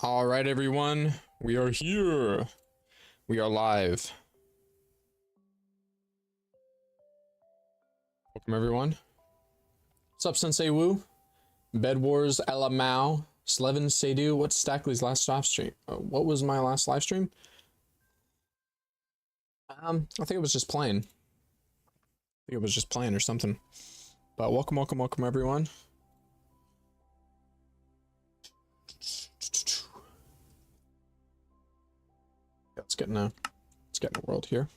All right, everyone, we are here. We are live. Welcome, everyone. What's up, Sensei Wu? Bed Wars, Ella Mao, Slevin Seydu. What's Stackley's last live stream? What was my last live stream? I think it was just playing. Or something. But welcome, everyone. Let's get in a world here.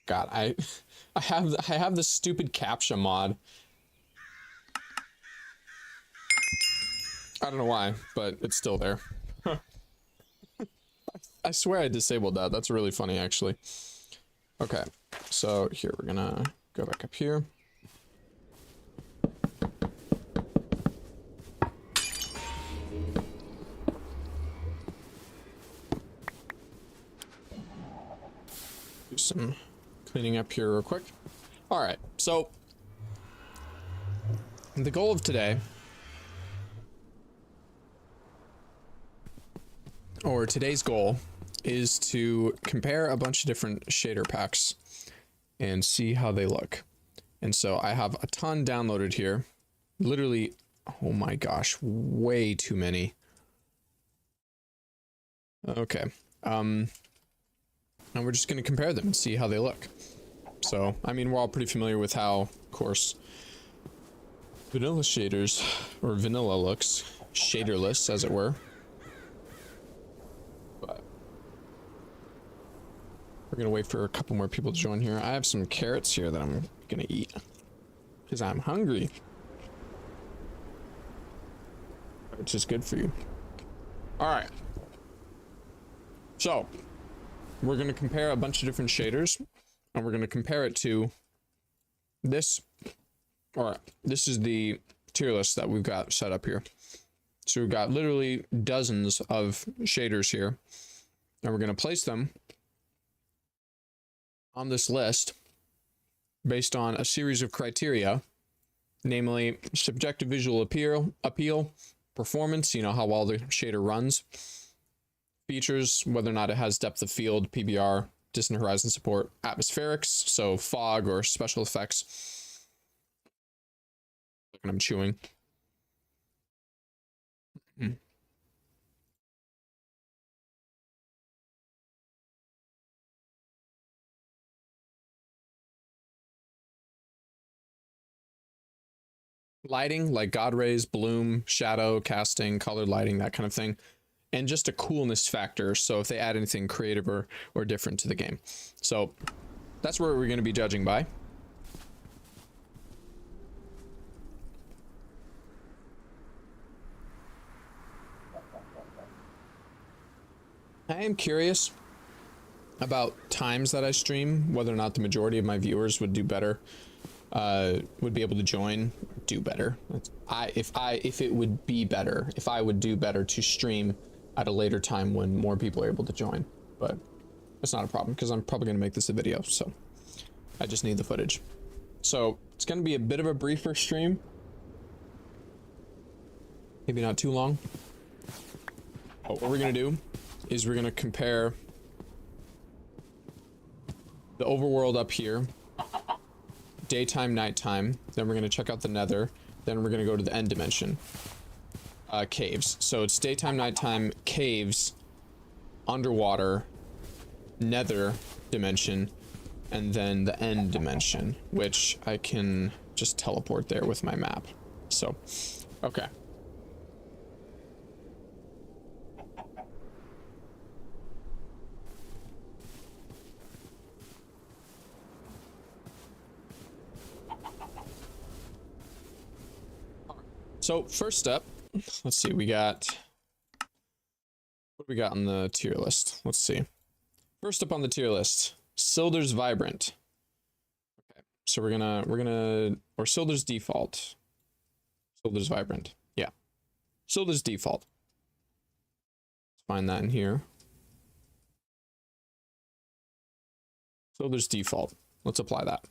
God, I have this stupid CAPTCHA mod. I don't know why, but it's still there. I swear I disabled that. That's really funny, actually. Okay, so here we're gonna go back up here. Do some cleaning up here real quick. All right, so the goal of today, or today's goal, is to compare a bunch of different shader packs and see how they look. And so I have a ton downloaded here. Literally, oh my gosh, way too many. Okay. And we're just going to compare them and see how they look. So, I mean, we're all pretty familiar with how, of course, vanilla shaders, or vanilla looks, shaderless, as it were. But we're going to wait for a couple more people to join here. I have some carrots here that I'm going to eat because I'm hungry, which is good for you. All right. So, we're going to compare a bunch of different shaders, and we're going to compare it to this. All right, this is the tier list that we've got set up here. So we've got literally dozens of shaders here, and we're going to place them on this list based on a series of criteria, namely subjective visual appeal, performance, you know, how well the shader runs, features, whether or not it has depth of field, PBR, distant horizon support, atmospherics, so fog or special effects. And I'm chewing. Lighting, like God rays, bloom, shadow, casting, colored lighting, that kind of thing. And just a coolness factor, so if they add anything creative or different to the game. So that's what we're going to be judging by. I am curious about times that I stream, whether or not the majority of my viewers would do better, would be able to join, do better. If it would be better, if I would do better to stream at a later time when more people are able to join. But it's not a problem because I'm probably going to make this a video, so I just need the footage. So it's going to be a bit of a briefer stream, maybe not too long. But what we're going to do is we're going to compare the overworld up here, daytime, nighttime, then we're going to check out the nether, then we're going to go to the end dimension. Caves. So it's daytime, nighttime, caves, underwater, nether dimension, and then the end dimension, which I can just teleport there with my map. So, okay. So first up, let's see, what do we got on the tier list? Let's see. First up on the tier list, Silder's Vibrant. Okay, so we're gonna, or Silder's Default. Silder's Vibrant, yeah. So there's default. Let's find that in here. So there's default. Let's apply that.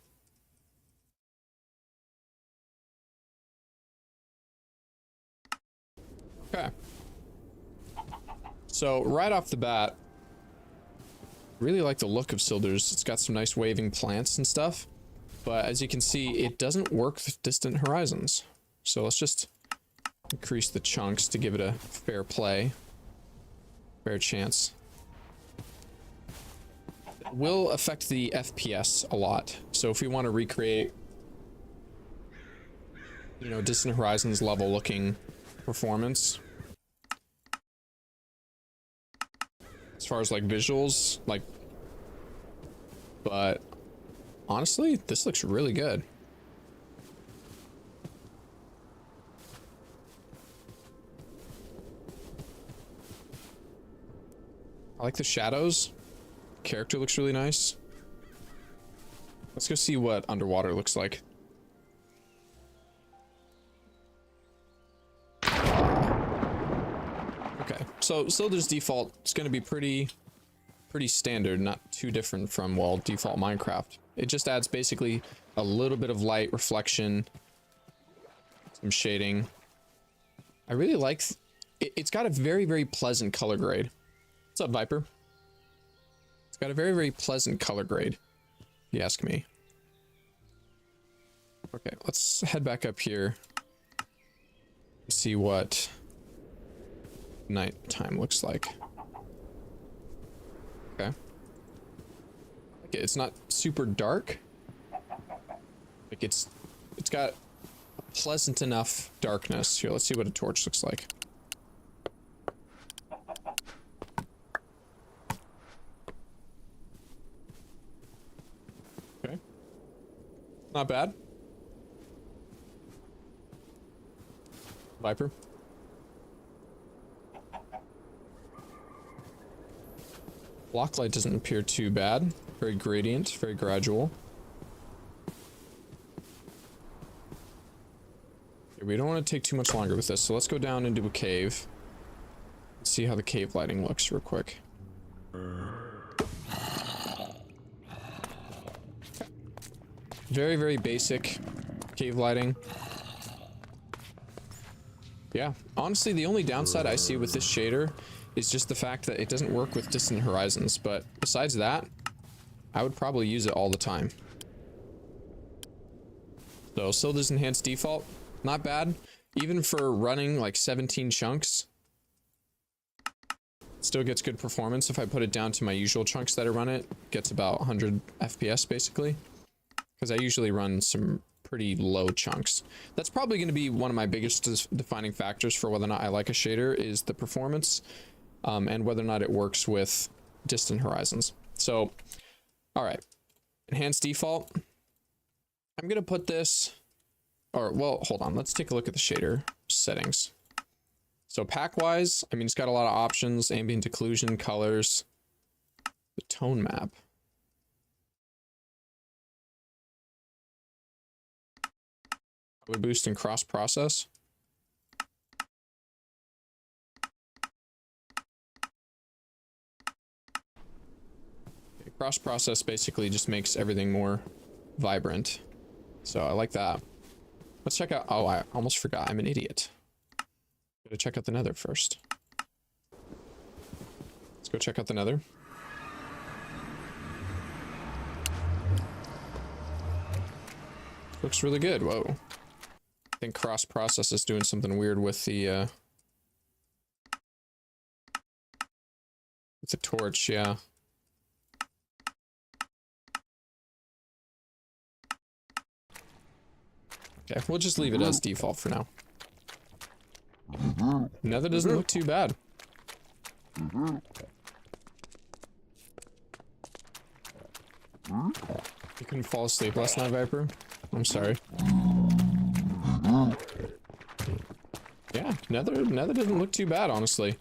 Okay. So right off the bat, really like the look of Sildur's. It's got some nice waving plants and stuff, but as you can see, it doesn't work with distant horizons. So let's just increase the chunks to give it a fair play, fair chance. It will affect the FPS a lot. So if we want to recreate, you know, distant horizons level looking performance, as far as like visuals, like, but honestly, this looks really good. I like the shadows. Character looks really nice. Let's go see what underwater looks like. Okay, so there's default. It's going to be pretty standard, not too different from, well, default Minecraft. It just adds basically a little bit of light, reflection, some shading. I really like it's got a very pleasant color grade. What's up, Viper? It's got a very pleasant color grade, if you ask me. Okay, let's head back up here and see what nighttime looks like. Okay. Okay, it's not super dark. Like it's got a pleasant enough darkness. Here, let's see what a torch looks like. Okay. Not bad. Viper. Block light doesn't appear too bad. Very gradient, very gradual. Okay, we don't want to take too much longer with this, so let's go down into a cave. Let's see how the cave lighting looks real quick. Very basic cave lighting. Yeah, honestly, the only downside I see with this shader is just the fact that it doesn't work with distant horizons, but besides that, I would probably use it all the time. So still does enhanced default, not bad. Even for running like 17 chunks, still gets good performance. If I put it down to my usual chunks that I run, it gets about 100 FPS basically, because I usually run some pretty low chunks. That's probably going to be one of my biggest defining factors for whether or not I like a shader, is the performance, and whether or not it works with distant horizons. So, all right, enhanced default. I'm going to put this, or well, hold on. Let's take a look at the shader settings. So pack wise, I mean, it's got a lot of options: ambient occlusion, colors, the tone map. Color boost and cross process. Okay, cross process basically just makes everything more vibrant. So I like that. Let's check out, oh, I almost forgot, I'm an idiot. Gotta check out the nether first. Let's go check out the nether. Looks really good. Whoa. I think cross process is doing something weird with the torch, yeah. Okay, we'll just leave it as default for now. Nether doesn't look too bad. You couldn't fall asleep last night, Viper? I'm sorry. Yeah, nether doesn't look too bad, honestly.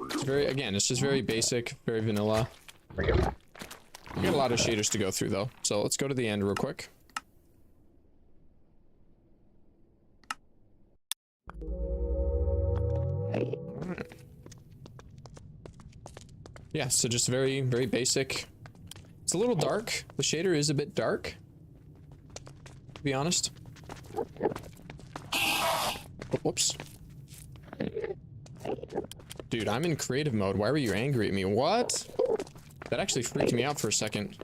It's very, again, it's just very basic, very vanilla. We got a lot of shaders to go through though, so let's go to the end real quick. Alright. Yeah, so just very, very basic. It's a little dark. The shader is a bit dark, to be honest. Oh, whoops. Dude, I'm in creative mode. Why were you angry at me? What? That actually freaked me out for a second.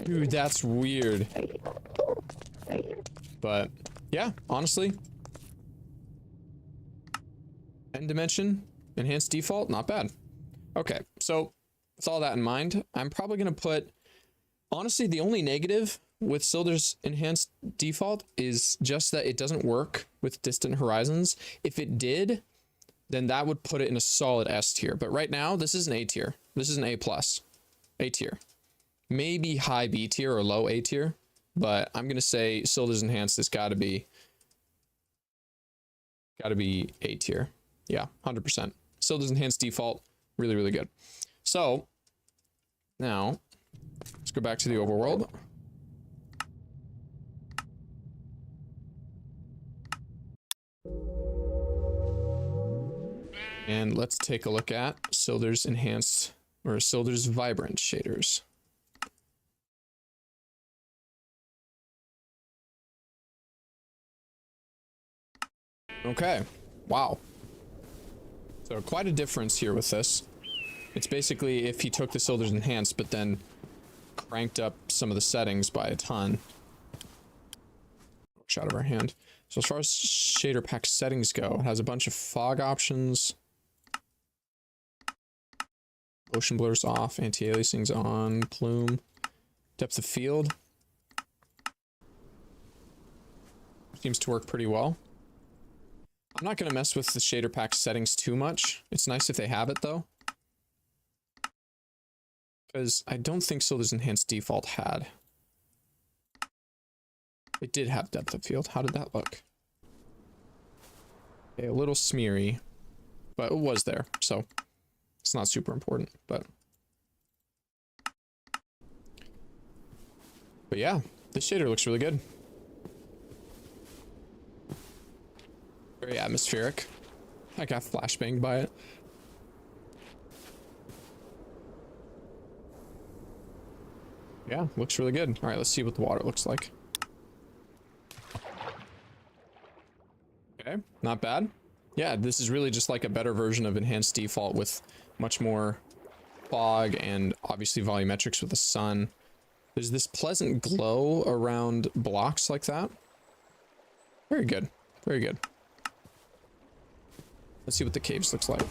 Dude, that's weird. But, yeah, honestly. End dimension, enhanced default, not bad. Okay, so with all that in mind, I'm probably going to put... Honestly, the only negative with Silder's enhanced default is just that it doesn't work with distant horizons. If it did, then that would put it in a solid S tier. But right now, this is an A tier. This is an A+. A tier. Maybe high B tier or low A tier. But I'm going to say Silder's enhanced has got to be A tier. Yeah, 100%. Silder's enhanced default, really, really good. So, now, let's go back to the overworld. And let's take a look at Silder's enhanced, or Silder's vibrant shaders. Okay, wow. So quite a difference here with this. It's basically if he took the Silder's enhanced, but then cranked up some of the settings by a ton. Shot of our hand. So as far as shader pack settings go, it has a bunch of fog options. Ocean blurs off, anti-aliasing's on, plume, depth of field. Seems to work pretty well. I'm not going to mess with the shader pack settings too much. It's nice if they have it though. Because I don't think Silder's enhanced default had. It did have depth of field. How did that look? Okay, a little smeary, but it was there, so it's not super important, but yeah, this shader looks really good. Very atmospheric. I got flashbanged by it. Yeah, looks really good. All right, let's see what the water looks like. Okay, not bad. Yeah, this is really just like a better version of enhanced default with much more fog and obviously volumetrics with the sun. There's this pleasant glow around blocks like that. Very good. Very good. Let's see what the caves looks like.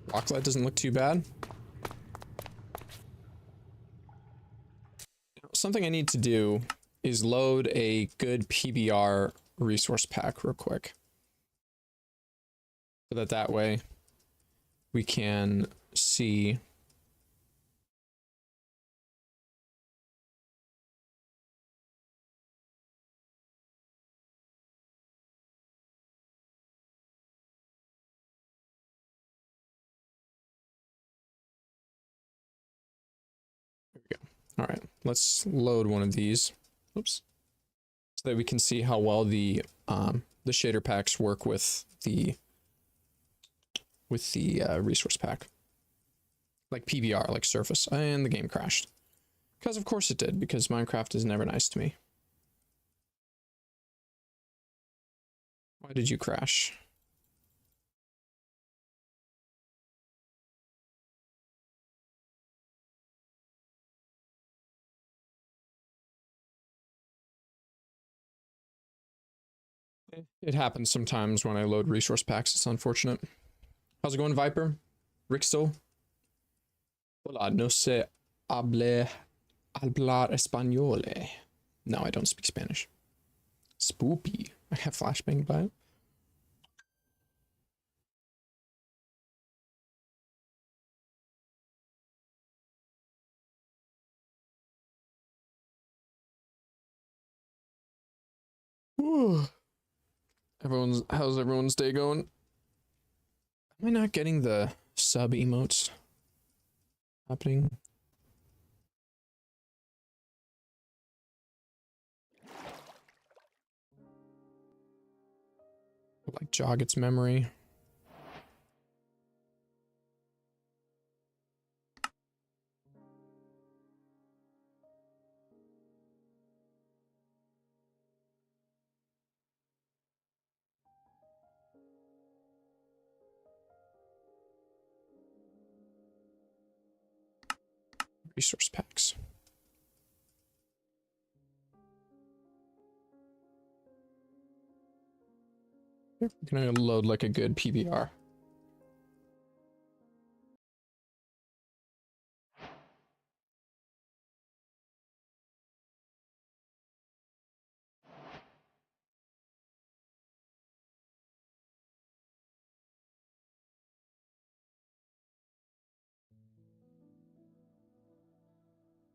Rocklight doesn't look too bad. Something I need to do is load a good PBR resource pack real quick. So that way we can see all right, let's load one of these. Oops. So that we can see how well the shader packs work with the resource pack. Like PBR, like Surface, and the game crashed. Because of course it did, because Minecraft is never nice to me. Why did you crash? It happens sometimes when I load resource packs. It's unfortunate. How's it going, Viper? Rixel? Hola, no sé hablar español. No, I don't speak Spanish. Spoopy. I have flashbang by it. How's everyone's day going? Am I not getting the sub emotes happening? Like jog its memory. Resource packs. We're gonna load like a good PBR.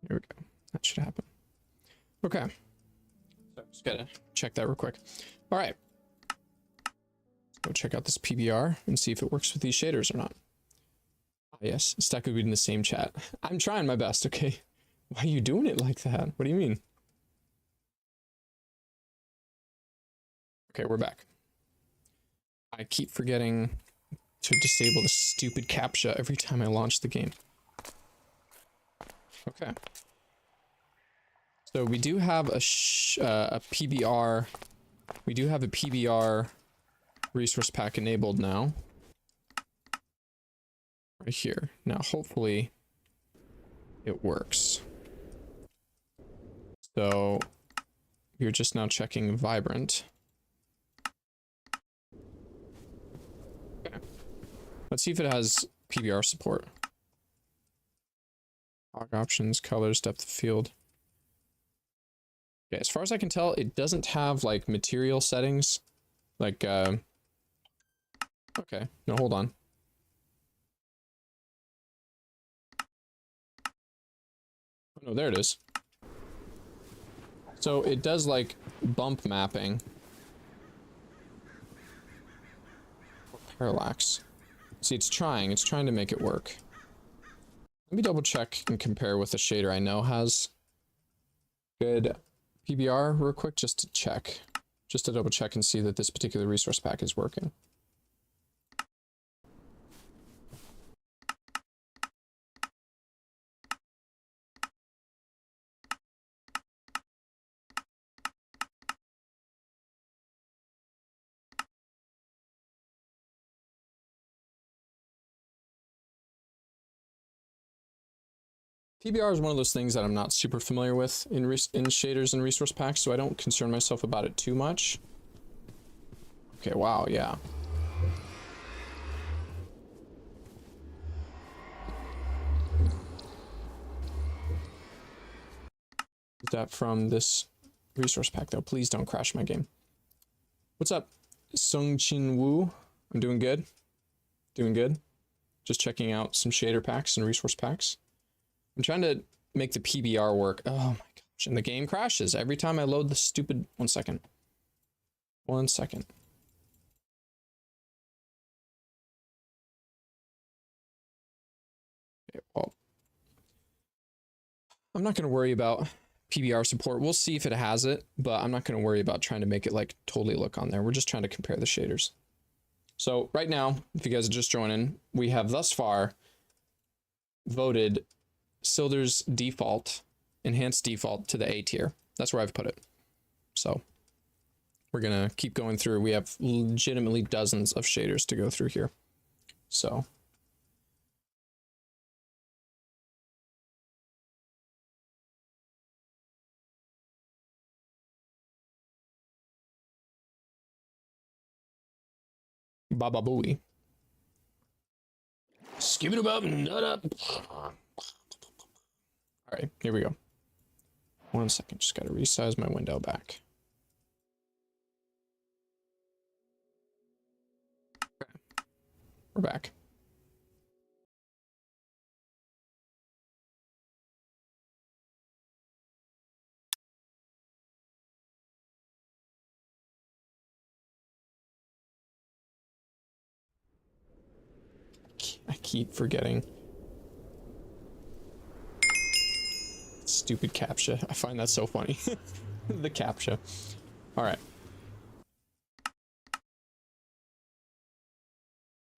There we go. That should happen. Okay. So just gotta check that real quick. All right. Go check out this PBR and see if it works with these shaders or not. Yes, stack would be in the same chat. I'm trying my best, okay? Why are you doing it like that? What do you mean? Okay, we're back. I keep forgetting to disable the stupid CAPTCHA every time I launch the game. Okay. So we do have a PBR. We do have a PBR resource pack enabled now. Right here. Now, hopefully, it works. So, you're just now checking Vibrant. Okay. Let's see if it has PBR support. Fog options, colors, depth of field. Okay, as far as I can tell, it doesn't have, like, material settings. Like, okay. No, hold on. Oh, no, there it is. So it does like bump mapping. Parallax. See, it's trying to make it work. Let me double check and compare with the shader I know has good PBR real quick, just to check. Just to double check and see that this particular resource pack is working. PBR is one of those things that I'm not super familiar with in shaders and resource packs, so I don't concern myself about it too much. Okay, wow, yeah. Is that from this resource pack, though? Please don't crash my game. What's up, Sungchin Woo? I'm doing good. Doing good. Just checking out some shader packs and resource packs. I'm trying to make the PBR work. Oh my gosh, and the game crashes every time I load the stupid... One second. One second. Okay, well, I'm not going to worry about PBR support. We'll see if it has it, but I'm not going to worry about trying to make it like totally look on there. We're just trying to compare the shaders. So right now, if you guys are just joining, we have thus far voted Silder's default, enhanced default to the A tier. That's where I've put it. So we're going to keep going through. We have legitimately dozens of shaders to go through here. So Baba Booey. Skip it about nut up. All right, here we go. One second, just gotta resize my window back. Okay. We're back. I keep forgetting. Stupid CAPTCHA. I find that so funny. The CAPTCHA. All right.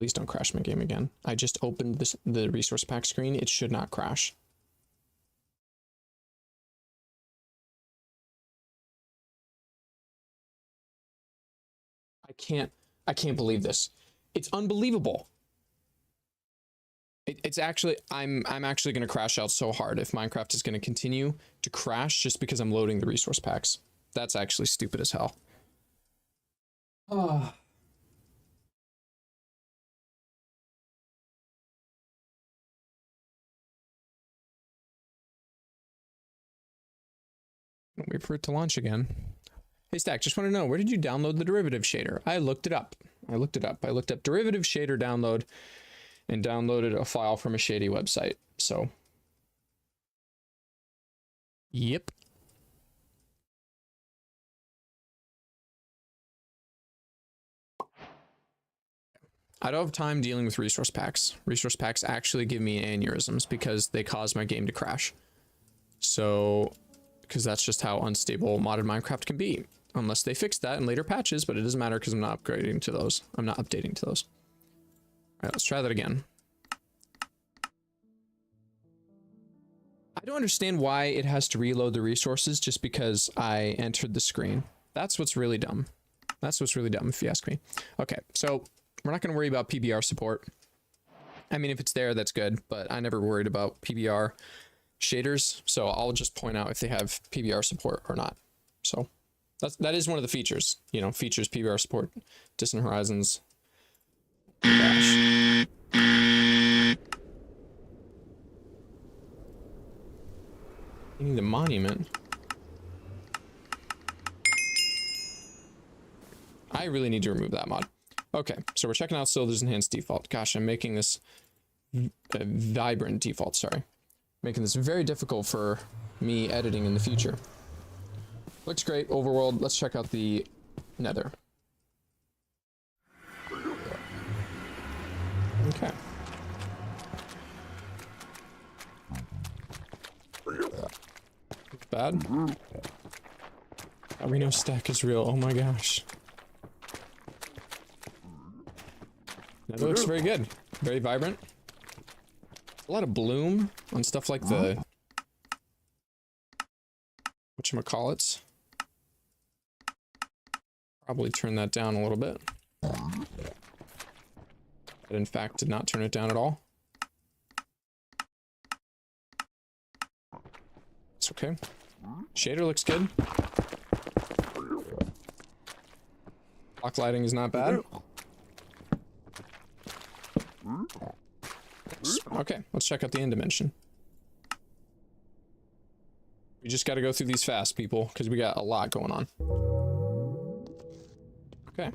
Please don't crash my game again. I just opened the resource pack screen. It should not crash. I can't believe this. It's unbelievable. It's actually, I'm actually going to crash out so hard if Minecraft is going to continue to crash just because I'm loading the resource packs. That's actually stupid as hell. Oh. Wait for it to launch again. Hey Stack, just want to know, where did you download the derivative shader? I looked it up. I looked up derivative shader download and downloaded a file from a shady website. So, yep. I don't have time dealing with resource packs. Resource packs actually give me aneurysms because they cause my game to crash. So, because that's just how unstable modded Minecraft can be. Unless they fix that in later patches, but it doesn't matter because I'm not upgrading to those. I'm not updating to those. All right, let's try that again. I don't understand why it has to reload the resources just because I entered the screen. That's what's really dumb. That's what's really dumb if you ask me. Okay, so we're not going to worry about PBR support. I mean, if it's there, that's good, but I never worried about PBR shaders, so I'll just point out if they have PBR support or not. So that is one of the features, you know, features PBR support, Distant Horizons. Gosh. You need a monument. I really need to remove that mod. Okay, so we're checking out Silder's enhanced default. Gosh, I'm making this vibrant default, sorry. Making this very difficult for me editing in the future. Looks great, overworld. Let's check out the nether. Okay. Bad. We know stack is real. Oh my gosh. Nether looks very good. Very vibrant. A lot of bloom on stuff like the whatchamacallits. Probably turn that down a little bit. But in fact did not turn it down at all. It's okay. Shader looks good. Block lighting is not bad. Okay, let's check out the end dimension. We just got to go through these fast, people, because we got a lot going on. Okay.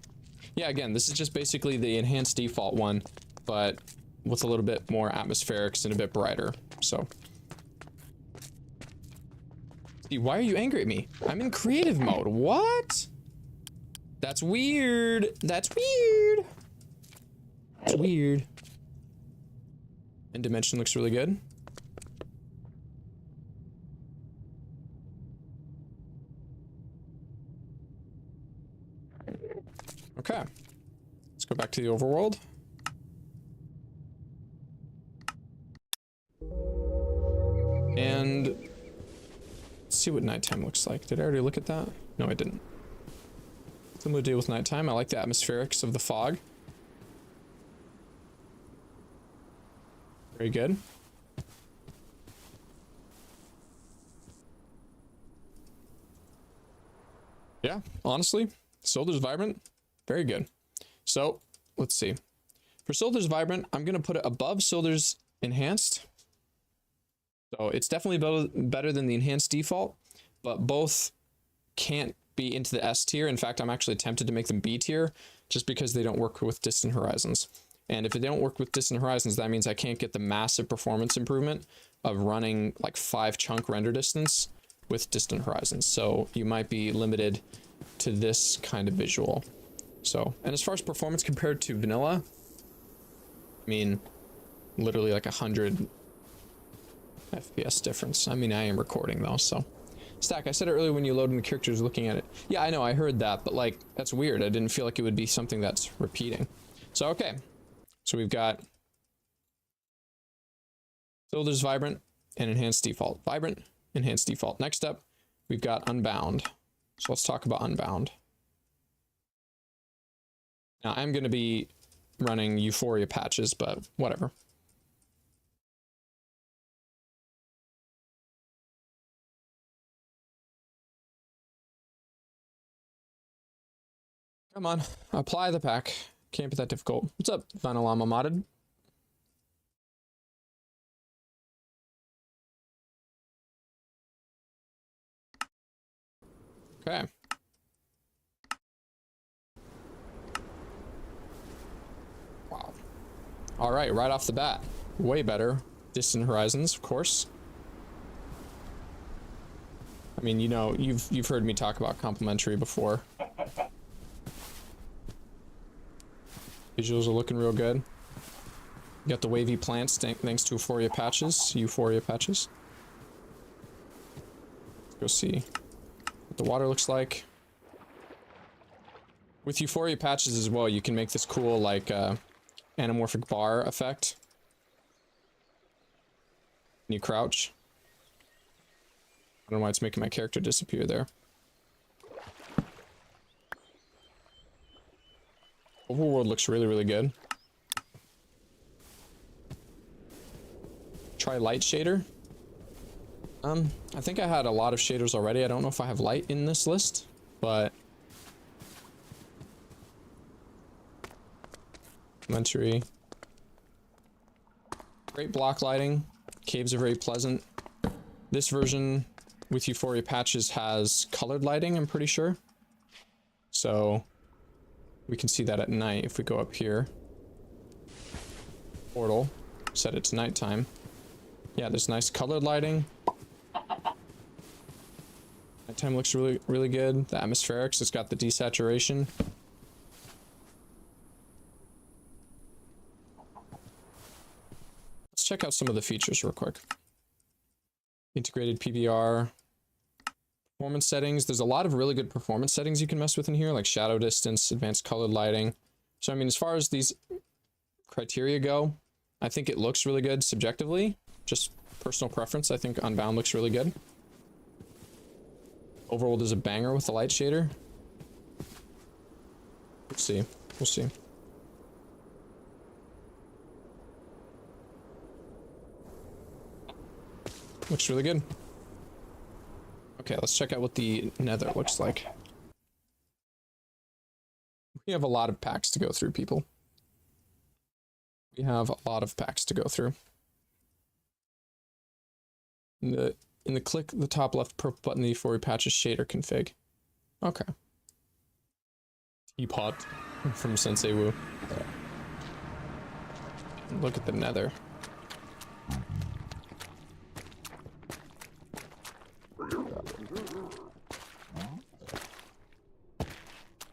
Yeah, again, this is just basically the enhanced default one, but with a little bit more atmospherics and a bit brighter, so. See, why are you angry at me? I'm in creative mode. What? That's weird. That's weird. That's weird. And dimension looks really good. Okay. Let's go back to the overworld. And let's see what nighttime looks like. Did I already look at that? No, I didn't. Similar deal with nighttime. I like the atmospherics of the fog. Very good. Yeah, honestly, Solder's Vibrant, very good. So, let's see. For Solder's Vibrant, I'm going to put it above Solder's Enhanced. So, it's definitely better than the Enhanced default, but both can't be into the S tier. In fact, I'm actually tempted to make them B tier, just because they don't work with Distant Horizons. And if they don't work with Distant Horizons, that means I can't get the massive performance improvement of running like 5 chunk render distance with Distant Horizons. So you might be limited to this kind of visual. So, and as far as performance compared to vanilla, I mean, literally like 100 FPS difference. I mean, I am recording though, so. Stack, I said it earlier when you load in the characters looking at it. Yeah, I know, I heard that, but like, that's weird. I didn't feel like it would be something that's repeating. So, okay. So we've got filters vibrant and enhanced default. Vibrant, enhanced default. Next up, we've got unbound. So let's talk about unbound. Now I'm going to be running Euphoria patches, but whatever. Come on, apply the pack. Can't be that difficult. What's up, Vanillama Modded? Okay. Wow. All right, right off the bat, way better. Distant Horizons, of course. I mean, you know, you've heard me talk about complementary before. Visuals are looking real good. You got the wavy plants thanks to Euphoria patches. Euphoria patches. Let's go see what the water looks like. With Euphoria patches as well, you can make this cool, like, anamorphic bar effect. When you crouch. I don't know why it's making my character disappear there. Overworld looks really, really good. Try light shader. I think I had a lot of shaders already. I don't know if I have light in this list, but Elementary. Great block lighting. Caves are very pleasant. This version with Euphoria patches has colored lighting, I'm pretty sure. So we can see that at night if we go up here. Portal. Set it to nighttime. Yeah, there's nice colored lighting. Nighttime looks really, really good. The atmospherics, it's got the desaturation. Let's check out some of the features real quick. Integrated PBR. Performance settings. There's a lot of really good performance settings you can mess with in here, like shadow distance, advanced colored lighting. So, I mean, as far as these criteria go, I think it looks really good subjectively. Just personal preference, I think Unbound looks really good. Overworld is a banger with the light shader. Let's see. We'll see. Looks really good. Okay, let's check out what the Nether looks like. We have a lot of packs to go through, people. We have a lot of packs to go through. In the click the top left purple button, the Euphoria patches shader config. Okay. Teapot from Sensei Wu. Look at the Nether.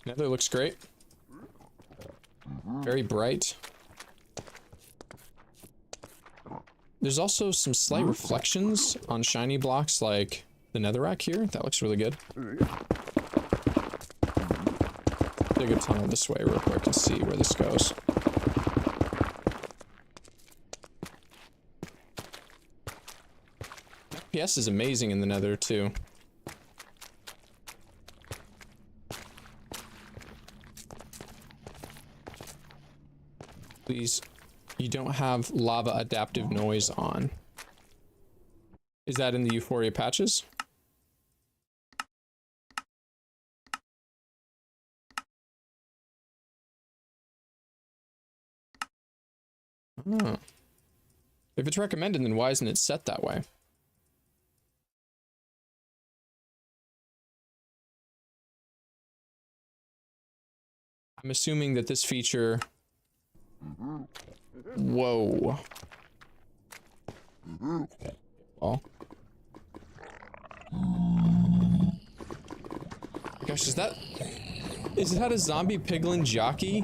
Nether looks great. Very bright. There's also some slight reflections on shiny blocks like the netherrack here. That looks really good. Dig a tunnel this way real quick and see where this goes. FPS is amazing in the nether too. Please, you don't have lava adaptive noise on. Is that in the Euphoria patches? Oh. If it's recommended, then why isn't it set that way? I'm assuming that this feature... Whoa. Oh. Gosh, is that a zombie piglin jockey?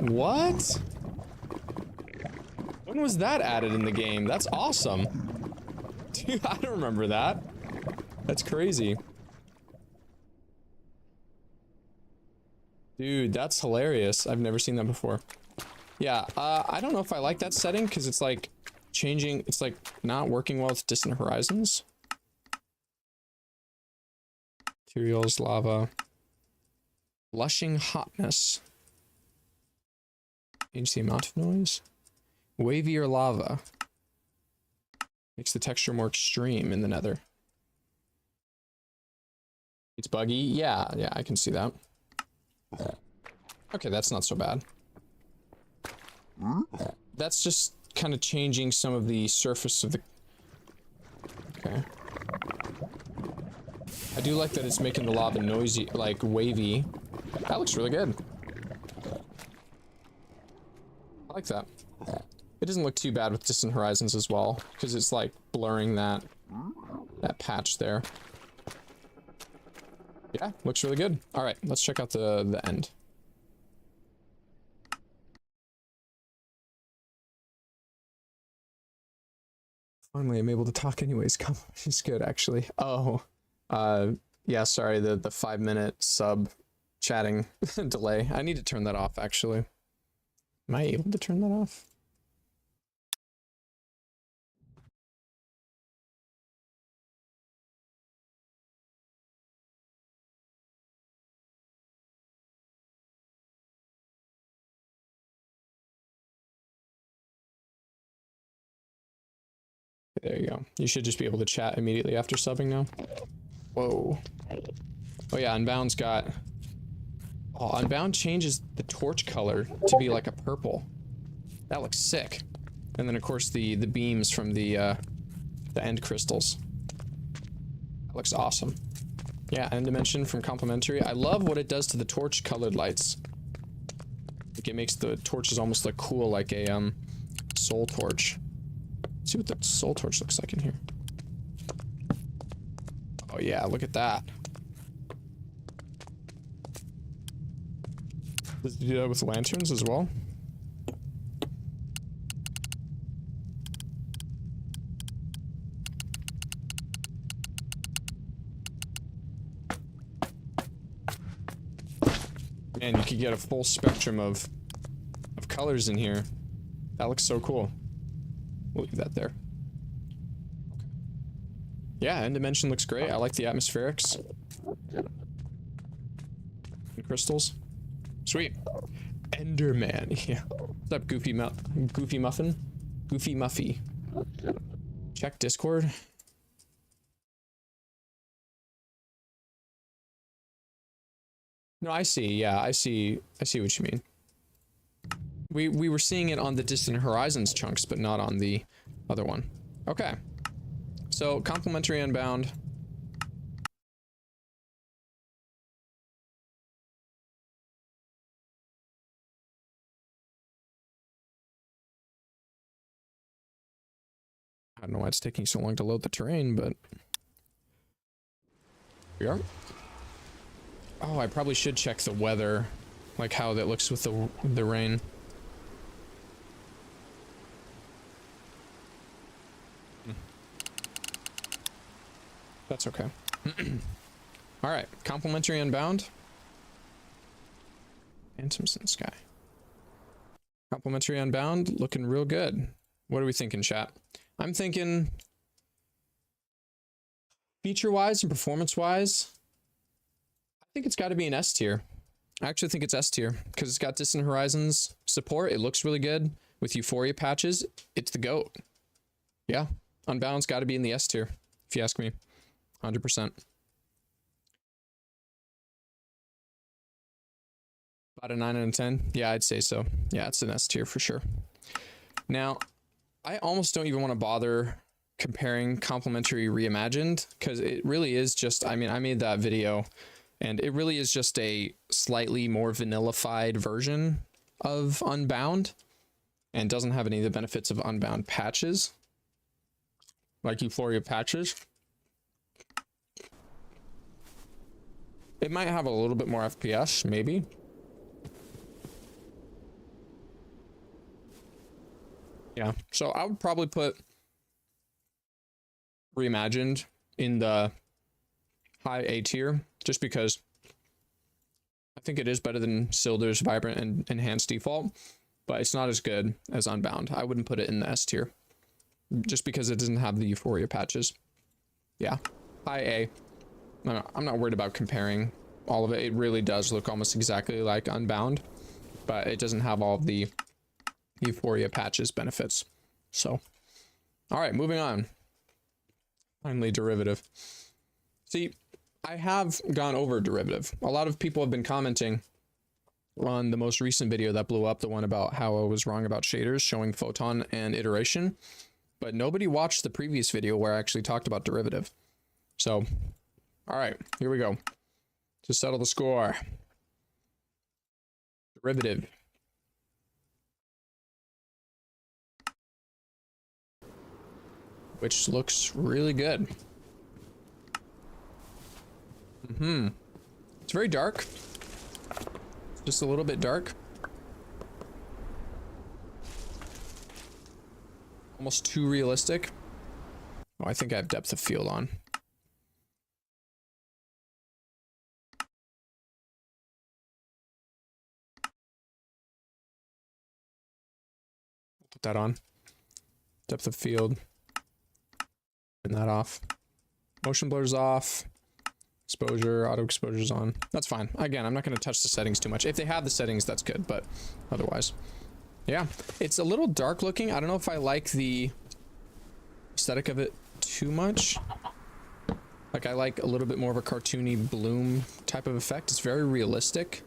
What? When was that added in the game? That's awesome. Dude, I don't remember that. That's crazy. Dude, that's hilarious. I've never seen that before. Yeah, I don't know if I like that setting because it's like changing, it's like not working well with distant horizons. Materials, lava. Blushing hotness. Change the amount of noise. Wavier lava. Makes the texture more extreme in the nether. It's buggy. Yeah, I can see that. Okay, that's not so bad. That's just kind of changing some of the surface of the... Okay. I do like that it's making the lava noisy, like wavy. That looks really good. I like that. It doesn't look too bad with distant horizons as well, because it's like blurring that patch there. Yeah, looks really good. All right, let's check out the end. Finally, I'm able to talk anyways. It's good, actually. Oh, yeah, sorry, the 5-minute sub chatting delay. I need to turn that off, actually. Am I able to turn that off? There you go. You should just be able to chat immediately after subbing now. Whoa. Oh yeah, Unbound's got... Oh, Unbound changes the torch color to be like a purple. That looks sick. And then of course the beams from the end crystals. That looks awesome. Yeah, End Dimension from Complementary. I love what it does to the torch colored lights. Like it makes the torches almost look cool, like a soul torch. Let's see what the soul torch looks like in here. Oh yeah, look at that. Does it do that with lanterns as well? Man, you could get a full spectrum of colors in here. That looks so cool. We'll leave that there. Okay. Yeah, End Dimension looks great. I like the atmospherics. And crystals. Sweet. Enderman. Yeah. What's up, Goofy Muffin? Goofy Muffy. Check Discord. No, I see. Yeah, I see what you mean. We were seeing it on the Distant Horizons chunks, but not on the other one. Okay. So, Complementary Unbound. I don't know why it's taking so long to load the terrain, but... Here we are. Oh, I probably should check the weather. Like how that looks with the rain. That's okay. Alright, Complementary Unbound. Phantoms in the sky. Complementary Unbound, looking real good. What are we thinking, chat? I'm thinking... feature-wise and performance-wise, I think it's got to be an S tier. I actually think it's S tier, because it's got Distant Horizons support, it looks really good. With Euphoria patches, it's the GOAT. Yeah, Unbound's got to be in the S tier, if you ask me. 100%. About a 9 out of 10? Yeah, I'd say so. Yeah, it's an S tier for sure. Now, I almost don't even want to bother comparing Complementary Reimagined, because it really is just, I mean, I made that video, and it really is just a slightly more vanillified version of Unbound, and doesn't have any of the benefits of Unbound patches, like Euphoria patches. It might have a little bit more FPS, maybe. Yeah, so I would probably put Reimagined in the high A tier, just because I think it is better than Silder's Vibrant and Enhanced Default. but it's not as good as Unbound. I wouldn't put it in the S tier, just because it doesn't have the Euphoria patches. Yeah, high A. I'm not worried about comparing all of it. It really does look almost exactly like Unbound, but it doesn't have all of the Euphoria patches benefits. So, all right, moving on. Finally, derivative. See, I have gone over derivative. A lot of people have been commenting on the most recent video that blew up, the one about how I was wrong about shaders showing photon and iteration, but nobody watched the previous video where I actually talked about derivative. So, all right, here we go. To settle the score. Derivative. Which looks really good. It's very dark. Just a little bit dark. Almost too realistic. Oh, I think I have depth of field on. Put that on. Depth of field. Turn that off. Motion blur's off. Exposure, auto exposure's on. That's fine. Again, I'm not going to touch the settings too much. If they have the settings, that's good, but otherwise. Yeah, it's a little dark looking. I don't know if I like the aesthetic of it too much. Like, I like a little bit more of a cartoony bloom type of effect. It's very realistic.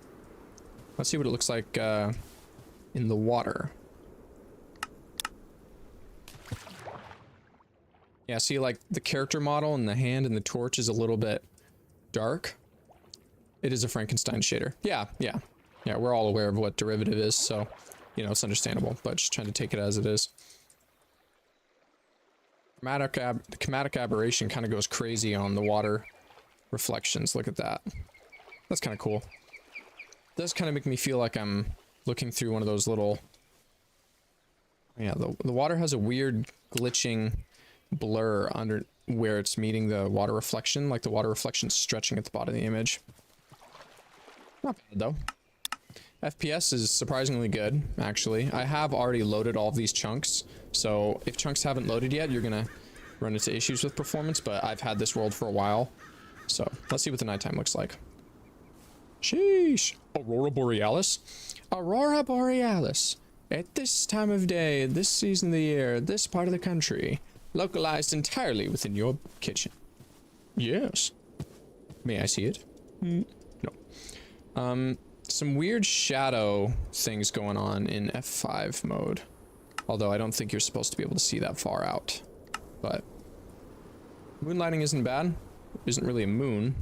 Let's see what it looks like in the water. Yeah, see, like, the character model and the hand and the torch is a little bit dark. It is a Frankenstein shader. Yeah, we're all aware of what derivative is, so, you know, it's understandable, but just trying to take it as it is. Chromatic aberration kind of goes crazy on the water reflections. Look at that. That's kind of cool. It does kind of make me feel like I'm looking through one of those little... Yeah, the water has a weird glitching blur under where it's meeting the water reflection, like the water reflection stretching at the bottom of the image. Not bad though. FPS is surprisingly good, actually. I have already loaded all of these chunks, so if chunks haven't loaded yet, you're gonna run into issues with performance, but I've had this world for a while, so let's see what the nighttime looks like. Sheesh! Aurora Borealis? Aurora Borealis! At this time of day, this season of the year, this part of the country, localized entirely within your kitchen. Yes. May I see it? No. Some weird shadow things going on in F5 mode. Although I don't think you're supposed to be able to see that far out. But moonlighting isn't bad. There isn't really a moon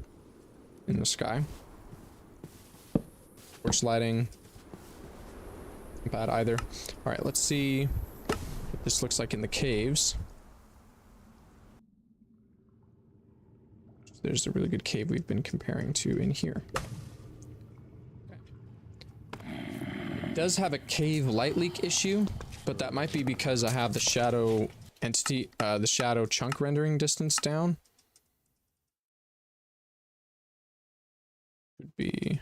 in the sky. Torch lighting. Not bad either. Alright, let's see what this looks like in the caves. There's a really good cave we've been comparing to in here. It does have a cave light leak issue, but that might be because I have the shadow entity, the shadow chunk rendering distance down. Could be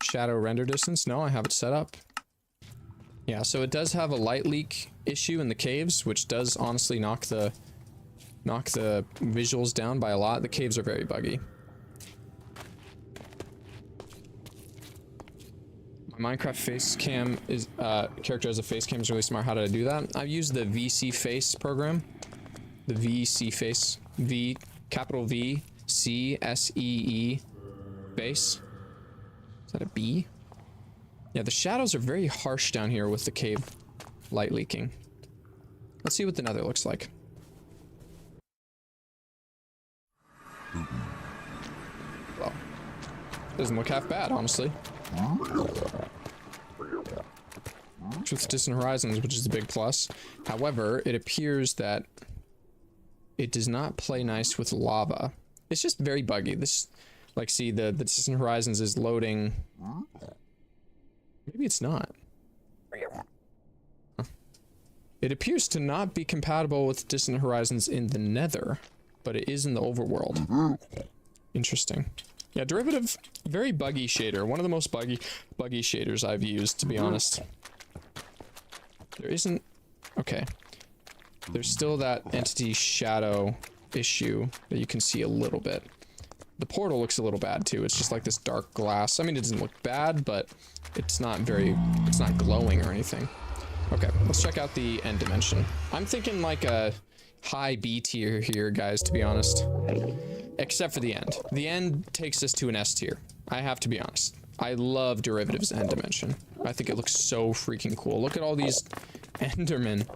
shadow render distance. No, I have it set up. Yeah, so it does have a light leak issue in the caves, which does honestly knock the visuals down by a lot. The caves are very buggy. My Minecraft face cam is character as a face cam is really smart. How did I do that? I've used the VC face program. The VC face. Capital V C S E E face. Is that a B? Yeah, the shadows are very harsh down here with the cave light leaking. Let's see what the nether looks like. Well, doesn't look half bad, honestly. With distant horizons, which is the big plus. However, it appears that it does not play nice with lava. It's just very buggy. This, like, see, the distant horizons is loading. Maybe it's not. Huh. It appears to not be compatible with distant horizons in the nether, but it is in the overworld. Interesting. Yeah, derivative, very buggy shader. One of the most buggy shaders I've used, to be honest. There isn't... Okay. There's still that entity shadow issue that you can see a little bit. The portal looks a little bad too. It's just like this dark glass. I mean, it doesn't look bad, but it's not glowing or anything. Okay, let's check out the end dimension. I'm thinking like a high B tier here, guys, to be honest. Except for the end. The end takes us to an S tier. I have to be honest. I love Derivative's end dimension. I think it looks so freaking cool. Look at all these Endermen.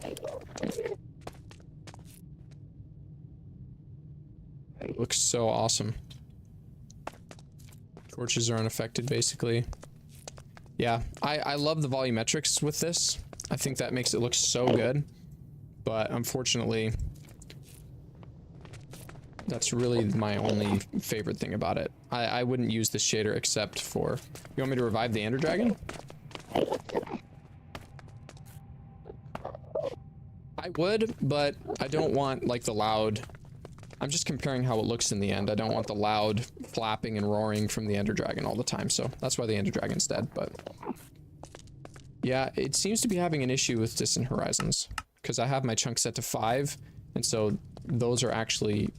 It looks so awesome. Torches are unaffected, basically. Yeah, I love the volumetrics with this. I think that makes it look so good. But unfortunately, that's really my only favorite thing about it. I wouldn't use this shader except for... You want me to revive the Ender Dragon? I would, but I don't want, like, the loud... I'm just comparing how it looks in the end. I don't want the loud flapping and roaring from the Ender Dragon all the time, so that's why the Ender Dragon's dead, but... Yeah, it seems to be having an issue with Distant Horizons, because I have my chunk set to 5, and so those are actually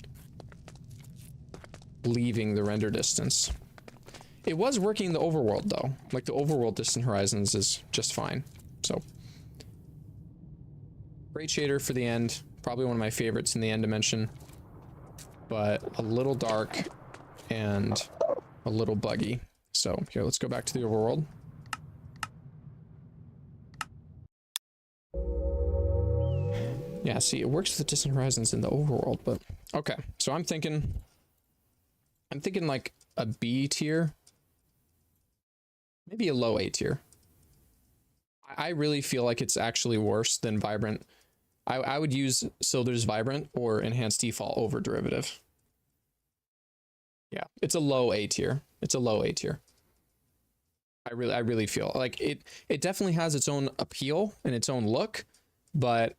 leaving the render distance. It was working in the overworld, though. Like, the overworld Distant Horizons is just fine, so... Great shader for the end. Probably one of my favorites in the end dimension. But a little dark and a little buggy. So here, let's go back to the overworld. Yeah, see, it works with the Distant Horizons in the overworld, but okay. So I'm thinking like a B tier, maybe a low A tier. I really feel like it's actually worse than Vibrant. I would use Silder's Vibrant or Enhanced Default over Derivative. Yeah, it's a low A tier. It's a low A tier. I really feel like it definitely has its own appeal and its own look, but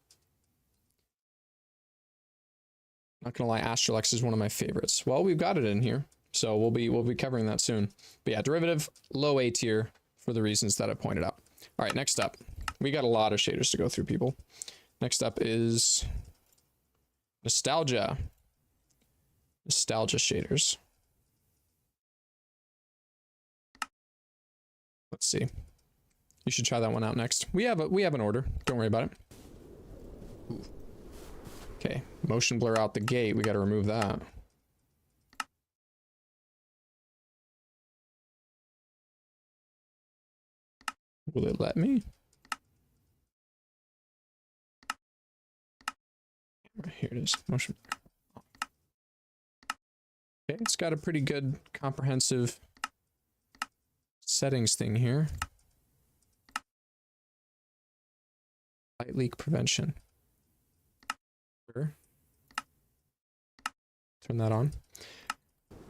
not gonna lie, Astralex is one of my favorites. Well, we've got it in here, so we'll be covering that soon. But yeah, Derivative, low A tier for the reasons that I pointed out. All right, next up, we got a lot of shaders to go through, people. Next up is Nostalgia. Nostalgia shaders. Let's see. You should try that one out next. We have an order. Don't worry about it. Ooh. Okay, motion blur out the gate. We got to remove that. Will it let me? Here it is. Motion. Okay, it's got a pretty good comprehensive settings thing here. Light leak prevention. Sure. Turn that on.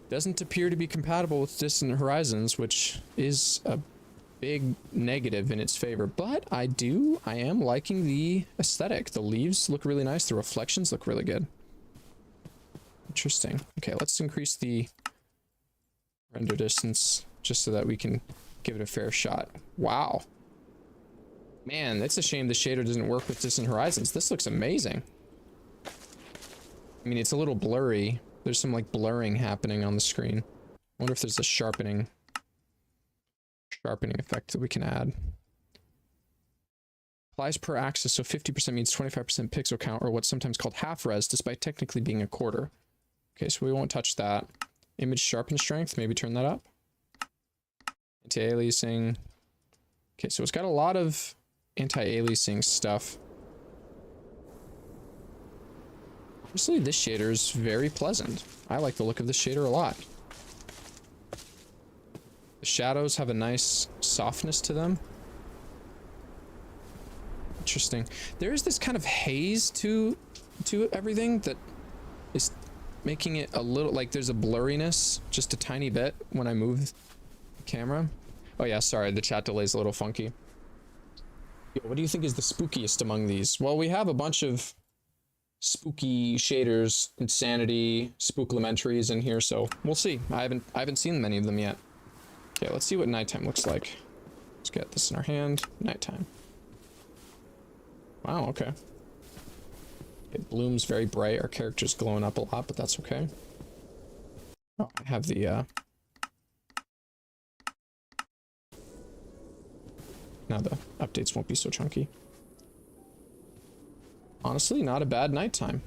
Doesn't appear to be compatible with Distant Horizons, which is a big negative in its favor, but I am liking the aesthetic. The leaves look really nice. The reflections look really good. Interesting. Okay, let's increase the render distance just so that we can give it a fair shot. Wow. Man, it's a shame the shader doesn't work with Distant Horizons. This looks amazing. I mean, it's a little blurry. There's some like blurring happening on the screen. I wonder if there's a sharpening effect that we can add. Applies per axis, so 50% means 25% pixel count, or what's sometimes called half res, despite technically being a quarter. Okay, so we won't touch that. Image sharpen strength, maybe turn that up. Anti-aliasing. Okay, so it's got a lot of anti-aliasing stuff. Honestly, this shader is very pleasant. I like the look of this shader a lot. The shadows have a nice softness to them. Interesting. There is this kind of haze to everything that is making it a little like there's a blurriness just a tiny bit when I move the camera. Oh yeah, sorry, the chat delay is a little funky. Yo, what do you think is the spookiest among these? Well, we have a bunch of spooky shaders, Insanity, Spooklementaries in here, so we'll see. I haven't seen many of them yet. Okay, let's see what nighttime looks like. Let's get this in our hand. Nighttime. Wow, okay. It blooms very bright. Our character's glowing up a lot, but that's okay. Oh, I have the, now the updates won't be so chunky. Honestly, not a bad nighttime.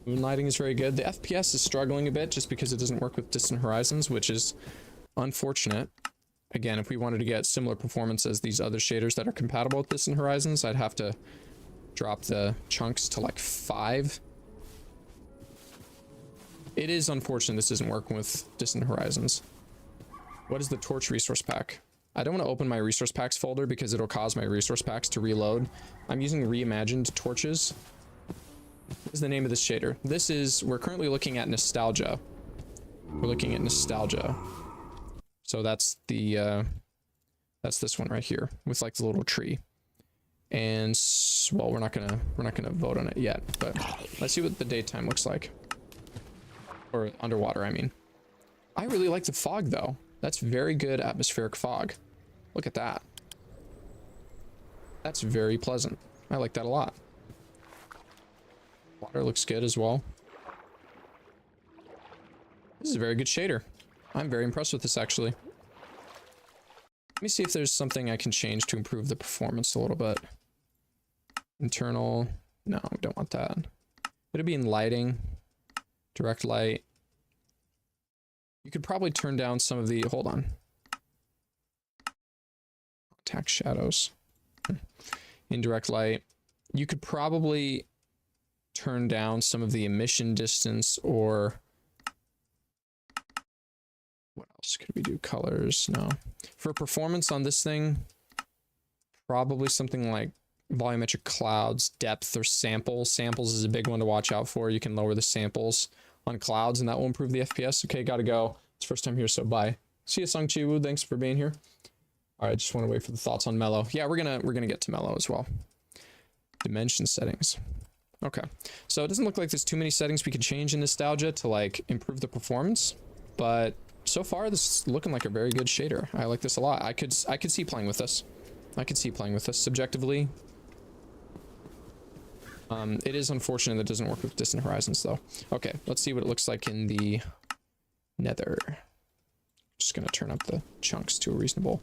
Moonlighting is very good. The FPS is struggling a bit just because it doesn't work with distant horizons, which is unfortunate. Again, if we wanted to get similar performance as these other shaders that are compatible with distant horizons, I'd have to drop the chunks to like 5. It is unfortunate this isn't working with distant horizons. What is the torch resource pack? I don't want to open my resource packs folder because it'll cause my resource packs to reload. I'm using reimagined torches. What is the name of this shader? This is, we're currently looking at nostalgia. We're looking at nostalgia. So that's the, that's this one right here with like the little tree. And, well, we're not gonna vote on it yet, but let's see what the daytime looks like. Or underwater, I mean. I really like the fog though. That's very good atmospheric fog. Look at that. That's very pleasant. I like that a lot. Water looks good as well. This is a very good shader. I'm very impressed with this actually. Let me see if there's something I can change to improve the performance a little bit. Internal. No, we don't want that. It'll be in lighting. Direct light. You could probably turn down some of the, hold on. Attack shadows. Indirect light. You could probably turn down some of the emission distance, or what else could we do? Colors, no. For performance on this thing, probably something like volumetric clouds, depth, or samples. Samples is a big one to watch out for. You can lower the samples on clouds and that will improve the FPS. Okay, gotta go. It's first time here, so bye. See you, Sung Chi Woo. Thanks for being here. All right, just want to wait for the thoughts on mellow. Yeah, we're gonna get to mellow as well. Dimension settings. Okay, so it doesn't look like there's too many settings we could change in nostalgia to like improve the performance, but so far this is looking like a very good shader. I like this a lot. I could see playing with this. I could see playing with this subjectively. It is unfortunate that it doesn't work with distant horizons though. Okay, let's see what it looks like in the nether. Just gonna turn up the chunks to a reasonable.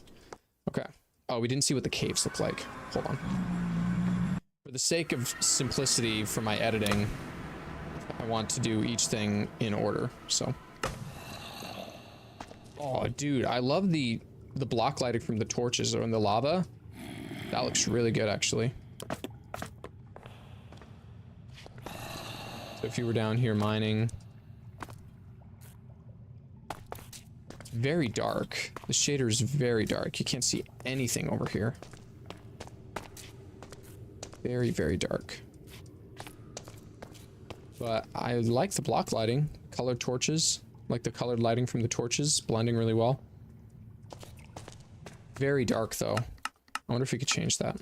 Okay. Oh, we didn't see what the caves look like. Hold on. For the sake of simplicity for my editing, I want to do each thing in order, so. Oh, dude, I love the block lighting from the torches or in the lava. That looks really good, actually. So if you were down here mining, it's very dark. The shader is very dark. You can't see anything over here. Very, very dark. But I like the block lighting. Colored torches. Like the colored lighting from the torches. Blending really well. Very dark though. I wonder if we could change that.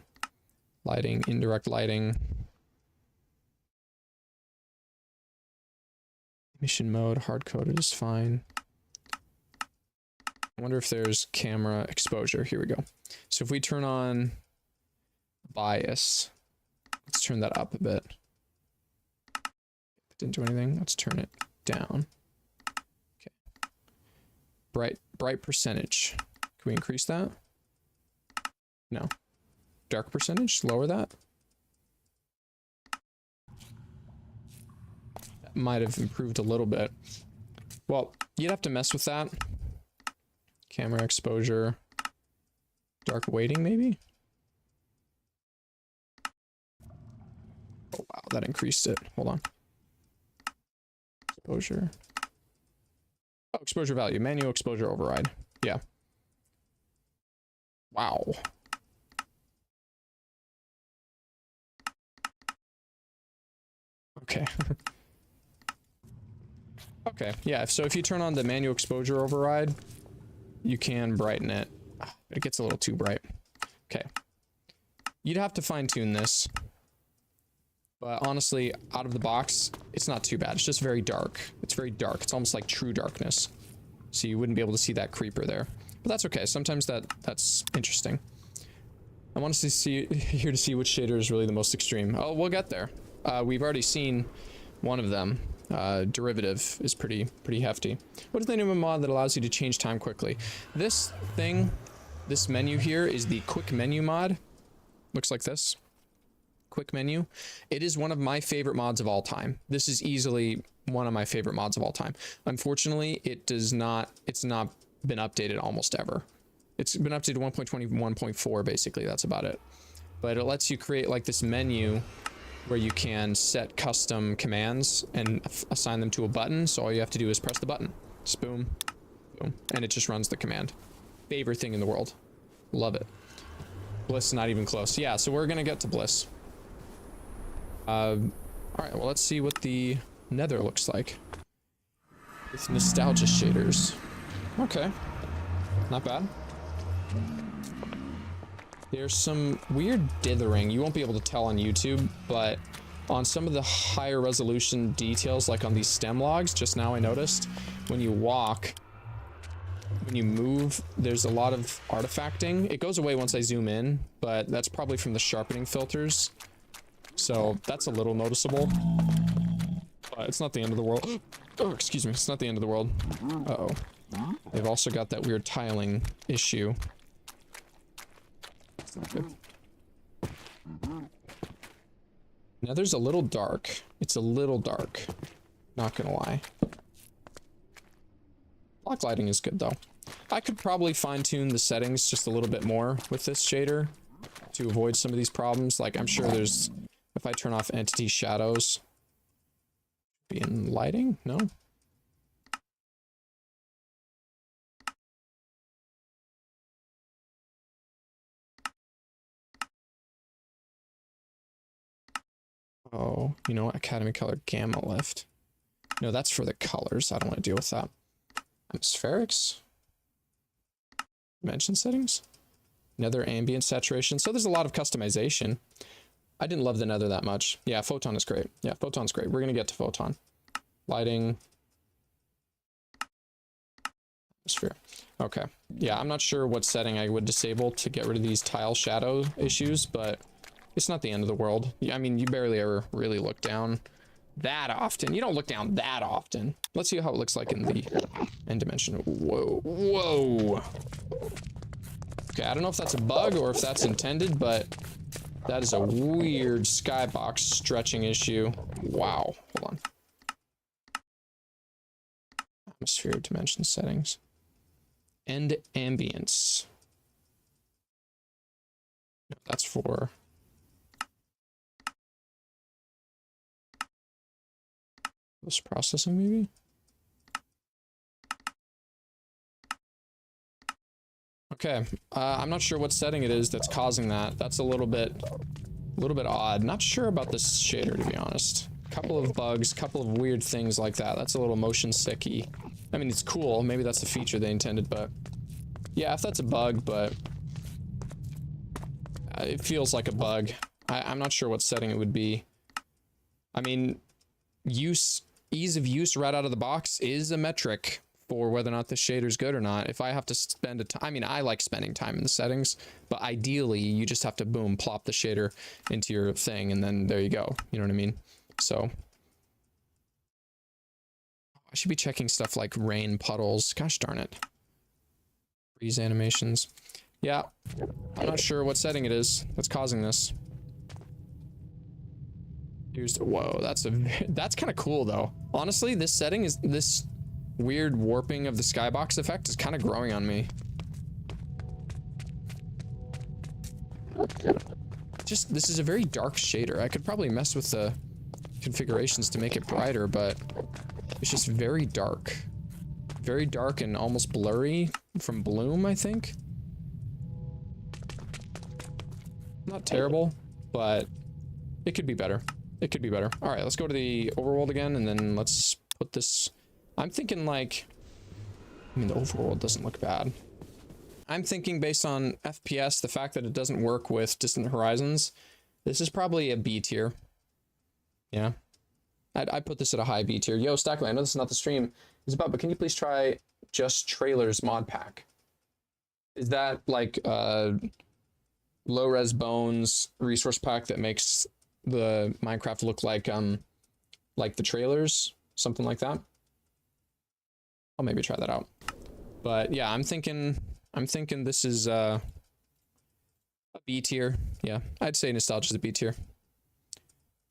Lighting, indirect lighting. Mission mode, hard-coded is fine. I wonder if there's camera exposure. Here we go. So if we turn on bias, let's turn that up a bit. Didn't do anything. Let's turn it down. Okay. Bright percentage. Can we increase that? No. Dark percentage, lower that. That might have improved a little bit. Well, you'd have to mess with that. Camera exposure. Dark weighting, maybe? Oh, wow, that increased it. Hold on. Exposure. Oh, exposure value. Manual exposure override. Yeah. Wow. Okay. Okay, yeah, so if you turn on the manual exposure override, you can brighten it. It gets a little too bright. Okay. You'd have to fine-tune this. But honestly, out of the box, it's not too bad. It's just very dark. It's very dark. It's almost like true darkness. So you wouldn't be able to see that creeper there. But that's okay. Sometimes that's interesting. I want to see here to see which shader is really the most extreme. Oh, we'll get there. We've already seen one of them. Derivative is pretty hefty. What is the name of a mod that allows you to change time quickly? This thing, this menu here is the quick menu mod. Looks like this. Quick menu. It is one of my favorite mods of all time. This is easily one of my favorite mods of all time. Unfortunately, it's not been updated almost ever. It's been updated 1.20, 1.4 basically, that's about it. But it lets you create like this menu where you can set custom commands and assign them to a button. So all you have to do is press the button. Just boom, boom, and it just runs the command. Favorite thing in the world. Love it. Bliss not even close. Yeah, so we're gonna get to Bliss. All right, well, let's see what the Nether looks like with nostalgia shaders. Okay, not bad. There's some weird dithering. You won't be able to tell on YouTube, but on some of the higher resolution details, like on these stem logs, just now I noticed, when you walk, when you move, there's a lot of artifacting. It goes away once I zoom in, but that's probably from the sharpening filters. So that's a little noticeable. But it's not the end of the world. Oh, excuse me. It's not the end of the world. Uh-oh. They've also got that weird tiling issue. Now there's a little dark. It's a little dark. Not gonna lie. Block lighting is good though. I could probably fine-tune the settings just a little bit more with this shader to avoid some of these problems. Like I'm sure there's, if I turn off entity shadows, be in lighting? No? Oh, you know what? Academy color gamma lift. No, that's for the colors. I don't want to deal with that. Atmospherics. Dimension settings. Nether ambient saturation. So there's a lot of customization. I didn't love the Nether that much. Yeah, photon is great. Yeah, photon's great. We're going to get to photon. Lighting. Atmosphere. Okay. Yeah, I'm not sure what setting I would disable to get rid of these tile shadow issues, but it's not the end of the world. I mean, you barely ever really look down that often. You don't look down that often. Let's see how it looks like in the end dimension. Whoa. Whoa. Okay, I don't know if that's a bug or if that's intended, but that is a weird skybox stretching issue. Wow. Hold on. Atmosphere dimension settings. End ambience. No, that's for... post processing maybe? Okay, I'm not sure what setting it is that's causing that. That's a little bit odd. Not sure about this shader, to be honest. Couple of bugs, couple of weird things like that. That's a little motion sicky. I mean, it's cool. Maybe that's the feature they intended, but yeah, if that's a bug, but it feels like a bug. I'm not sure what setting it would be. I mean, ease of use right out of the box is a metric for whether or not the shader's good or not. If I have to spend I mean, I like spending time in the settings, but ideally you just have to boom, plop the shader into your thing and then there you go. You know what I mean? So I should be checking stuff like rain, puddles. Gosh darn it. Freeze animations. Yeah, I'm not sure what setting it is that's causing this. Whoa, that's kind of cool though. Honestly, this setting is this weird warping of the skybox effect is kind of growing on me. Just this is a very dark shader. I could probably mess with the configurations to make it brighter, but it's just very dark. Very dark and almost blurry from bloom, I think. Not terrible, but it could be better. It could be better. All right, let's go to the overworld again, and then let's put this... I'm thinking like... I mean, the overworld doesn't look bad. I'm thinking based on FPS, the fact that it doesn't work with Distant Horizons, this is probably a B tier. Yeah. I'd put this at a high B tier. Yo, Stackley, I know this is not the stream it's about, but can you please try Just Trailers mod pack? Is that like low res bones resource pack that makes the Minecraft look like the trailers, something like that. I'll maybe try that out. But yeah, I'm thinking this is a B tier. Yeah, I'd say Nostalgia is a B tier.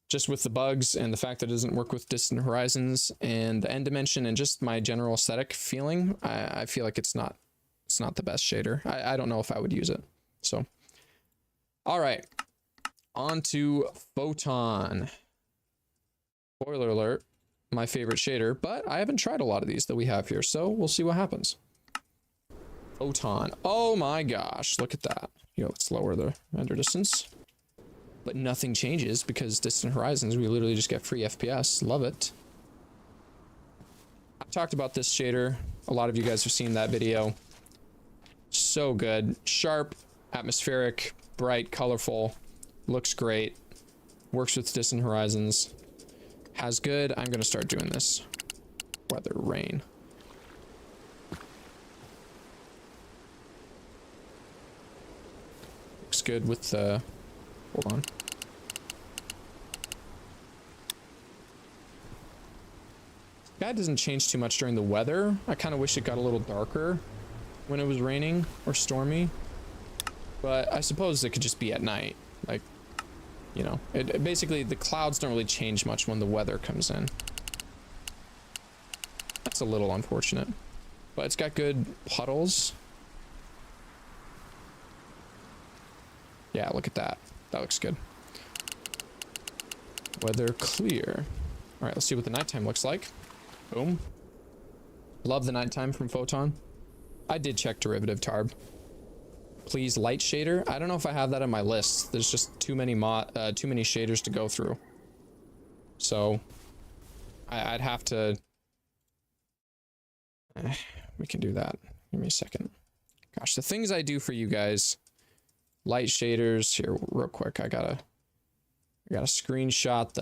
Just with the bugs and the fact that it doesn't work with Distant Horizons and the end dimension and just my general aesthetic feeling, I feel like it's not the best shader. I don't know if I would use it. So, all right, on to Photon. Spoiler alert, my favorite shader, but I haven't tried a lot of these that we have here, so we'll see what happens. Photon. Oh my gosh, look at that. Let's lower the render distance. But nothing changes because Distant Horizons, we literally just get free FPS. Love it. I've talked about this shader. A lot of you guys have seen that video. So good. Sharp, atmospheric, bright, colorful. Looks great. Works with Distant Horizons. Has good. I'm going to start doing this. Weather, rain. Looks good with the... Hold on. Sky doesn't change too much during the weather. I kind of wish it got a little darker when it was raining or stormy. But I suppose it could just be at night. Like, basically the clouds don't really change much when the weather comes in. That's a little unfortunate. But it's got good puddles. Yeah, look at that. That looks good. Weather clear. All right, let's see what the nighttime looks like. Boom. Love the nighttime from Photon. I did check derivative Tarb. Please light shader. I don't know if I have that on my list. There's just too many shaders to go through. So I'd have to. We can do that. Give me a second. Gosh, the things I do for you guys. Light shaders here, real quick. I gotta screenshot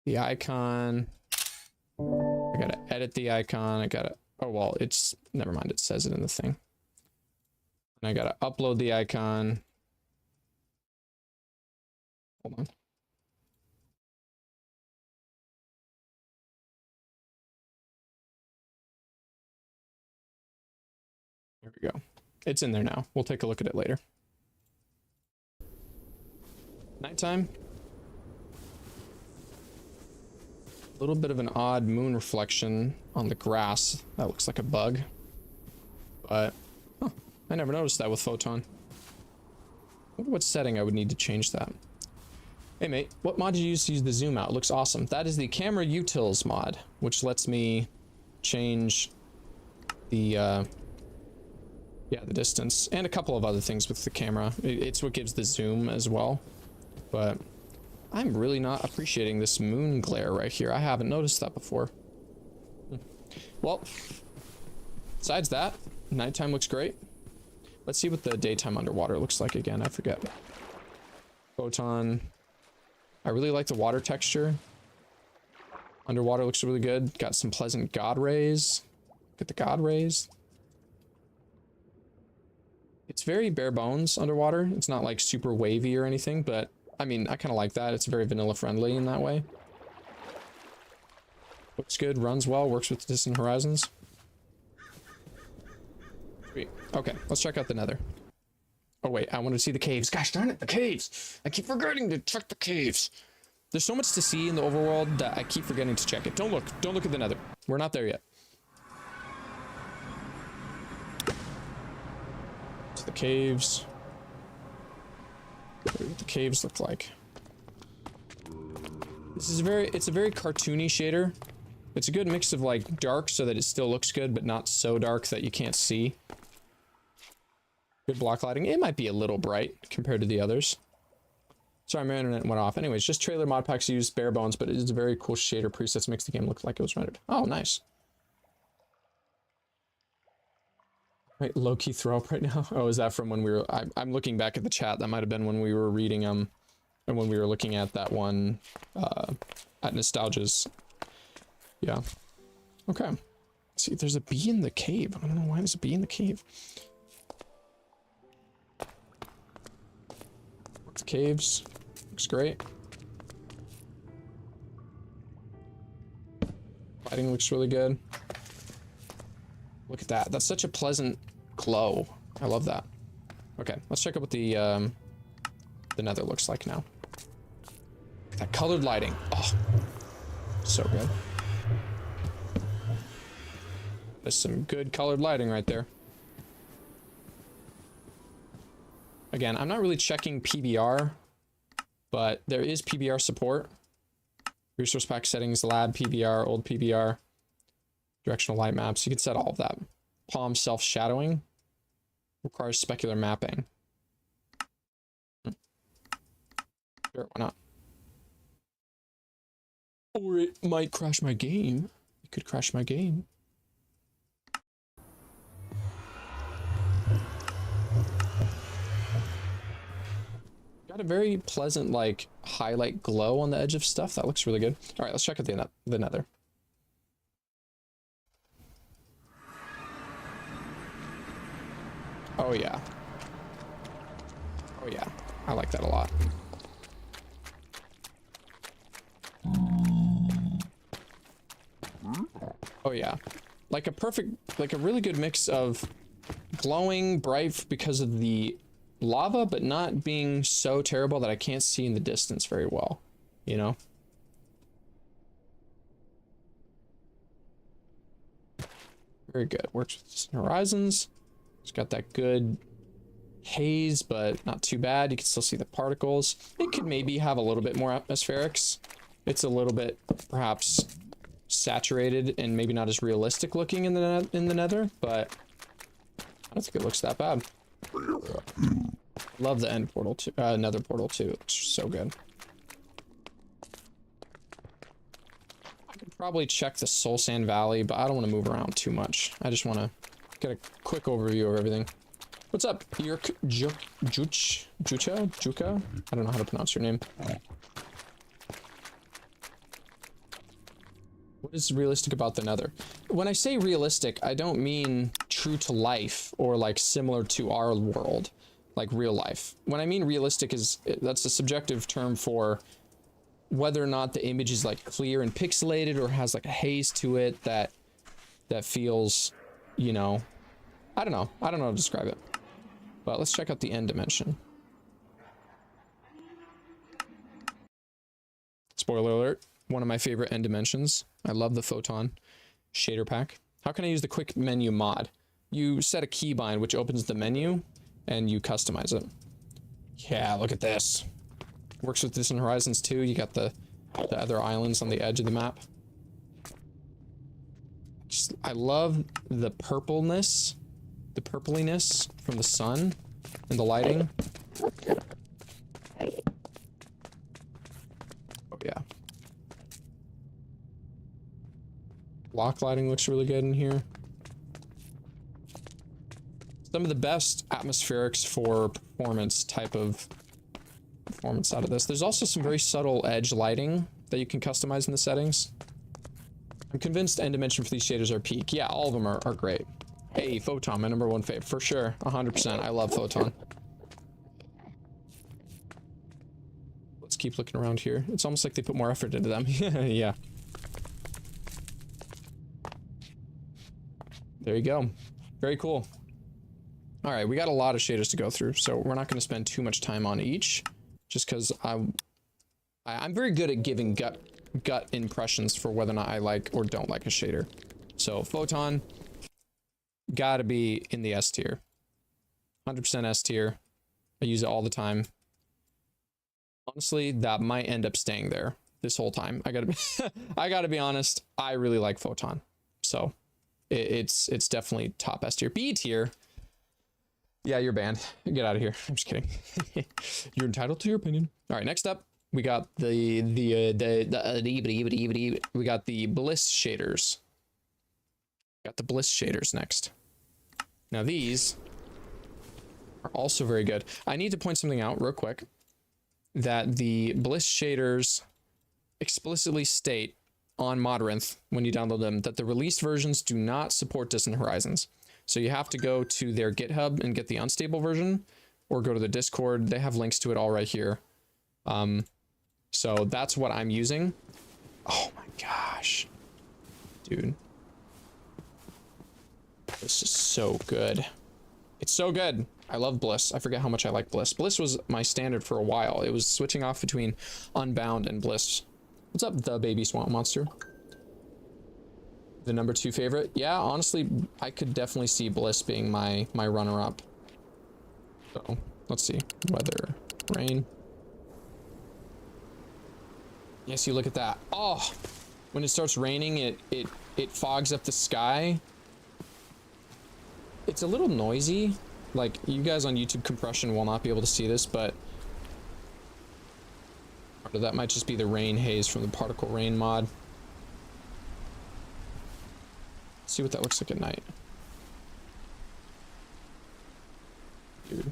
the icon. I gotta edit the icon. Oh well, never mind. It says it in the thing. And I gotta upload the icon. Hold on. There we go. It's in there now. We'll take a look at it later. Nighttime. A little bit of an odd moon reflection on the grass. That looks like a bug. But, I never noticed that with Photon. I wonder what setting I would need to change that. Hey mate, what mod did you use to use the zoom out? It looks awesome. That is the camera utils mod, which lets me change the the distance and a couple of other things with the camera. It's what gives the zoom as well. But I'm really not appreciating this moon glare right here. I haven't noticed that before. Well, besides that, nighttime looks great. Let's see what the daytime underwater looks like again. I forget. Photon. I really like the water texture. Underwater looks really good. Got some pleasant god rays. Look at the god rays. It's very bare bones underwater. It's not like super wavy or anything, but I mean, I kind of like that. It's very vanilla friendly in that way. Looks good, runs well, works with Distant Horizons. Sweet. Okay, let's check out the nether. Oh wait, I want to see the caves. Gosh darn it, the caves! I keep forgetting to check the caves. There's so much to see in the overworld that I keep forgetting to check it. Don't look at the nether. We're not there yet. The caves. What the caves look like. It's a very cartoony shader. It's a good mix of like dark so that it still looks good, but not so dark that you can't see. Good block lighting. It might be a little bright compared to the others. Sorry, my internet went off. Anyways, just trailer mod packs use bare bones, but it is a very cool shader presets makes the game look like it was rendered. Oh, nice. Right, low-key throw up right now. Oh, is that from when we were... I'm looking back at the chat. That might have been when we were reading, and when we were looking at that one, at Nostalgia's. Yeah. Okay. Let's see, there's a bee in the cave. I don't know why there's a bee in the cave. Caves. Looks great. Lighting looks really good. Look at that. That's such a pleasant glow. I love that. Okay, let's check out what the nether looks like now. That colored lighting. Oh, so good. There's some good colored lighting right there. Again, I'm not really checking PBR, but there is PBR support. Resource pack settings, lab PBR, old PBR, directional light maps. You can set all of that. Palm self-shadowing requires specular mapping. Sure, why not? Or it might crash my game. It could crash my game. Got a very pleasant, like, highlight glow on the edge of stuff. That looks really good. All right, let's check out the nether. Oh, yeah. Oh, yeah. I like that a lot. Oh, yeah. Like a really good mix of glowing, bright because of the lava, but not being so terrible that I can't see in the distance very well, you know? Very good. Works with horizons. It's got that good haze, but not too bad. You can still see the particles. It could maybe have a little bit more atmospherics. It's a little bit, perhaps, saturated and maybe not as realistic looking in the nether, but I don't think it looks that bad. Love the end portal too, nether portal too. It looks so good. I could probably check the Soul Sand Valley, but I don't want to move around too much. I just want to get a quick overview of everything. What's up, Juka? I don't know how to pronounce your name. What is realistic about the nether? When I say realistic, I don't mean true to life or like similar to our world, like real life. When I mean realistic that's a subjective term for whether or not the image is like clear and pixelated or has like a haze to it that feels, you know, I don't know how to describe it. But let's check out the end dimension. Spoiler alert. One of my favorite end dimensions. I love the photon shader pack. How can I use the quick menu mod? You set a keybind which opens the menu and you customize it. Yeah, look at this. Works with Distant Horizons too. You got the other islands on the edge of the map. I love the purpliness from the sun and the lighting. Oh yeah. Block lighting looks really good in here. Some of the best atmospherics for performance type of performance out of this. There's also some very subtle edge lighting that you can customize in the settings. I'm convinced end dimension for these shaders are peak. Yeah, all of them are great. Hey, Photon, my #1 fave. For sure, 100%. I love Photon. Let's keep looking around here. It's almost like they put more effort into them. Yeah. There you go. Very cool. All right, we got a lot of shaders to go through, so we're not going to spend too much time on each, just because I'm very good at giving gut impressions for whether or not I like or don't like a shader. So Photon, gotta be in the S tier. 100% S tier. I use it all the time. Honestly, that might end up staying there this whole time. I gotta be honest. I really like Photon, so it's definitely top S tier. B tier. Yeah, you're banned. Get out of here. I'm just kidding. You're entitled to your opinion. All right, next up, we got we got the Bliss shaders. Got the Bliss shaders next. Now these are also very good. I need to point something out real quick, that the Bliss shaders explicitly state on Modrinth when you download them that the released versions do not support Distant Horizons. So you have to go to their GitHub and get the unstable version. or go to the Discord. They have links to it all right here. So that's what I'm using. Oh my gosh, dude. This is so good. It's so good. I love Bliss. I forget how much I like Bliss. Bliss was my standard for a while. It was switching off between Unbound and Bliss. What's up, the baby swamp monster? The number 2 favorite? Yeah, honestly, I could definitely see Bliss being my runner-up. So, let's see. Weather, rain. Yes, you look at that. Oh, when it starts raining, it fogs up the sky. It's a little noisy. Like, you guys on YouTube compression will not be able to see this, but or that might just be the rain haze from the particle rain mod. Let's see what that looks like at night. Dude.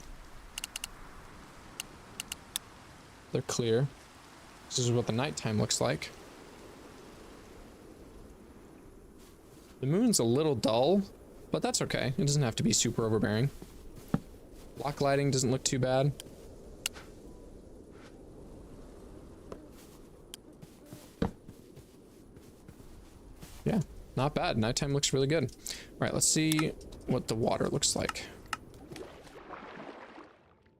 They're clear. This is what the nighttime looks like. The moon's a little dull, but that's okay. It doesn't have to be super overbearing. Block lighting doesn't look too bad. Yeah, not bad. Nighttime looks really good. All right, let's see what the water looks like.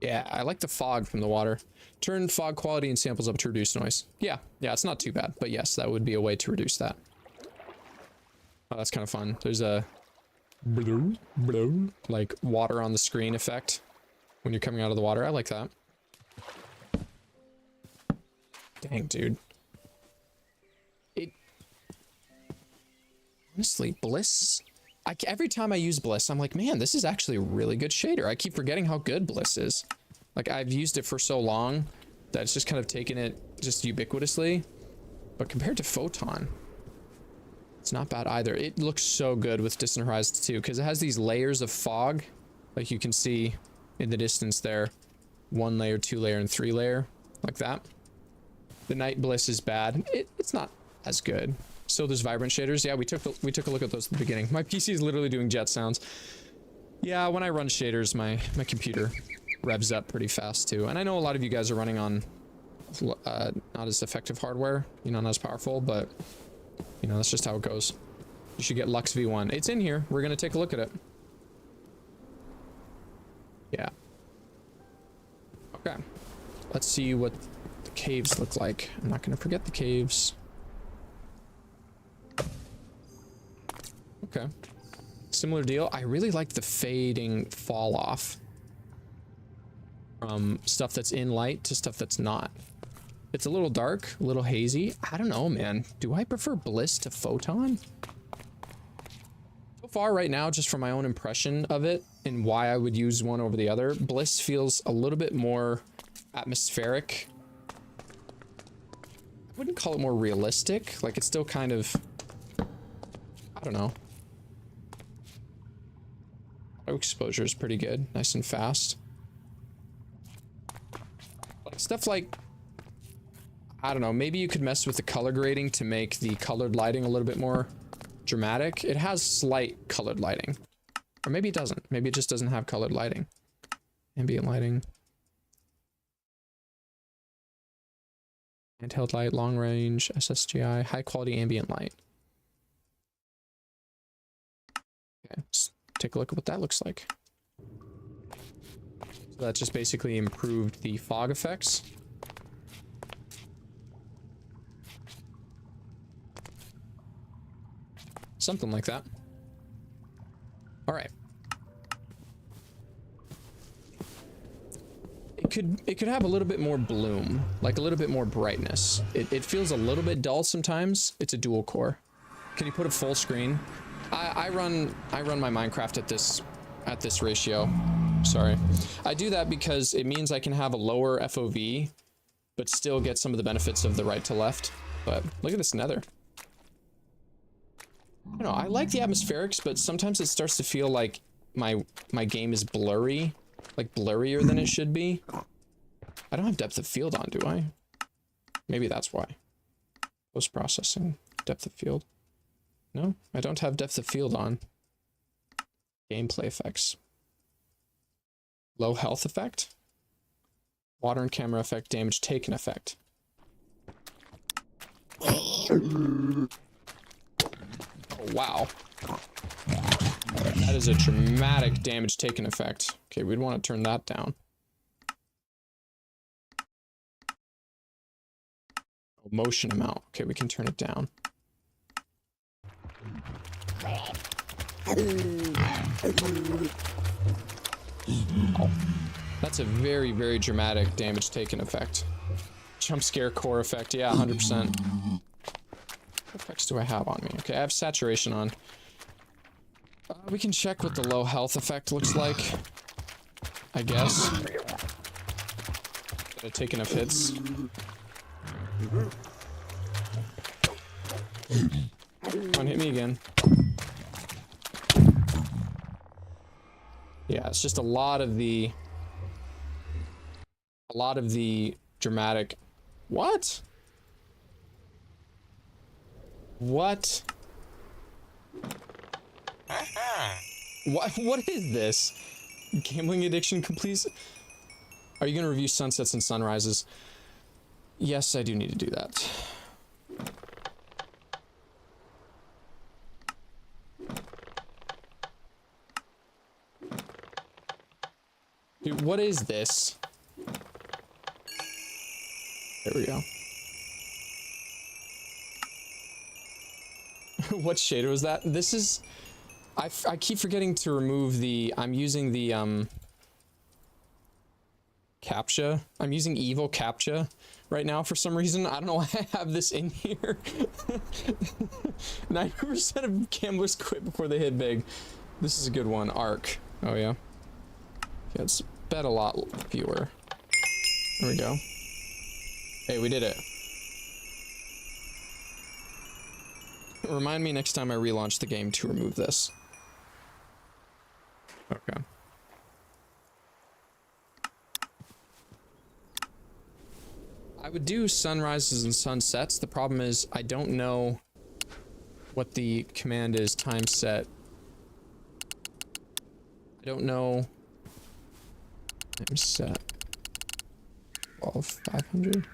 Yeah, I like the fog from the water. Turn fog quality and samples up to reduce noise. Yeah, it's not too bad, but yes, that would be a way to reduce that. Oh, that's kind of fun. There's a like water on the screen effect when you're coming out of the water. I like that. Dang, dude. Honestly, Bliss, every time I use Bliss, I'm like, man, this is actually a really good shader. I keep forgetting how good Bliss is. Like, I've used it for so long that it's just kind of taken it just ubiquitously. But compared to Photon, it's not bad either. It looks so good with Distant Horizons too, because it has these layers of fog, like you can see in the distance there. 1 layer, 2 layer, and 3 layer, like that. The Night Bliss is bad. It's not as good. So there's vibrant shaders. Yeah, we took a look at those at the beginning. My PC is literally doing jet sounds. Yeah, when I run shaders, my computer revs up pretty fast too. And I know a lot of you guys are running on not as effective hardware, you know, not as powerful, but you know, that's just how it goes. You should get Lux V1. It's in here. We're gonna take a look at it. Yeah. Okay. Let's see what the caves look like. I'm not gonna forget the caves. Okay. Similar deal. I really like the fading fall off from stuff that's in light to stuff that's not. It's a little dark, a little hazy. I don't know, man. Do I prefer Bliss to Photon? So far right now, just from my own impression of it and why I would use one over the other, Bliss feels a little bit more atmospheric. I wouldn't call it more realistic. Like, it's still kind of, I don't know. Auto exposure is pretty good, nice and fast. Like stuff like, I don't know, maybe you could mess with the color grading to make the colored lighting a little bit more dramatic. It has slight colored lighting, or maybe it doesn't. Maybe it just doesn't have colored lighting. Ambient lighting, handheld light, long range, SSGI, high quality ambient light. Okay. Take a look at what that looks like. So that just basically improved the fog effects. Something like that. All right. It could have a little bit more bloom, like a little bit more brightness. It feels a little bit dull sometimes. It's a dual core. Can you put a full screen? I run my Minecraft at this ratio. Sorry. I do that because it means I can have a lower FOV, but still get some of the benefits of the right to left. But look at this nether. I don't know, I like the atmospherics, but sometimes it starts to feel like my game is blurry, like blurrier than it should be. I don't have depth of field on, do I? Maybe that's why. Post-processing, depth of field. No, I don't have depth of field on. Gameplay effects. Low health effect. Water and camera effect, damage taken effect. Oh, wow. That is a dramatic damage taken effect. Okay, we'd want to turn that down. Oh, motion amount. Okay, we can turn it down. Oh, that's a very, very dramatic damage taken effect. Jump scare core effect. Yeah, 100%. What effects do I have on me? Okay, I have saturation on. We can check what the low health effect looks like. I guess. Did I take enough hits? Come on, hit me again. Yeah, it's just a lot of the dramatic. What? What? What is this? Gambling addiction complete? Are you gonna review sunsets and sunrises? Yes, I do need to do that. Dude, what is this? There we go. What shader was that? This is... I keep forgetting to remove the... I'm using the, CAPTCHA. I'm using evil CAPTCHA right now for some reason. I don't know why I have this in here. 90% of gamblers quit before they hit big. This is a good one. Arc. Oh, yeah. Yeah, it's bet a lot fewer. There we go. Hey, we did it. Remind me next time I relaunch the game to remove this. Okay. I would do sunrises and sunsets. The problem is I don't know what the command is time set. I don't know. Time set. 12,500.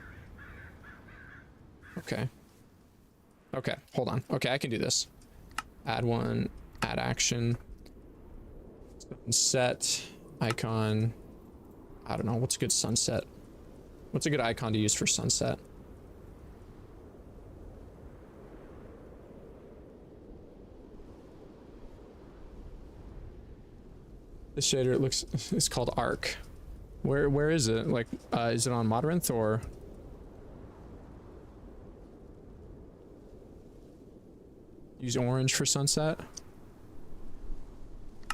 Okay. Okay, hold on. Okay, I can do this. Add one, add action. Sunset, icon. I don't know, what's a good sunset? What's a good icon to use for sunset? This shader, it looks, it's called Arc. Where is it? Like, is it on Modrinth or? Use orange for sunset.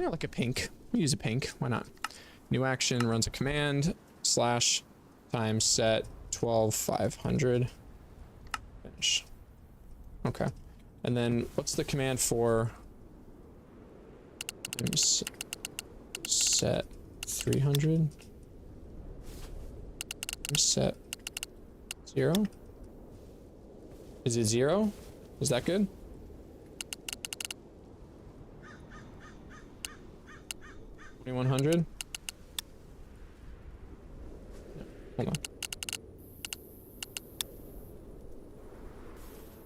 Yeah, like a pink. We use a pink. Why not? New action runs a command slash time set 12,500. Finish. Okay. And then what's the command for set 300? Set 0? Is it 0? Is that good? $2,100? Hold on.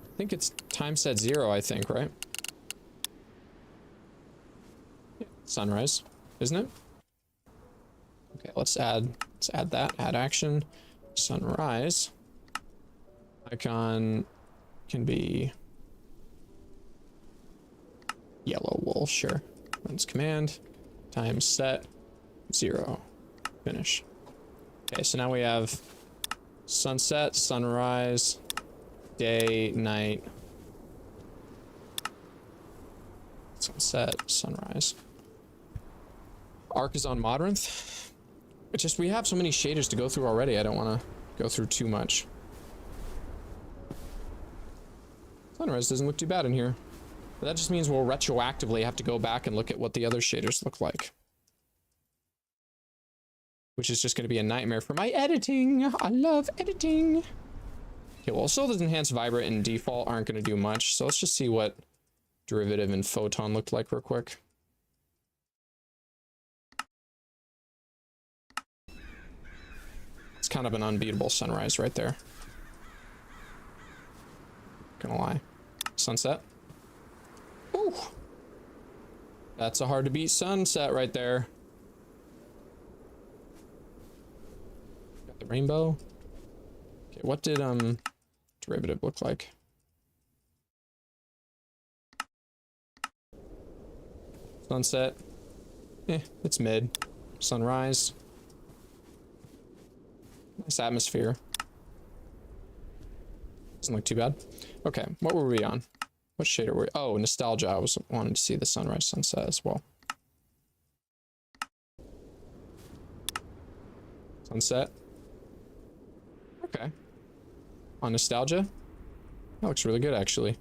I think it's time set 0, I think, right? Yeah. Sunrise, isn't it? Okay, let's add that. Add action. Sunrise. Icon can be yellow wool, sure. Runs command. Time set 0. Finish. Okay, so now we have sunset, sunrise, day, night, sunset, sunrise. Arc is on Modrinth. It's just we have so many shaders to go through already. I don't want to go through too much. Sunrise doesn't look too bad in here. But that just means we'll retroactively have to go back and look at what the other shaders look like. Which is just going to be a nightmare for my editing. I love editing. Okay, well, Soul does enhance vibrant and default aren't going to do much. So let's just see what derivative and photon looked like real quick. kind of an unbeatable sunrise right there. Gonna lie. Sunset. Ooh. That's a hard to beat sunset right there. Got the rainbow. Okay, what did derivative look like? Sunset. It's mid. Sunrise. Nice atmosphere. Doesn't look too bad. Okay, what were we on? What shader were we? Oh, nostalgia. I was wanting to see the sunrise sunset as well. Sunset. Okay. On nostalgia. That looks really good actually.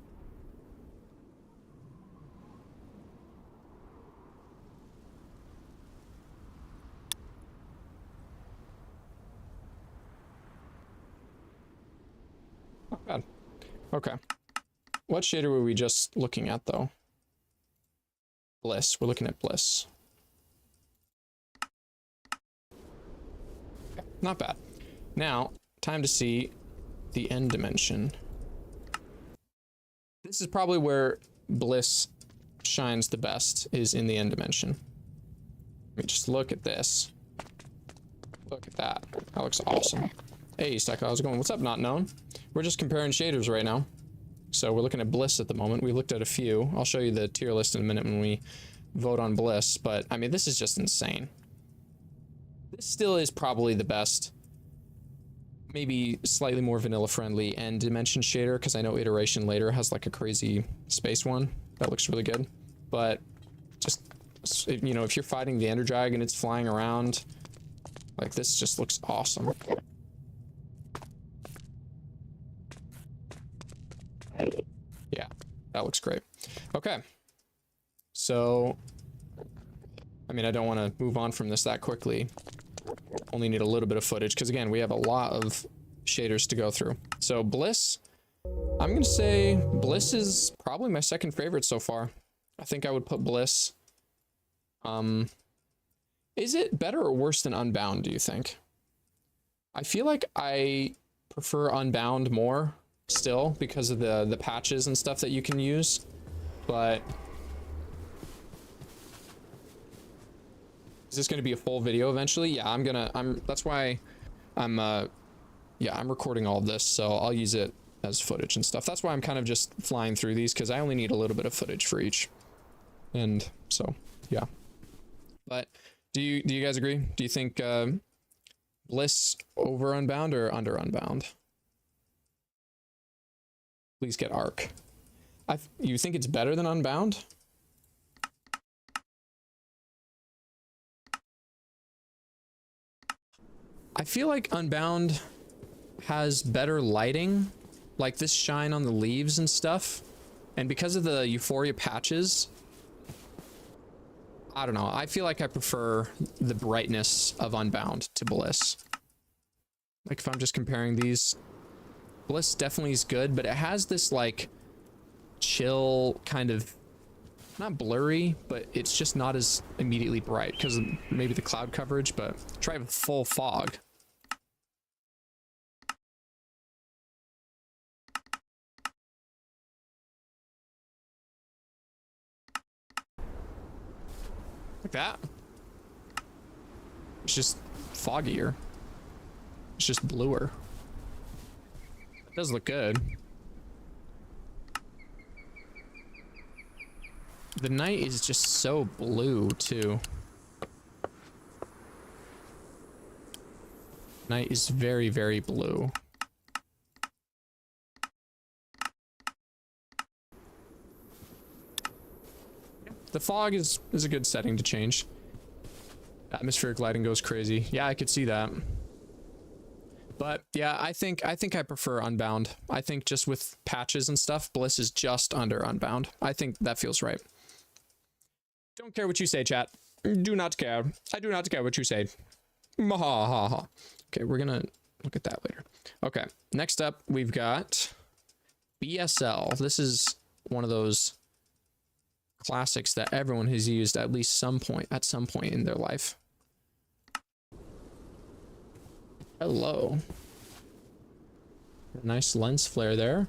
Not bad. Okay. What shader were we just looking at though? Bliss. We're looking at Bliss. Okay. Not bad. Now, time to see the end dimension. This is probably where Bliss shines the best, is in the end dimension. Let me just look at this. Look at that. That looks awesome. Hey, Stecco, how's it going? What's up, Not Known? We're just comparing shaders right now. So we're looking at Bliss at the moment. We looked at a few. I'll show you the tier list in a minute when we vote on Bliss. But, I mean, this is just insane. This still is probably the best, maybe slightly more vanilla friendly end dimension shader, because I know Iteration Later has like a crazy space one that looks really good. But just, you know, if you're fighting the Ender Dragon, it's flying around, like this just looks awesome. Yeah, that looks great. Okay. So, I mean, I don't want to move on from this that quickly. Only need a little bit of footage, because again, we have a lot of shaders to go through. So Bliss, I'm going to say Bliss is probably my second favorite so far. I think I would put Bliss. Is it better or worse than Unbound, do you think? I feel like I prefer Unbound more still because of the patches and stuff that you can use, but is this going to be a full video eventually? Yeah, that's why I'm recording all of this, so I'll use it as footage and stuff. That's why I'm kind of just flying through these, because I only need a little bit of footage for each. And so, yeah. But do you guys agree? Do you think Bliss over Unbound or under Unbound? Please get Arc. You think it's better than Unbound? I feel like Unbound has better lighting, like this shine on the leaves and stuff. And because of the Euphoria patches, I don't know. I feel like I prefer the brightness of Unbound to Bliss. Like if I'm just comparing these, Bliss definitely is good, but it has this like chill kind of, not blurry, but it's just not as immediately bright because of maybe the cloud coverage, but try with full fog. Like that. It's just foggier. It's just bluer. It does look good. The night is just so blue too. Night is very, very blue. The fog is a good setting to change. Atmospheric lighting goes crazy. Yeah, I could see that. But yeah, I think I prefer Unbound. I think just with patches and stuff, Bliss is just under Unbound. I think that feels right. Don't care what you say, chat. Do not care. I do not care what you say. Mahahaha. Okay, we're gonna look at that later. Okay, next up we've got BSL. This is one of those classics that everyone has used at least at some point in their life. Hello. Nice lens flare there.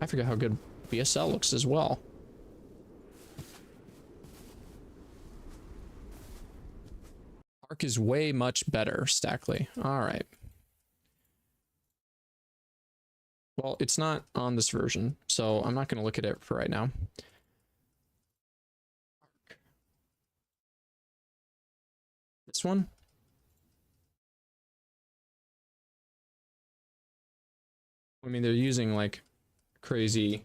I forget how good BSL looks as well. Arc is way much better, Stackly. All right. Well, it's not on this version, so I'm not going to look at it for right now. This one? I mean, they're using like crazy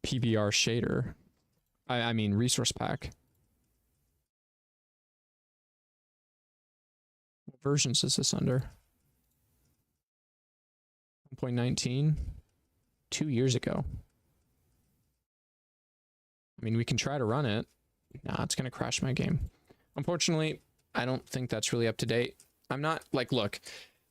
PBR shader. I mean, resource pack. What versions is this under? 1.19? 2 years ago. I mean, we can try to run it. Nah, it's going to crash my game. Unfortunately, I don't think that's really up to date. I'm not like, look,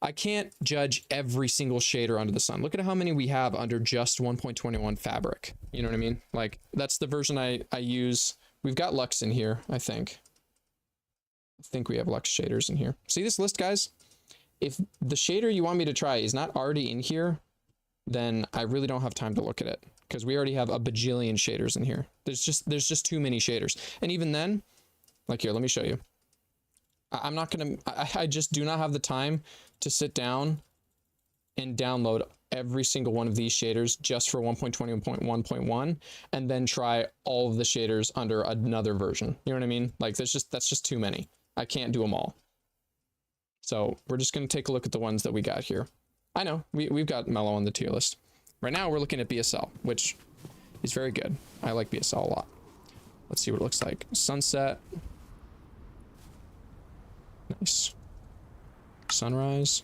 I can't judge every single shader under the sun. Look at how many we have under just 1.21 fabric. You know what I mean? Like, that's the version I use. We've got Lux in here, I think. I think we have Lux shaders in here. See this list, guys? If the shader you want me to try is not already in here, then I really don't have time to look at it, because we already have a bajillion shaders in here. There's just too many shaders. And even then, like here, let me show you. I'm not gonna, I just do not have the time to sit down and download every single one of these shaders just for 1.21.1.1 and then try all of the shaders under another version. You know what I mean? Like that's just too many. I can't do them all. So we're just gonna take a look at the ones that we got here. I know we've got Mellow on the tier list. Right now we're looking at BSL, which is very good. I like BSL a lot. Let's see what it looks like. Sunset. Nice. Sunrise.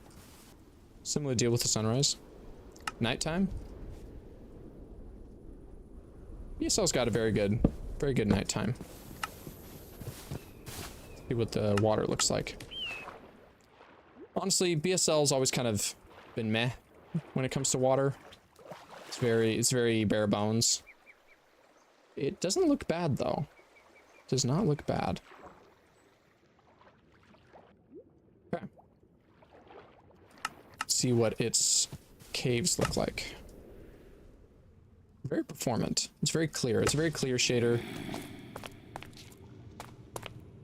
Similar deal with the sunrise. Nighttime. BSL's got a very good nighttime. See what the water looks like. Honestly, BSL's always kind of been meh when it comes to water. It's very bare bones. It doesn't look bad though. Does not look bad. Okay. Let's see what its caves look like. Very performant. It's very clear. It's a very clear shader.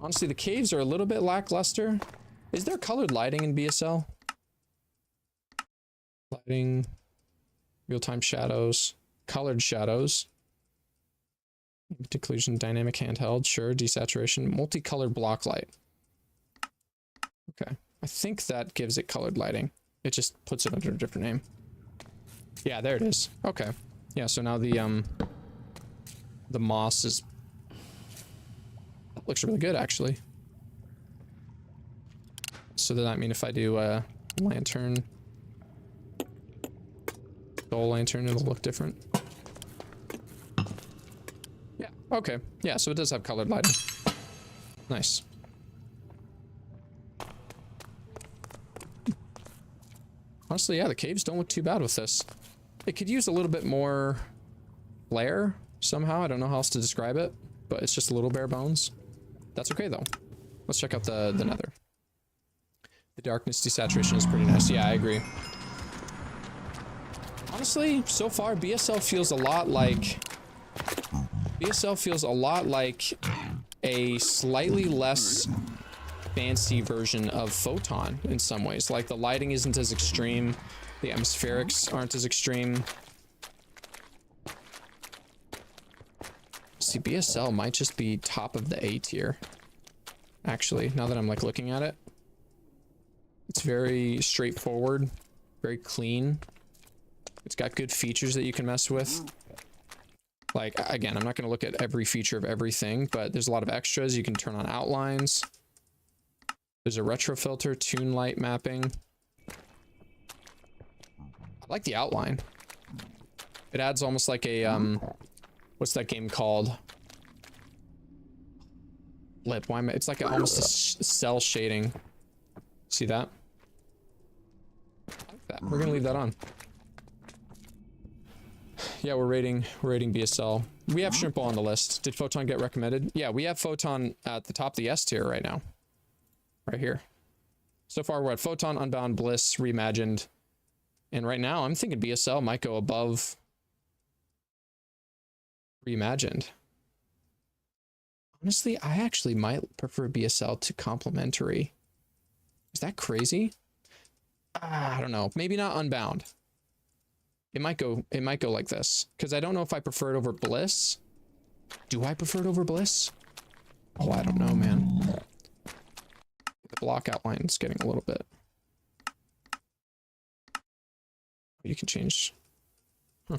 Honestly, the caves are a little bit lackluster. Is there colored lighting in BSL? Lighting, real-time shadows, colored shadows. Declusion, dynamic handheld, sure, desaturation, multicolored block light. Okay, I think that gives it colored lighting. It just puts it under a different name. Yeah, there it is. Okay. Yeah, so now the moss is... That looks really good, actually. So does that mean if I do a lantern, gold lantern, it'll look different? Yeah, okay. Yeah, so it does have colored lighting. Nice. Honestly, yeah, the caves don't look too bad with this. It could use a little bit more flare somehow. I don't know how else to describe it, but it's just a little bare bones. That's okay though. Let's check out the nether. The darkness desaturation is pretty nice. Yeah, I agree. Honestly, so far BSL feels a lot like a slightly less fancy version of Photon in some ways. Like the lighting isn't as extreme, the atmospherics aren't as extreme. See, BSL might just be top of the A tier. Actually, now that I'm like looking at it, it's very straightforward, very clean. It's got good features that you can mess with. Like, again, I'm not going to look at every feature of everything, but there's a lot of extras. You can turn on outlines. There's a retro filter, tune light mapping. I like the outline. It adds almost like a, what's that game called? Lip, why am I, it's like almost a cell shading. See that? I like that. We're gonna leave that on. Yeah, we're rating BSL. We have Shrimpo on the list. Did Photon get recommended? Yeah, we have Photon at the top of the S tier right now. right here. So far we're at Photon, Unbound, Bliss, Reimagined. And right now I'm thinking BSL might go above Reimagined. Honestly, I actually might prefer BSL to complementary. Is that crazy? I don't know. Maybe not Unbound. It might go like this. Because I don't know if I prefer it over Bliss. Do I prefer it over Bliss? Oh, I don't know, man. The block outline is getting a little bit. You can change. Huh.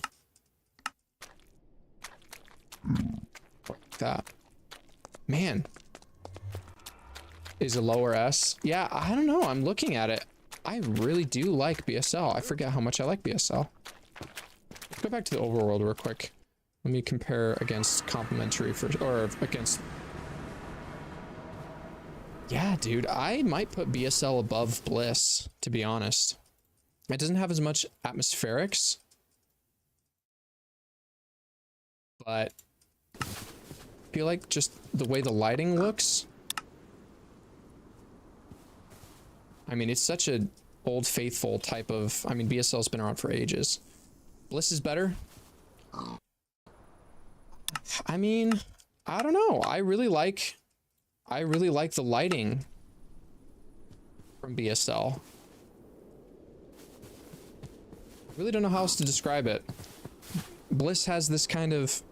Like that. Man. Is a lower S? Yeah, I don't know. I'm looking at it. I really do like BSL. I forget how much I like BSL. Let's go back to the overworld real quick. Let me compare against complementary or against. Yeah, dude, I might put BSL above Bliss, to be honest. It doesn't have as much atmospherics, but I feel like just the way the lighting looks. I mean, it's such a old faithful type of, I mean, BSL's been around for ages. Bliss is better. I mean, I don't know. I really like the lighting from BSL. I really don't know how else to describe it. Bliss has this kind of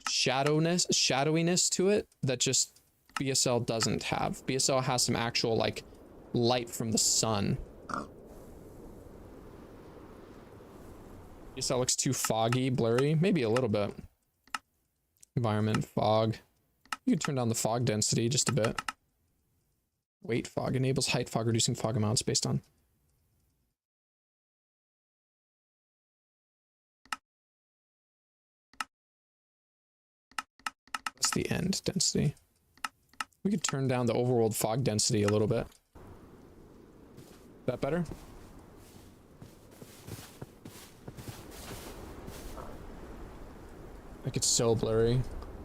shadowiness to it that just BSL doesn't have. BSL has some actual like light from the sun. BSL looks too foggy, blurry, maybe a little bit. Environment, fog. You can turn down the fog density just a bit. Weight fog enables height fog, reducing fog amounts based on. That's the end density. We could turn down the overworld fog density a little bit. Is that better? Like it's so blurry.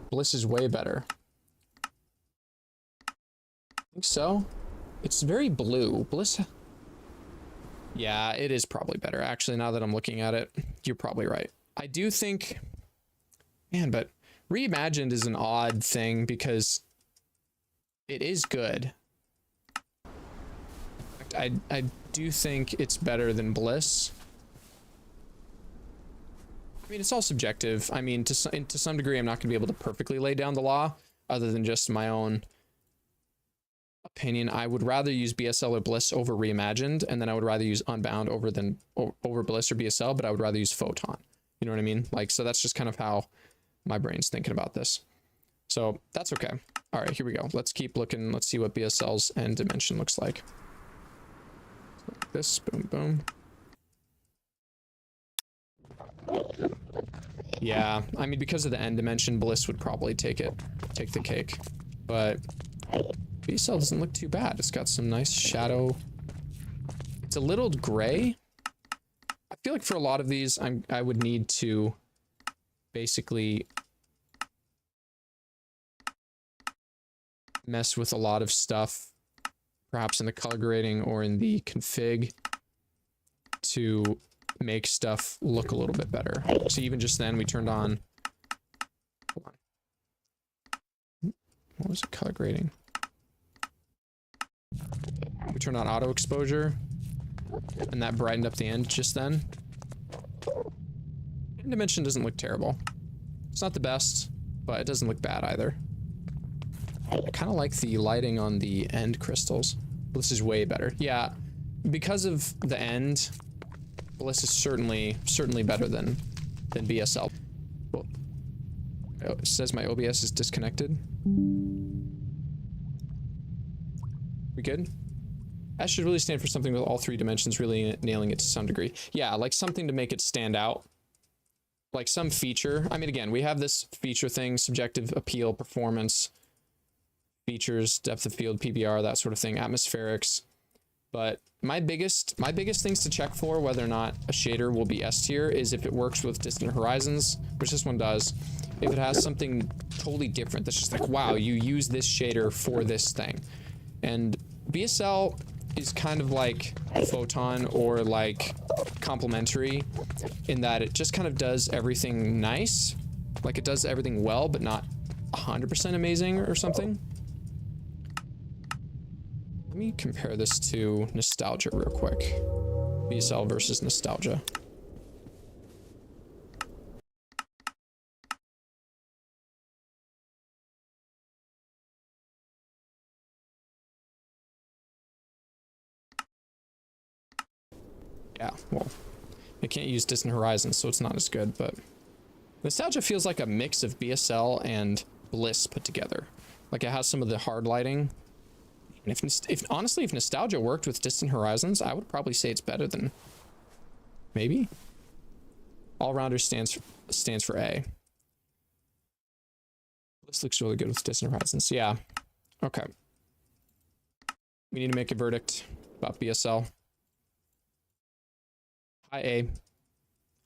Bliss is way better. I think so. It's very blue. Bliss. Yeah, it is probably better. Actually, now that I'm looking at it, you're probably right. I do think, man, but Reimagined is an odd thing because it is good. I do think it's better than Bliss. I mean, it's all subjective. I mean, to some degree, I'm not going to be able to perfectly lay down the law other than just my own opinion. I would rather use BSL or Bliss over Reimagined, and then I would rather use Unbound over Bliss or BSL, but I would rather use Photon. You know what I mean? Like, so that's just kind of how my brain's thinking about this. So that's okay. All right, here we go. Let's keep looking. Let's see what BSL's end dimension looks like. Like this, boom, boom. Yeah, I mean, because of the end dimension, Bliss would probably take the cake. But BSL doesn't look too bad. It's got some nice shadow. It's a little gray. I feel like for a lot of these, I would need to basically mess with a lot of stuff, perhaps in the color grading or in the config, to make stuff look a little bit better. So even just then we turned on, hold on. What was the color grading? We turned on auto exposure and that brightened up the end just then. End dimension doesn't look terrible. It's not the best, but it doesn't look bad either. I kind of like the lighting on the end crystals. This is way better. Yeah, because of the end, Bliss is certainly better than BSL. Well, it says my OBS is disconnected. We good? S should really stand for something with all three dimensions really nailing it to some degree. Yeah, like something to make it stand out. Like some feature. I mean, again, we have this feature thing, subjective appeal, performance, features, depth of field, PBR, that sort of thing, atmospherics. But my biggest things to check for whether or not a shader will be S tier is if it works with distant horizons, which this one does. If it has something totally different that's just like, wow, you use this shader for this thing. And BSL is kind of like Photon or like complementary in that it just kind of does everything nice. Like it does everything well, but not 100% amazing or something. Let me compare this to Nostalgia real quick. BSL versus Nostalgia. Yeah, well, I can't use Distant Horizons, so it's not as good, but Nostalgia feels like a mix of BSL and Bliss put together. Like it has some of the hard lighting. And if honestly, if Nostalgia worked with Distant Horizons, I would probably say it's better than maybe. All-rounder stands for A. Bliss looks really good with Distant Horizons. Yeah. Okay. We need to make a verdict about BSL. High A.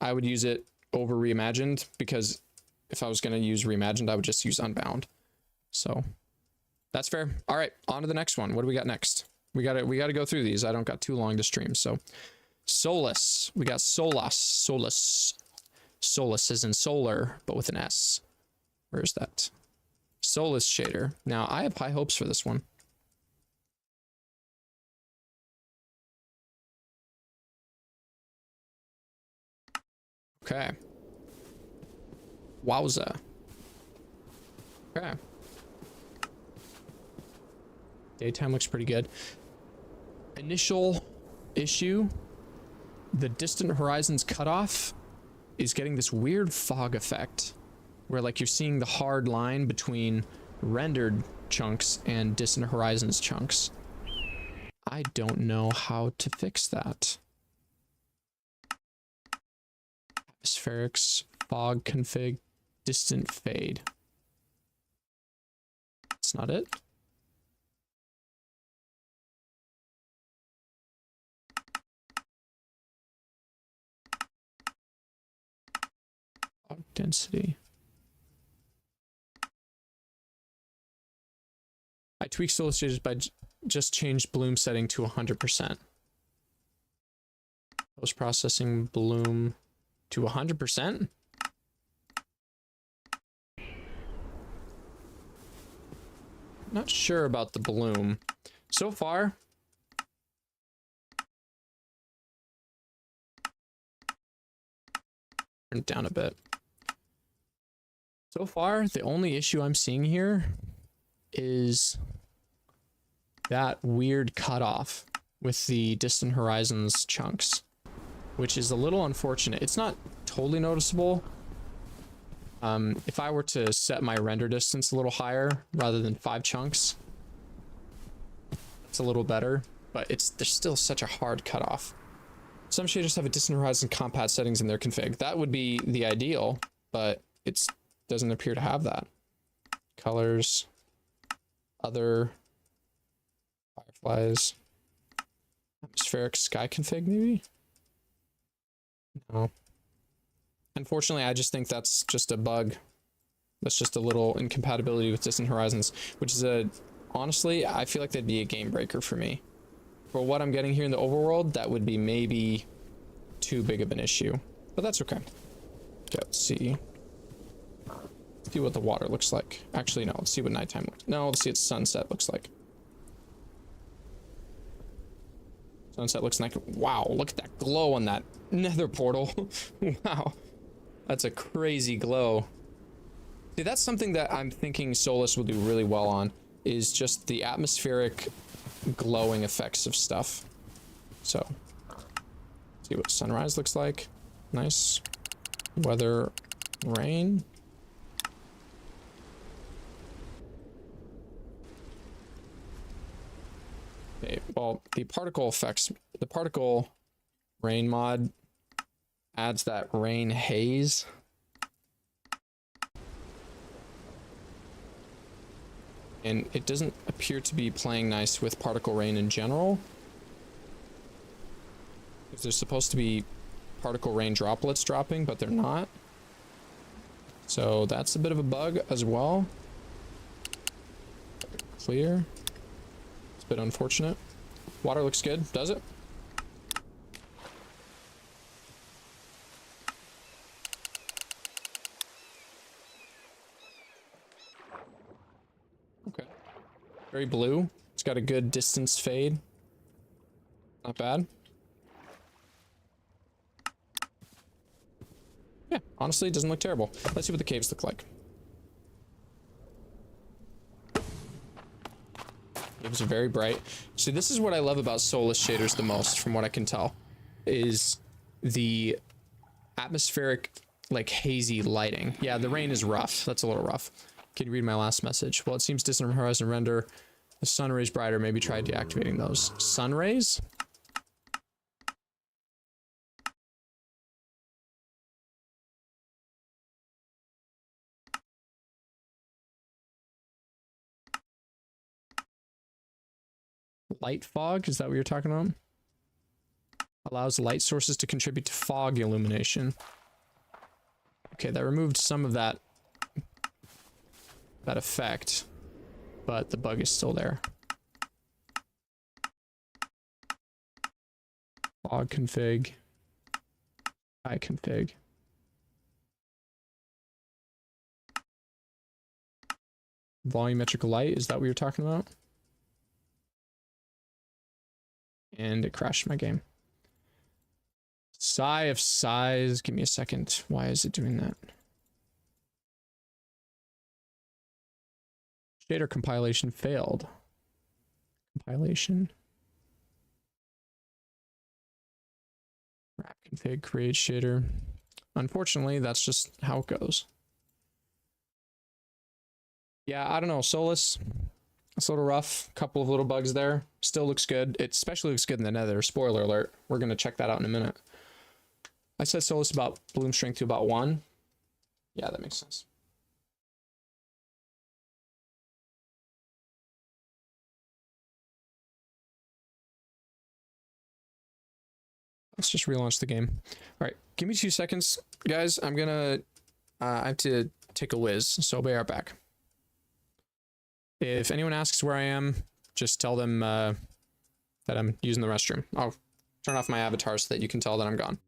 I would use it over Reimagined because if I was going to use Reimagined, I would just use Unbound. So that's fair. All right, on to the next one. What do we got next? We got to go through these. I don't got too long to stream. So Solus. We got Solus. Solus is in solar, but with an S. Where is that? Solus shader. Now, I have high hopes for this one. Okay. Wowza. Okay. Daytime looks pretty good. Initial issue, the Distant Horizons cutoff is getting this weird fog effect where like you're seeing the hard line between rendered chunks and Distant Horizons chunks. I don't know how to fix that. Atmospherics, fog config, distant fade. That's not it. Fog density. I tweaked Solus shaders by just changed bloom setting to 100%. Post processing bloom to 100%. Not sure about the bloom. So far, turn it down a bit. So far, the only issue I'm seeing here is that weird cutoff with the Distant Horizons chunks, which is a little unfortunate. It's not totally noticeable. If I were to set my render distance a little higher rather than 5 chunks, it's a little better, but there's still such a hard cutoff. Some shaders have a Distant Horizon compat settings in their config. That would be the ideal, but it doesn't appear to have that. Colors, other, fireflies, atmospheric sky config maybe? No. Unfortunately, I just think that's just a bug. That's just a little incompatibility with Distant Horizons, which is honestly, I feel like that'd be a game breaker for me. For what I'm getting here in the overworld, that would be maybe too big of an issue, but that's okay. Okay, let's see. Let's see what the water looks like. Actually, no, let's see what nighttime looks like. No, let's see what sunset looks like. Sunset looks like, wow, look at that glow on that nether portal. Wow. That's a crazy glow. See, that's something that I'm thinking Solus will do really well on, is just the atmospheric glowing effects of stuff. So, see what sunrise looks like. Nice. Weather, rain. Okay, well, the particle effects, the particle rain mod adds that rain haze. And it doesn't appear to be playing nice with particle rain in general. Because there's supposed to be particle rain droplets dropping, but they're not. So that's a bit of a bug as well. Clear. Bit unfortunate. Water looks good, does it? Okay. Very blue. It's got a good distance fade. Not bad. Yeah, honestly, it doesn't look terrible. Let's see what the caves look like. Caves are very bright. See, this is what I love about Solus shaders the most, from what I can tell, is the atmospheric, like, hazy lighting. Yeah, the rain is rough. That's a little rough. Can you read my last message? Well, it seems distant from horizon render. The sun rays brighter. Maybe try deactivating those. Sun rays? Light fog? Is that what you're talking about? Allows light sources to contribute to fog illumination. Okay, that removed some of that effect, but the bug is still there. Fog config. I config. Volumetric light, is that what you're talking about? And it crashed my game. Sigh of sighs. Give me a second. Why is it doing that? Shader compilation failed. Compilation. Wrap config, create shader. Unfortunately, that's just how it goes. Yeah, I don't know. Solus. It's a little rough. Couple of little bugs there. Still looks good. It especially looks good in the nether. Spoiler alert. We're going to check that out in a minute. I said Solus about bloom strength to about 1. Yeah, that makes sense. Let's just relaunch the game. All right, give me 2 seconds, guys. I'm gonna, I have to take a whiz, so I'll be right back. If anyone asks where I am, just tell them that I'm using the restroom. I'll turn off my avatar so that you can tell that I'm gone.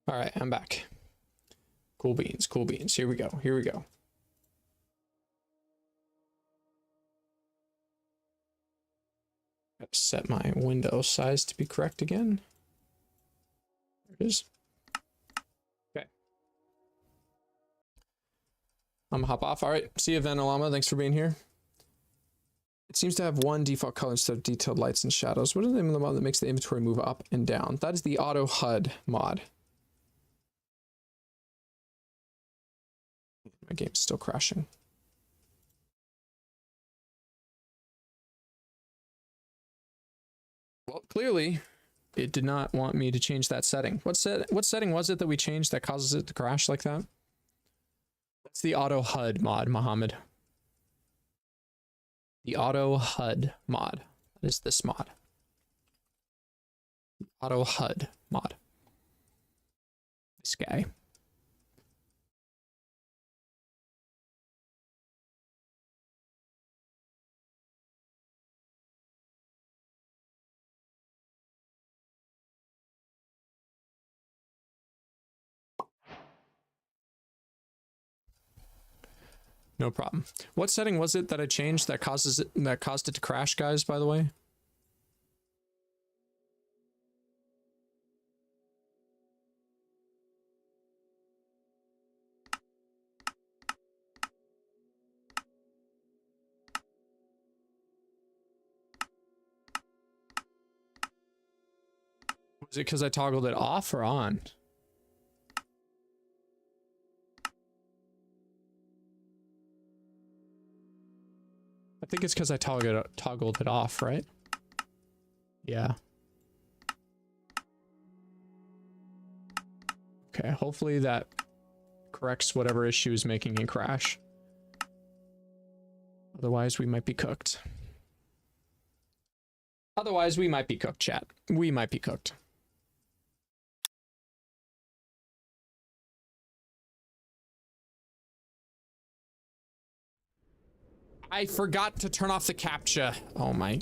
All right, I'm back. Cool beans, cool beans. Here we go, here we go. Gotta set my window size to be correct again. There it is. Okay. I'm gonna hop off. All right, see you, Vanillama. Thanks for being here. It seems to have one default color instead of detailed lights and shadows. What is the name of the mod that makes the inventory move up and down? That is the auto HUD mod. My game's still crashing. Well, clearly, it did not want me to change that setting. What setting was it that we changed that causes it to crash like that? That's the auto HUD mod, Mohammed. The auto HUD mod. That is this mod. Auto HUD mod. This guy. No problem. What setting was it that I changed that caused it to crash, guys, by the way? Was it because I toggled it off or on? I think it's because I toggled it off, right? Yeah. Okay, hopefully that corrects whatever issue is making it crash. Otherwise, we might be cooked. Otherwise, we might be cooked, chat. We might be cooked. I forgot to turn off the captcha. Oh my.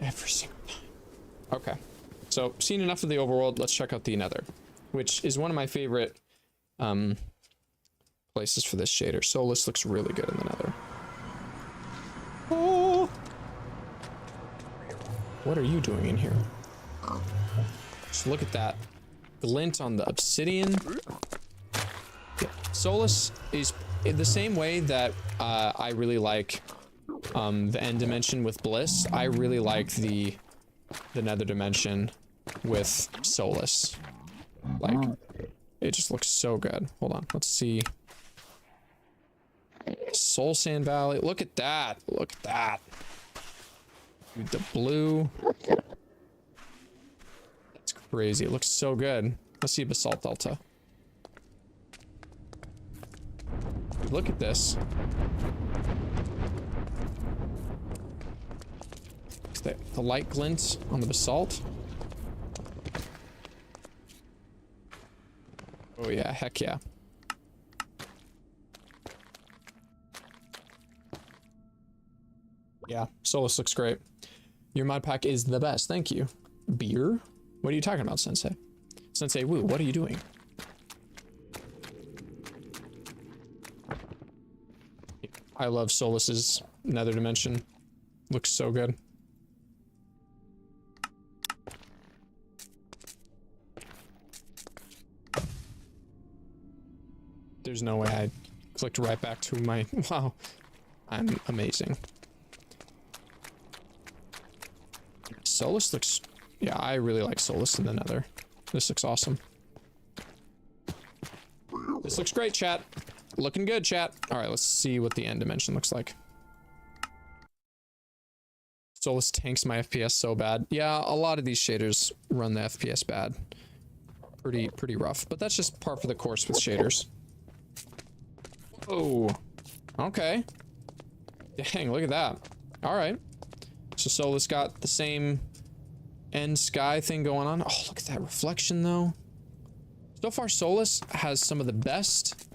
Every single time. Okay. So, seen enough of the overworld, let's check out the Nether, which is one of my favorite places for this shader. Solus looks really good in the Nether. Oh! What are you doing in here? Just look at that glint on the obsidian. Yeah. Solus is in the same way that I really like the end dimension with Bliss. I really like the Nether dimension with Solus. Like, it just looks so good. Hold on, let's see. Soul Sand Valley. Look at that. Look at that. Dude, the blue. That's crazy. It looks so good. Let's see Basalt Delta. Dude, look at this. The light glint on the basalt. Oh yeah, heck yeah. Yeah, Solus looks great. Your mod pack is the best, thank you. Beer? What are you talking about, Sensei? Sensei Woo, what are you doing? I love Solus's Nether dimension. Looks so good. There's no way I clicked right back to my... Wow. I'm amazing. Solus looks... Yeah, I really like Solus in the Nether. This looks awesome. This looks great, chat. Looking good, chat. Alright, let's see what the end dimension looks like. Solus tanks my FPS so bad. Yeah, a lot of these shaders run the FPS bad. Pretty rough. But that's just par for the course with shaders. Oh, okay. Dang, look at that. All right. So Solus got the same end sky thing going on. Oh, look at that reflection though. So far, Solus has some of the best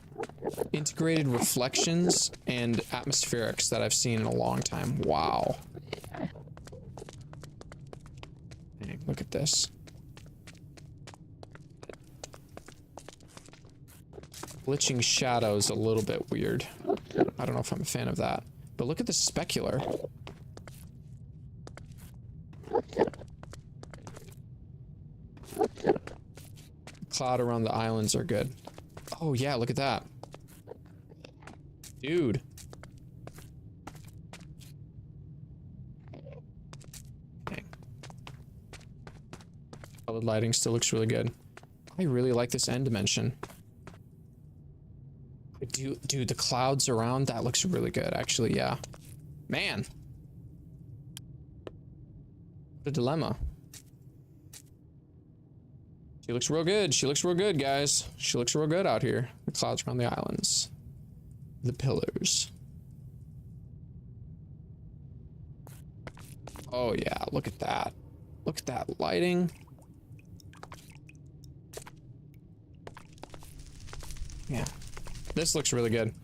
integrated reflections and atmospherics that I've seen in a long time. Wow. Dang, look at this. Glitching shadows a little bit weird. I don't know if I'm a fan of that. But look at the specular. Cloud around the islands are good. Oh yeah, look at that. Dude. Dang. Colored lighting still looks really good. I really like this end dimension. Dude, the clouds around, that looks really good, actually, yeah. Man. What a dilemma. She looks real good. She looks real good, guys. She looks real good out here. The clouds around the islands. The pillars. Oh, yeah, look at that. Look at that lighting. Yeah. This looks really good.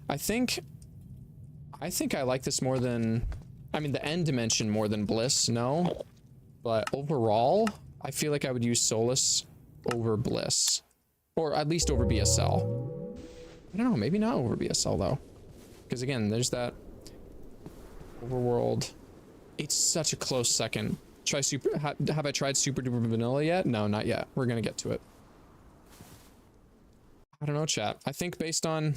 I think I like this more than, I mean, the end dimension more than Bliss, no. But overall, I feel like I would use Solus over Bliss. Or at least over BSL. I don't know, maybe not over BSL though. Because again, there's that overworld. It's such a close second. Try super. Have I tried super duper vanilla yet? No, not yet. We're gonna get to it. I don't know, chat. I think based on.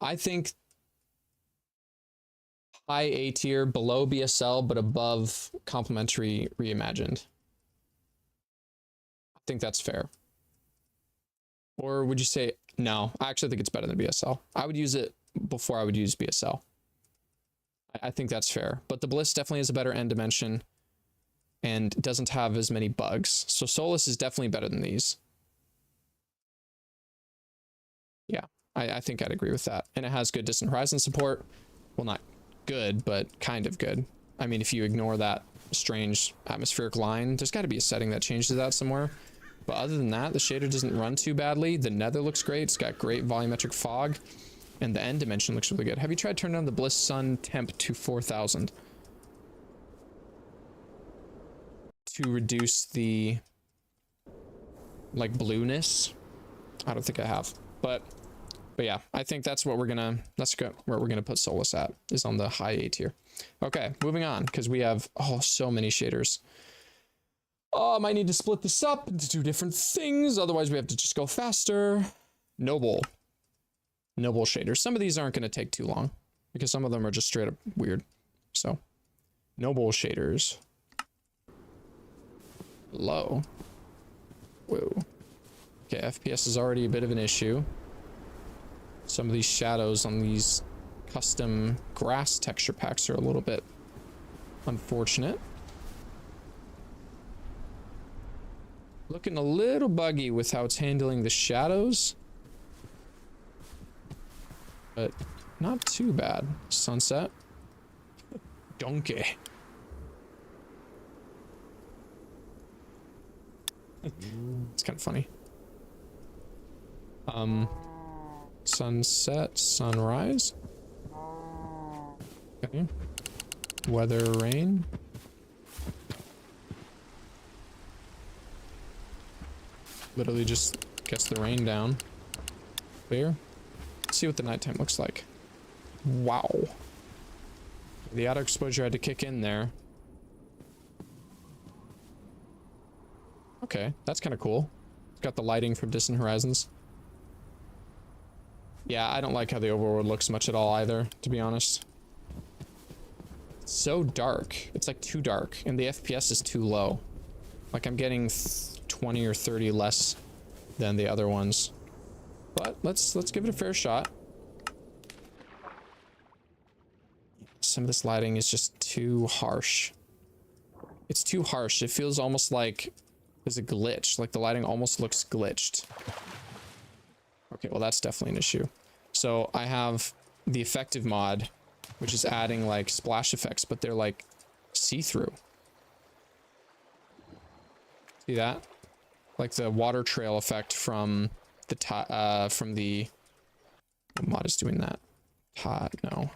I think high A tier, below BSL, but above complementary reimagined. I think that's fair. Or would you say no? I actually think it's better than BSL. I would use it before I would use BSL. I think that's fair. But the Bliss definitely has a better end dimension and doesn't have as many bugs. So Solus is definitely better than these. Yeah, I think I'd agree with that. And it has good Distant Horizon support. Well, not good, but kind of good. I mean, if you ignore that strange atmospheric line, there's got to be a setting that changes that somewhere. But other than that, the shader doesn't run too badly. The nether looks great. It's got great volumetric fog. And the end dimension looks really good. Have you tried turning on the Bliss Sun temp to 4000? To reduce the, like, blueness? I don't think I have. But yeah, I think that's what we're gonna, where we're gonna put Solus at, is on the high A tier. Okay, moving on, because we have, oh, so many shaders. Oh, I might need to split this up into 2 different things, otherwise we have to just go faster. Noble shaders. Some of these aren't going to take too long because some of them are just straight up weird. So, noble shaders. Low. Whoa. Okay, FPS is already a bit of an issue. Some of these shadows on these custom grass texture packs are a little bit unfortunate. Looking a little buggy with how it's handling the shadows. But not too bad. Sunset. Donkey. It's kind of funny. Sunset, sunrise. Okay. Weather, rain. Literally just gets the rain down. Clear. Let's see what the nighttime looks like. Wow. The auto exposure had to kick in there. Okay, that's kind of cool. It's got the lighting from Distant Horizons. Yeah, I don't like how the overworld looks much at all either, to be honest. It's so dark. It's like too dark, and the FPS is too low. Like I'm getting 20 or 30 less than the other ones. But let's give it a fair shot. Some of this lighting is just too harsh. It's too harsh. It feels almost like there's a glitch. Like the lighting almost looks glitched. Okay, well that's definitely an issue. So I have the effective mod, which is adding like splash effects, but they're like see-through. See that? Like the water trail effect from the what mod is doing that? No.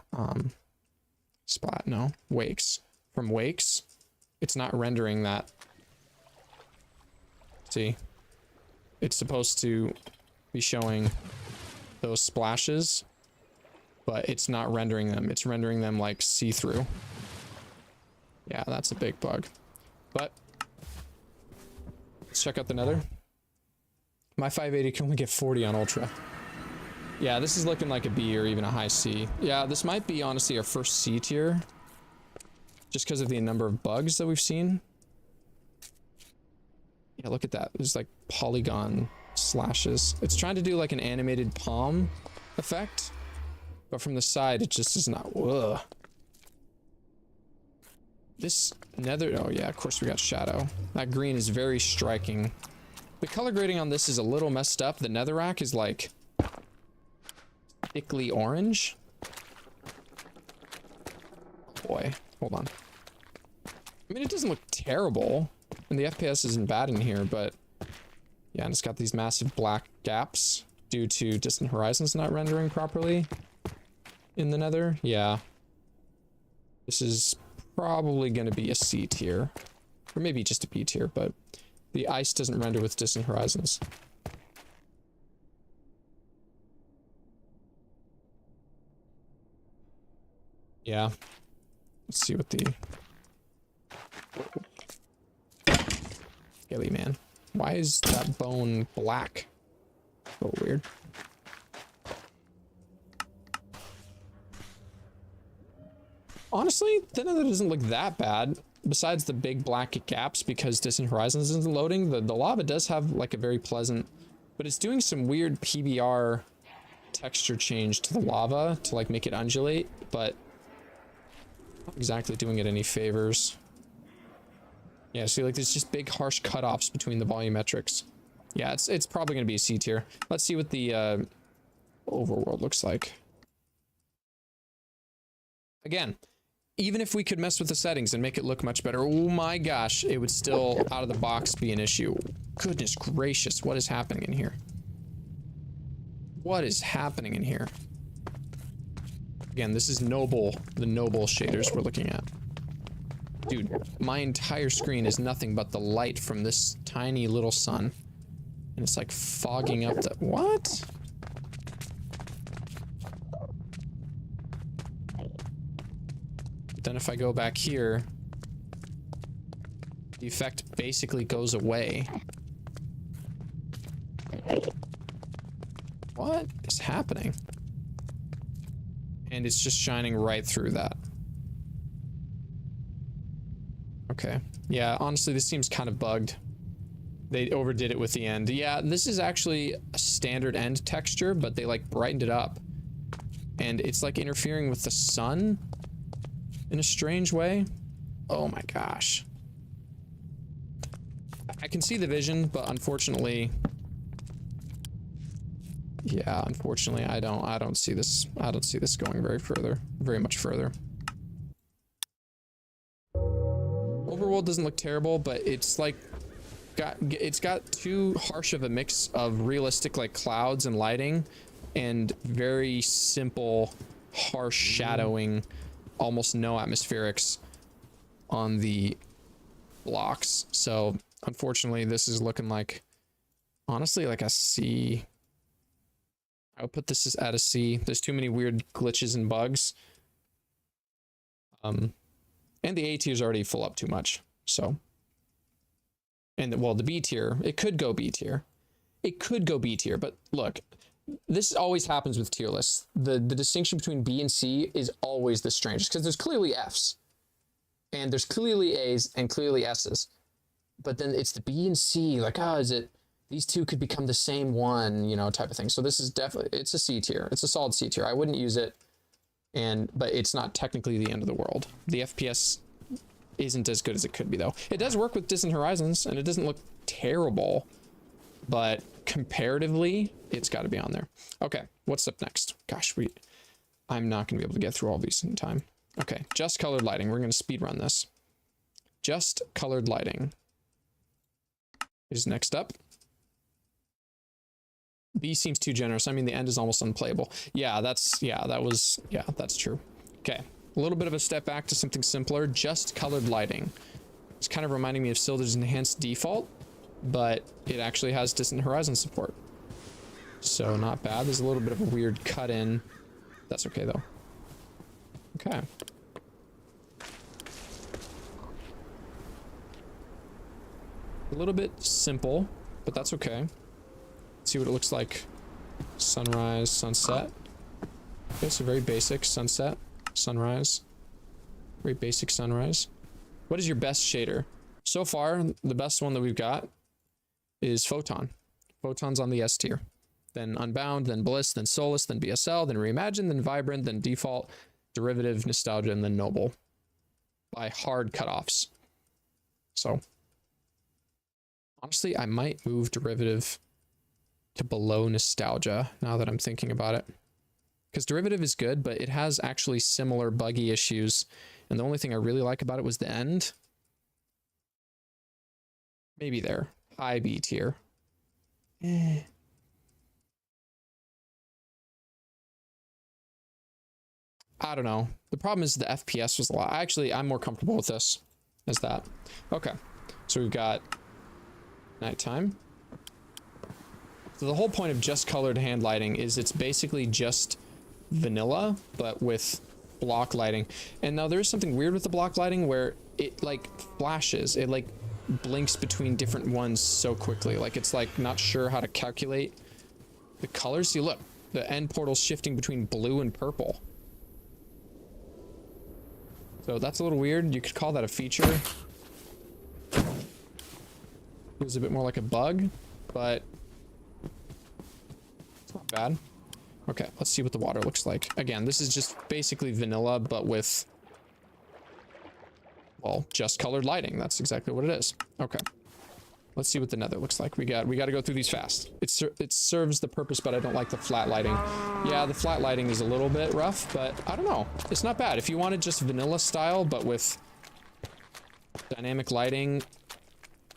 Splat, no. Wakes. From Wakes, it's not rendering that. See? It's supposed to be showing those splashes, but it's not rendering them. It's rendering them like see-through. Yeah, that's a big bug. But let's check out the nether. My 580 can only get 40 on ultra. Yeah, this is looking like a B or even a high C. Yeah, this might be honestly our first C tier, just because of the number of bugs that we've seen. Yeah, look at that. There's like polygon slashes. It's trying to do like an animated palm effect, but from the side it just is not. Ugh. This nether, oh yeah, of course we got shadow. That green is very striking. The color grading on this is a little messed up. The netherrack is like thickly orange. Boy, hold on. I mean, it doesn't look terrible, and the FPS isn't bad in here, but yeah, and it's got these massive black gaps due to Distant Horizons not rendering properly in the nether. Yeah. This is probably going to be a C tier, or maybe just a B tier, but the ice doesn't render with Distant Horizons. Yeah. Let's see what the... Skelly man. Why is that bone black? So weird. Honestly, none of that doesn't look that bad. Besides the big black gaps because Distant Horizons isn't loading, the lava does have like a very pleasant... But it's doing some weird PBR texture change to the lava to like make it undulate, but not exactly doing it any favors. Yeah, see, like there's just big harsh cutoffs between the volumetrics. Yeah, it's probably gonna be a C tier. Let's see what the overworld looks like. Again, even if we could mess with the settings and make it look much better, oh my gosh, it would still out of the box be an issue. Goodness gracious, what is happening in here? What is happening in here? Again, this is noble, the noble shaders we're looking at. Dude, my entire screen is nothing but the light from this tiny little sun. And it's like fogging up the... What? Then if I go back here, the effect basically goes away. What is happening? And it's just shining right through that. Okay. Yeah, honestly, this seems kind of bugged. They overdid it with the end. Yeah, this is actually a standard end texture, but they like brightened it up. And it's like interfering with the sun in a strange way. Oh my gosh. I can see the vision, but unfortunately, yeah, unfortunately I don't see this going very much further. Overworld doesn't look terrible, but it's like it's got too harsh of a mix of realistic like clouds and lighting and very simple harsh shadowing, almost no atmospherics on the blocks. So unfortunately this is looking like, honestly, like a C. I would put this at a C. There's too many weird glitches and bugs. And the A tier is already full up too much. So, and well, the B tier, it could go B tier. It could go B tier, but look, this always happens with tier lists. The distinction between B and C is always the strangest because there's clearly Fs and there's clearly A's and clearly S's, but then it's the B and C, like, oh, is it, these two could become the same one, you know, type of thing. So this is definitely, it's a C tier. It's a solid C tier. I wouldn't use it, but it's not technically the end of the world. The FPS isn't as good as it could be though. It does work with Distant Horizons and it doesn't look terrible, but comparatively, it's got to be on there. Okay, what's up next? Gosh, I'm not going to be able to get through all these in time. Okay, just colored lighting. We're going to speed run this. Just colored lighting is next up. B seems too generous. I mean, the end is almost unplayable. Yeah, that's true. Okay, a little bit of a step back to something simpler. Just colored lighting. It's kind of reminding me of Silder's enhanced default, but it actually has Distant Horizon support. So not bad. There's a little bit of a weird cut in. That's okay though. Okay. A little bit simple, but that's okay. Let's see what it looks like. Sunrise, sunset. Okay, so very basic sunset, sunrise. Very basic sunrise. What is your best shader? So far, the best one that we've got is Photon. Photon's on the S tier. Then Unbound, then Bliss, then Solace, then BSL, then Reimagine, then Vibrant, then Default, Derivative, Nostalgia, and then Noble. By hard cutoffs. So, honestly, I might move Derivative to below Nostalgia now that I'm thinking about it. Because Derivative is good, but it has actually similar buggy issues. And the only thing I really like about it was the end. Maybe there. High B tier. I don't know. The problem is the FPS was a lot. Actually, I'm more comfortable with this as that. Okay. So we've got nighttime. So the whole point of just colored hand lighting is it's basically just vanilla, but with block lighting. And now there's something weird with the block lighting where it like flashes, it like blinks between different ones so quickly. Like it's like not sure how to calculate the colors. See, look, the end portal's shifting between blue and purple. So that's a little weird. You could call that a feature. Feels a bit more like a bug, but it's not bad. Okay, let's see what the water looks like. Again, this is just basically vanilla, but with, well, just colored lighting. That's exactly what it is. Okay. Let's see what the nether looks like. We got to go through these fast. It serves the purpose, but I don't like the flat lighting. Yeah, the flat lighting is a little bit rough, but I don't know. It's not bad. If you wanted just vanilla style, but with dynamic lighting,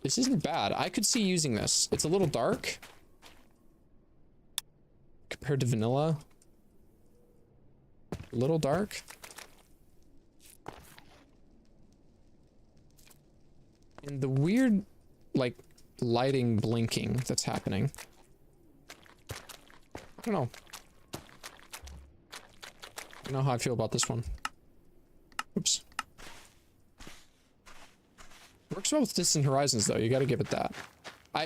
this isn't bad. I could see using this. It's a little dark compared to vanilla. A little dark. And the weird, like, lighting blinking that's happening. I don't know. I don't know how I feel about this one. Oops. Works well with Distant Horizons, though. You gotta give it that.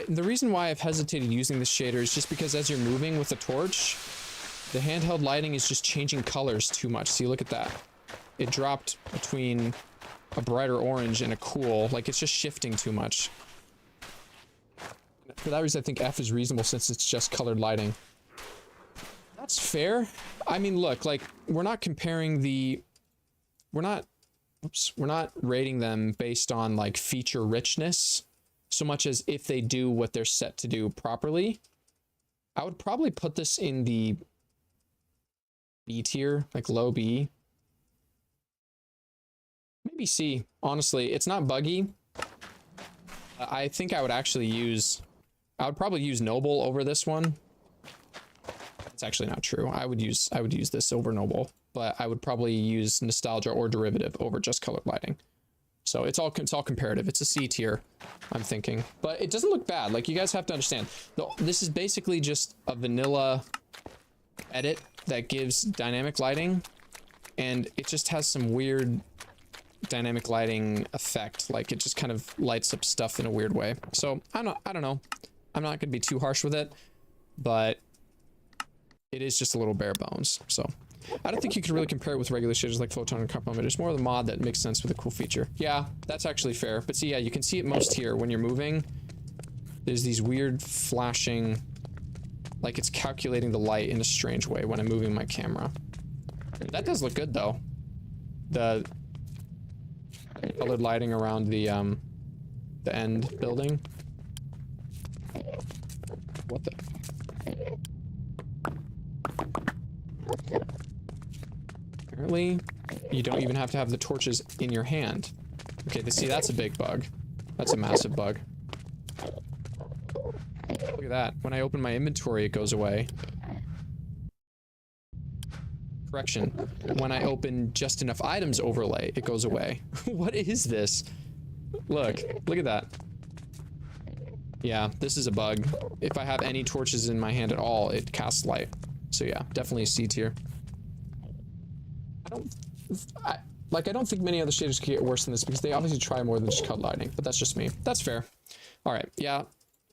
The reason why I've hesitated using this shader is just because as you're moving with the torch, the handheld lighting is just changing colors too much. See, look at that. It dropped between a brighter orange and a cool. Like, it's just shifting too much. For that reason, I think F is reasonable since it's just colored lighting. That's fair. I mean, look, like, we're not comparing the... We're not rating them based on, like, feature richness so much as if they do what they're set to do properly. I would probably put this in the B tier, like low B. Maybe C. Honestly, it's not buggy. I think I would actually use... I would probably use Noble over this one. It's actually not true. I would use this over Noble, but I would probably use Nostalgia or Derivative over just colored lighting. So it's all comparative. It's a C tier, I'm thinking. But it doesn't look bad. Like, you guys have to understand. This is basically just a vanilla edit that gives dynamic lighting, and it just has some weird dynamic lighting effect. Like, it just kind of lights up stuff in a weird way. So I don't know. I'm not gonna be too harsh with it, but it is just a little bare bones. So I don't think you could really compare it with regular shaders like Photon and Compound. It's more of the mod that makes sense with a cool feature. Yeah, that's actually fair. But see, yeah, you can see it most here when you're moving. There's these weird flashing, like it's calculating the light in a strange way when I'm moving my camera. That does look good though. The colored lighting around the end building. What the? Apparently, you don't even have to have the torches in your hand. Okay, see, that's a big bug. That's a massive bug. Look at that. When I open my inventory, it goes away. Correction. When I open just enough items overlay, it goes away. What is this? Look at that. Yeah, this is a bug. If I have any torches in my hand at all, it casts light. So yeah, definitely a C tier. I don't think many other shaders could get worse than this because they obviously try more than just colored lighting, but that's just me. That's fair. All right, yeah,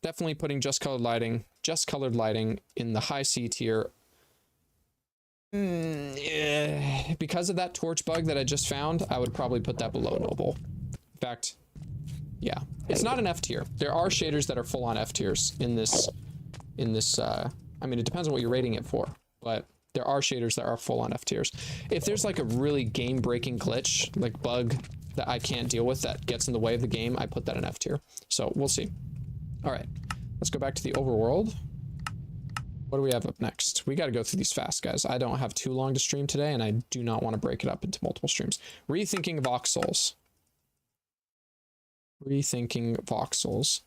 definitely putting just colored lighting in the high C tier. Because of that torch bug that I just found, I would probably put that below Noble. In fact, yeah, it's not an F tier. There are shaders that are full on F tiers in this, I mean, it depends on what you're rating it for, but there are shaders that are full on F tiers. If there's like a really game breaking glitch, like bug that I can't deal with that gets in the way of the game, I put that in F tier. So we'll see. All right, let's go back to the overworld. What do we have up next? We got to go through these fast, guys. I don't have too long to stream today, and I do not want to break it up into multiple streams. Rethinking voxels. Rethinking voxels.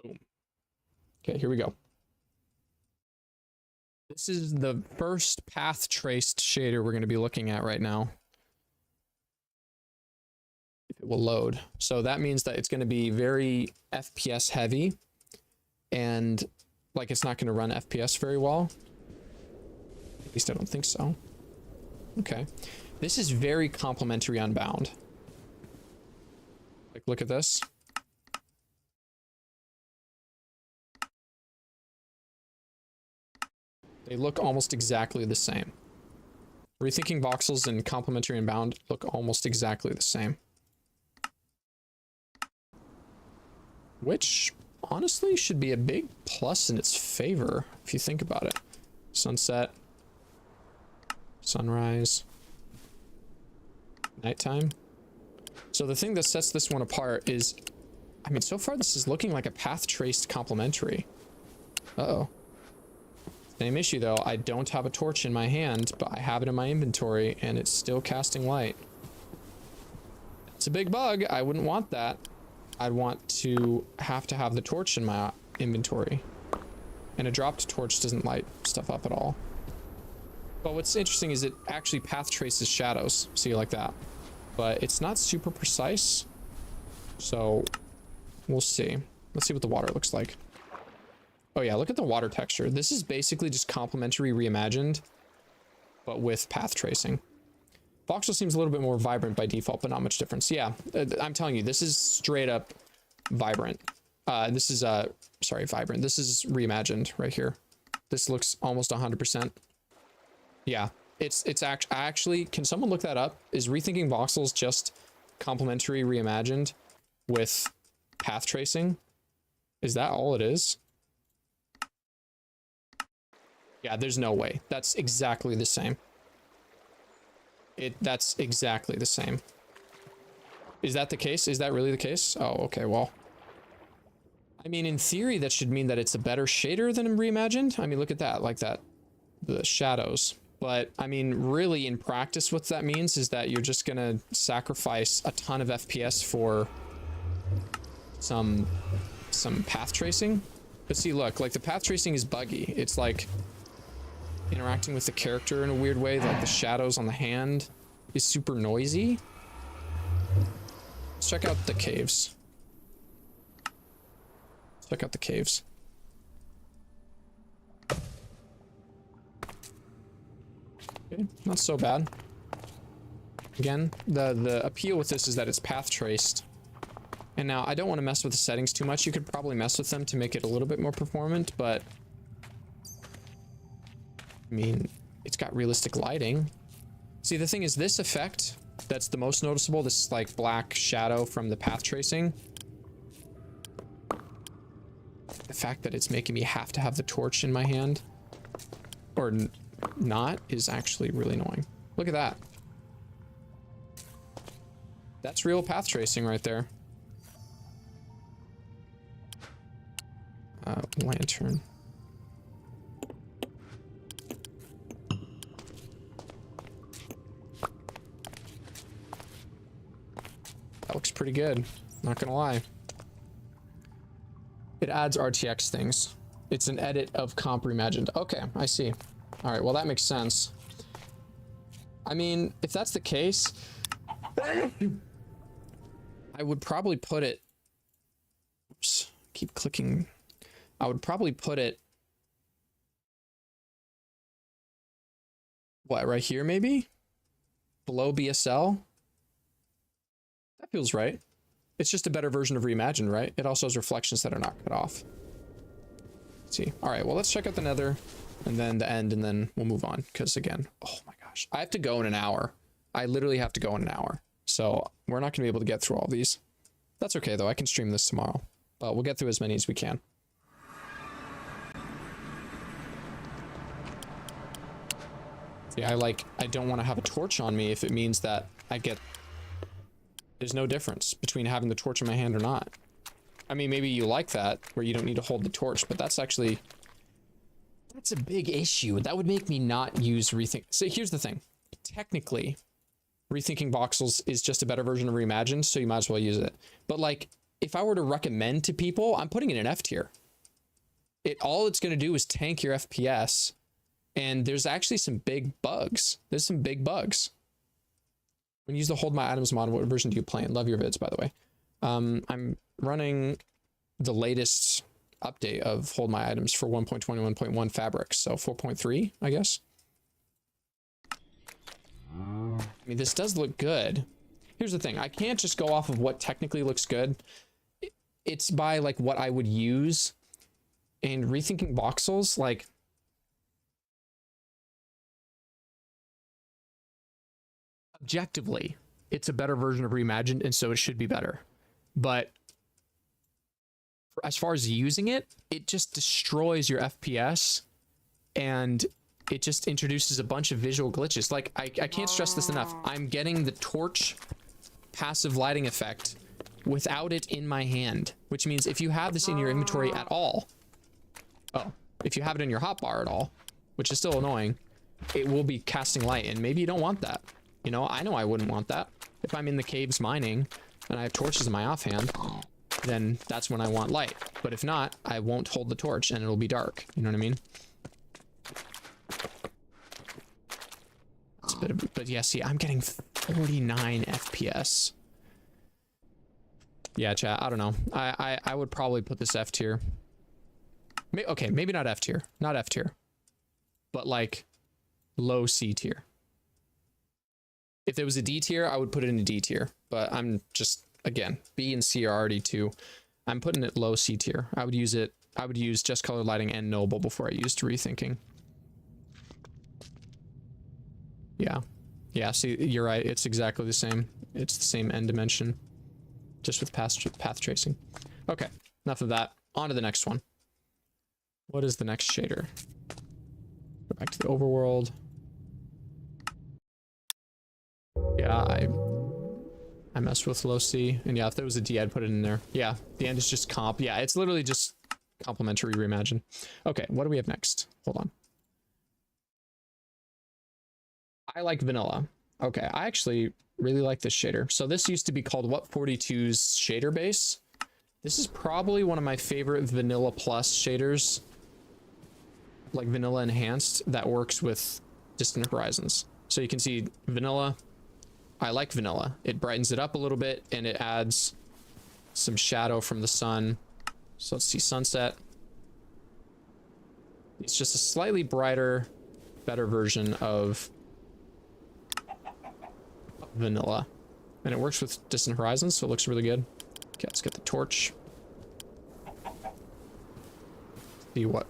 Boom. Okay, here we go. This is the first path traced shader we're going to be looking at right now. If it will load. So that means that it's going to be very FPS heavy, and like it's not going to run FPS very well. At least I don't think so. Okay. This is very complementary Unbound. Like, look at this. They look almost exactly the same. Rethinking voxels and complementary Unbound look almost exactly the same. Which, honestly, should be a big plus in its favor, if you think about it. Sunset. Sunrise. Nighttime. So the thing that sets this one apart is, I mean, so far this is looking like a path traced complementary. Uh-oh. Same issue though, I don't have a torch in my hand, but I have it in my inventory and it's still casting light. It's a big bug, I wouldn't want that. I'd want to have the torch in my inventory. And a dropped torch doesn't light stuff up at all. But what's interesting is it actually path traces shadows, see, like that. But it's not super precise. So we'll see. Let's see what the water looks like. Oh yeah, look at the water texture. This is basically just complementary reimagined, but with path tracing. Voxel seems a little bit more vibrant by default, but not much difference. Yeah, I'm telling you, this is straight up vibrant. This is, sorry, vibrant. This is reimagined right here. This looks almost 100%. Yeah, it's actually, can someone look that up? Is Rethinking Voxels just complementary reimagined with path tracing? Is that all it is? Yeah, there's no way. That's exactly the same. That's exactly the same. Is that the case? Is that really the case? Oh, okay, well. I mean, in theory, that should mean that it's a better shader than reimagined. I mean, look at that, like that, the shadows. But, I mean, really, in practice, what that means is that you're just gonna sacrifice a ton of FPS for some path tracing. But see, look, like the path tracing is buggy. It's like interacting with the character in a weird way, like the shadows on the hand is super noisy. Let's check out the caves. Check out the caves. Okay, not so bad. Again, the appeal with this is that it's path traced. And now I don't want to mess with the settings too much. You could probably mess with them to make it a little bit more performant, but I mean, it's got realistic lighting. See, the thing is, this effect that's the most noticeable, this like black shadow from the path tracing, the fact that it's making me have to have the torch in my hand or not is actually really annoying. Look at that. That's real path tracing right there. Lantern. That looks pretty good, not gonna lie. It adds RTX things. It's an edit of comp reimagined. Okay, I see. All right, well that makes sense. I mean, if that's the case, I would probably put it, oops, keep clicking. I would probably put it, what, right here maybe? Below BSL? That feels right. It's just a better version of Reimagined, right? It also has reflections that are not cut off. Let's see. All right, well, let's check out the Nether and then the end, and then we'll move on. Because again, oh my gosh, I have to go in an hour. I literally have to go in an hour. So we're not going to be able to get through all these. That's okay, though. I can stream this tomorrow. But we'll get through as many as we can. Yeah, I don't want to have a torch on me if it means that there's no difference between having the torch in my hand or not. I mean, maybe you like that, where you don't need to hold the torch, but that's a big issue. That would make me not use Rethink. So here's the thing. Technically, Rethinking Voxels is just a better version of Reimagined, so you might as well use it. But like, if I were to recommend to people, I'm putting it in F tier. All it's going to do is tank your FPS, and there's actually some big bugs. There's some big bugs. When you use the Hold My Items mod, what version do you play in? Love your vids, by the way. I'm running the latest update of Hold My Items for 1.21.1 Fabric, so 4.3, I guess. I mean, this does look good. Here's the thing. I can't just go off of what technically looks good. It's by like what I would use. And rethinking voxels, like, objectively, it's a better version of Reimagined, and so it should be better. But as far as using it, it just destroys your FPS, and it just introduces a bunch of visual glitches. Like, I can't stress this enough. I'm getting the torch passive lighting effect without it in my hand, which means if you have this in your inventory at all, if you have it in your hotbar at all, which is still annoying, it will be casting light, and maybe you don't want that. You know I wouldn't want that. If I'm in the caves mining and I have torches in my offhand, then that's when I want light. But if not, I won't hold the torch and it'll be dark. You know what I mean? It's a bit of, but yeah, see, I'm getting 49 FPS. Yeah, chat, I don't know. I would probably put this F tier. Okay, maybe not F tier. Not F tier. But like low C tier. If there was a D tier, I would put it in a D tier. But I'm just, again, B and C are already too. I'm putting it low C tier. I would use just colored lighting and noble before I used rethinking. Yeah. Yeah, see, you're right. It's exactly the same. It's the same end dimension. Just with path tracing. Okay, enough of that. On to the next one. What is the next shader? Go back to the overworld. Yeah, I messed with low C, and yeah, if there was a D, I'd put it in there. Yeah, the end is just comp. Yeah, it's literally just complementary reimagine. Okay, what do we have next? Hold on. I like vanilla. Okay, I actually really like this shader. So this used to be called What42's shader base. This is probably one of my favorite vanilla plus shaders, like vanilla enhanced, that works with distant horizons. So you can see vanilla. I like vanilla. It brightens it up a little bit and it adds some shadow from the sun. So let's see sunset. It's just a slightly brighter, better version of vanilla. And it works with distant horizons, so it looks really good. Okay, let's get the torch. See what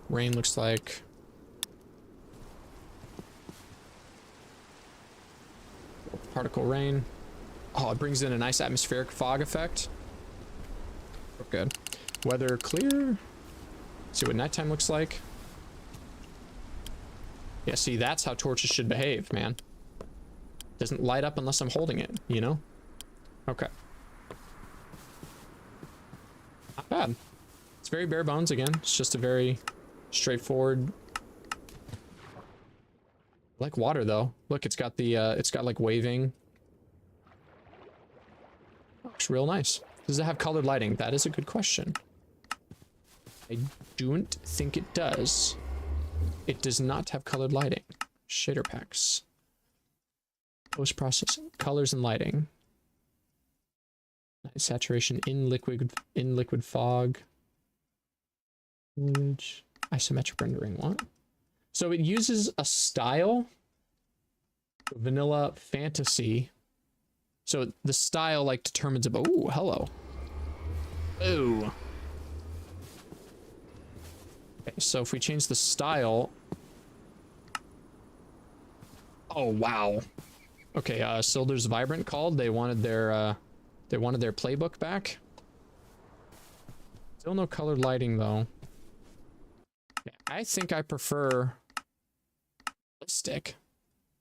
rain looks like. Particle rain. Oh, it brings in a nice atmospheric fog effect. Good. Weather clear. See what nighttime looks like. Yeah, see, that's how torches should behave, man. Doesn't light up unless I'm holding it, you know? Okay. Not bad. It's very bare bones again. It's just a very straightforward. Like water though. Look, it's got like waving. Looks real nice. Does it have colored lighting? That is a good question. I don't think it does. It does not have colored lighting. Shader packs. Post-processing. Colors and lighting. Nice saturation in liquid fog. Image. Isometric rendering. What? So it uses a style, vanilla fantasy. So the style like determines about, ooh, hello. Ooh. Okay, so if we change the style. Oh, wow. Okay, Silder's Vibrant called. They wanted their playbook back. Still no colored lighting though. I think I prefer realistic.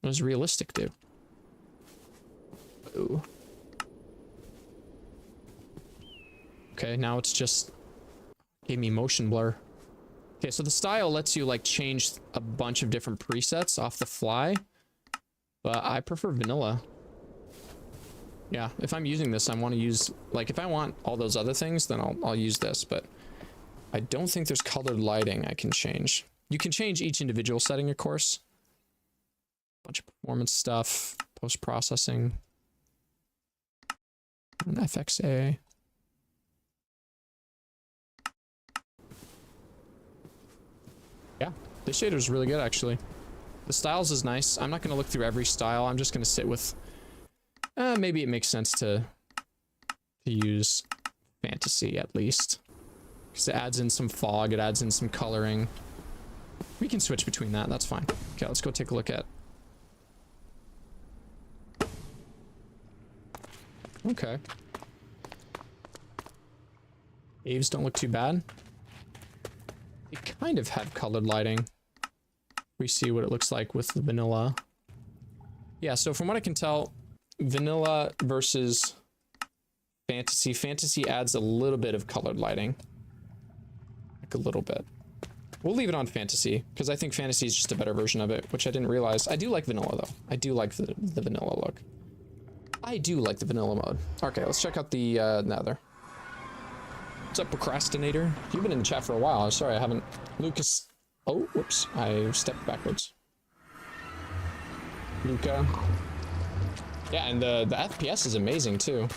What does realistic do? Ooh. Okay, now it's just gave me motion blur. Okay, so the style lets you like change a bunch of different presets off the fly, but I prefer vanilla. Yeah, if I'm using this, I want to use, like, if I want all those other things, then I'll use this, but I don't think there's colored lighting I can change. You can change each individual setting, of course. Bunch of performance stuff, post-processing, and FXA. Yeah, this shader is really good, actually. The styles is nice. I'm not going to look through every style. I'm just going to sit with, maybe it makes sense to use fantasy at least. Because it adds in some fog, it adds in some coloring. We can switch between that, that's fine. Okay, let's go take a look at. Okay. Caves don't look too bad. They kind of have colored lighting. We see what it looks like with the vanilla. Yeah, so from what I can tell, vanilla versus fantasy. Fantasy adds a little bit of colored lighting. Like a little bit. We'll leave it on fantasy, because I think fantasy is just a better version of it, which I didn't realize. I do like vanilla, though. I do like the vanilla look. I do like the vanilla mode. Okay, let's check out the nether. What's up, procrastinator? You've been in the chat for a while. I'm sorry, I haven't... Lucas... Oh, whoops. I stepped backwards. Luca. Yeah, and the FPS is amazing, too.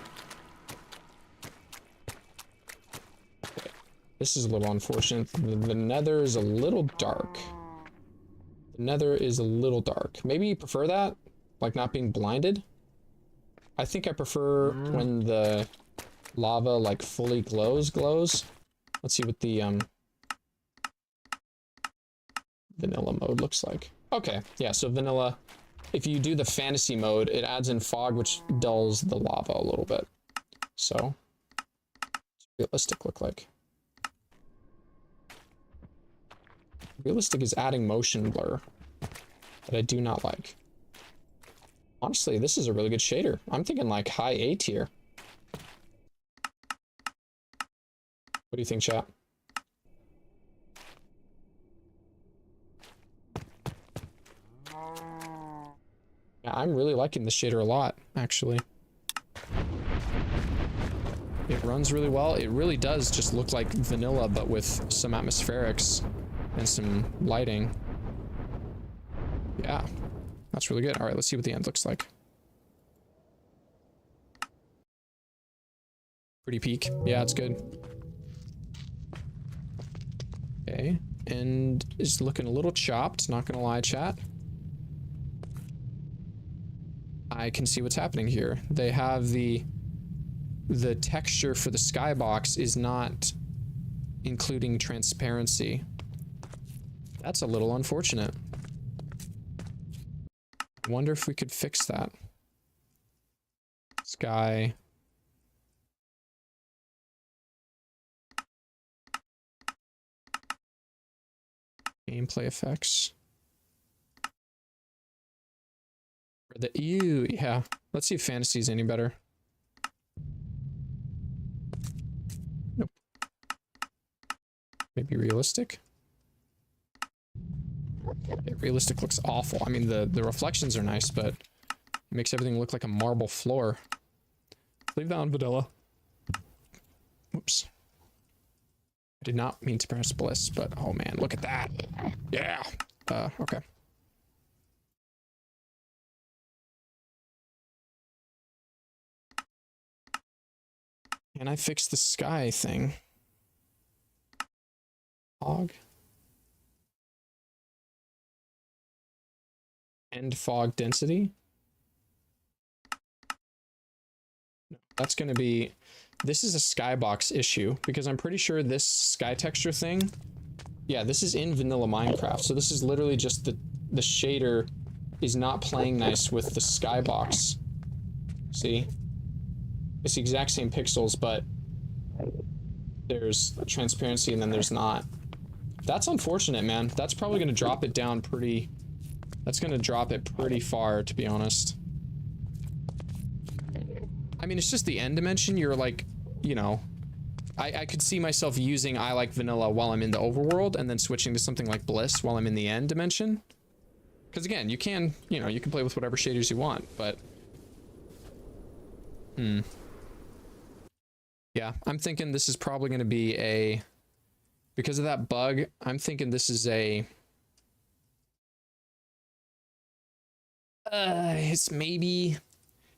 Okay. This is a little unfortunate. The nether is a little dark. The nether is a little dark. Maybe you prefer that? Like not being blinded? I think I prefer when the lava like fully glows. Let's see what the vanilla mode looks like. Okay, yeah, so vanilla, if you do the fantasy mode, it adds in fog, which dulls the lava a little bit. So, what's realistic look like? Realistic is adding motion blur that I do not like. Honestly, this is a really good shader. I'm thinking like high A tier. What do you think, chat? Yeah, I'm really liking this shader a lot, actually. It runs really well. It really does just look like vanilla, but with some atmospherics and some lighting. Yeah, that's really good. All right, let's see what the end looks like. Pretty peak. Yeah, it's good. Okay, and it's looking a little chopped, not gonna lie, chat. I can see what's happening here. They have the texture for the skybox is not including transparency. That's a little unfortunate. I wonder if we could fix that. Sky. Gameplay effects. Ew, yeah. Let's see if fantasy is any better. Nope. Maybe realistic? Yeah, realistic looks awful. I mean, the reflections are nice, but it makes everything look like a marble floor. Leave that on vanilla. Whoops. I did not mean to press bliss, but oh man, look at that. Yeah. Okay. Can I fix the sky thing? Fog? And fog density? No, that's gonna be... This is a skybox issue, because I'm pretty sure this sky texture thing... Yeah, this is in vanilla Minecraft, so this is literally just the shader is not playing nice with the skybox. See? It's the exact same pixels, but there's transparency and then there's not. That's unfortunate, man. That's probably going to drop it down pretty... That's going to drop it pretty far, to be honest. I mean, it's just the end dimension. You're like, you know... I could see myself using I like vanilla while I'm in the overworld and then switching to something like bliss while I'm in the end dimension. Because again, you can, you know, you can play with whatever shaders you want, but... Yeah, I'm thinking this is probably going to be a... Because of that bug, I'm thinking this is a... It's maybe...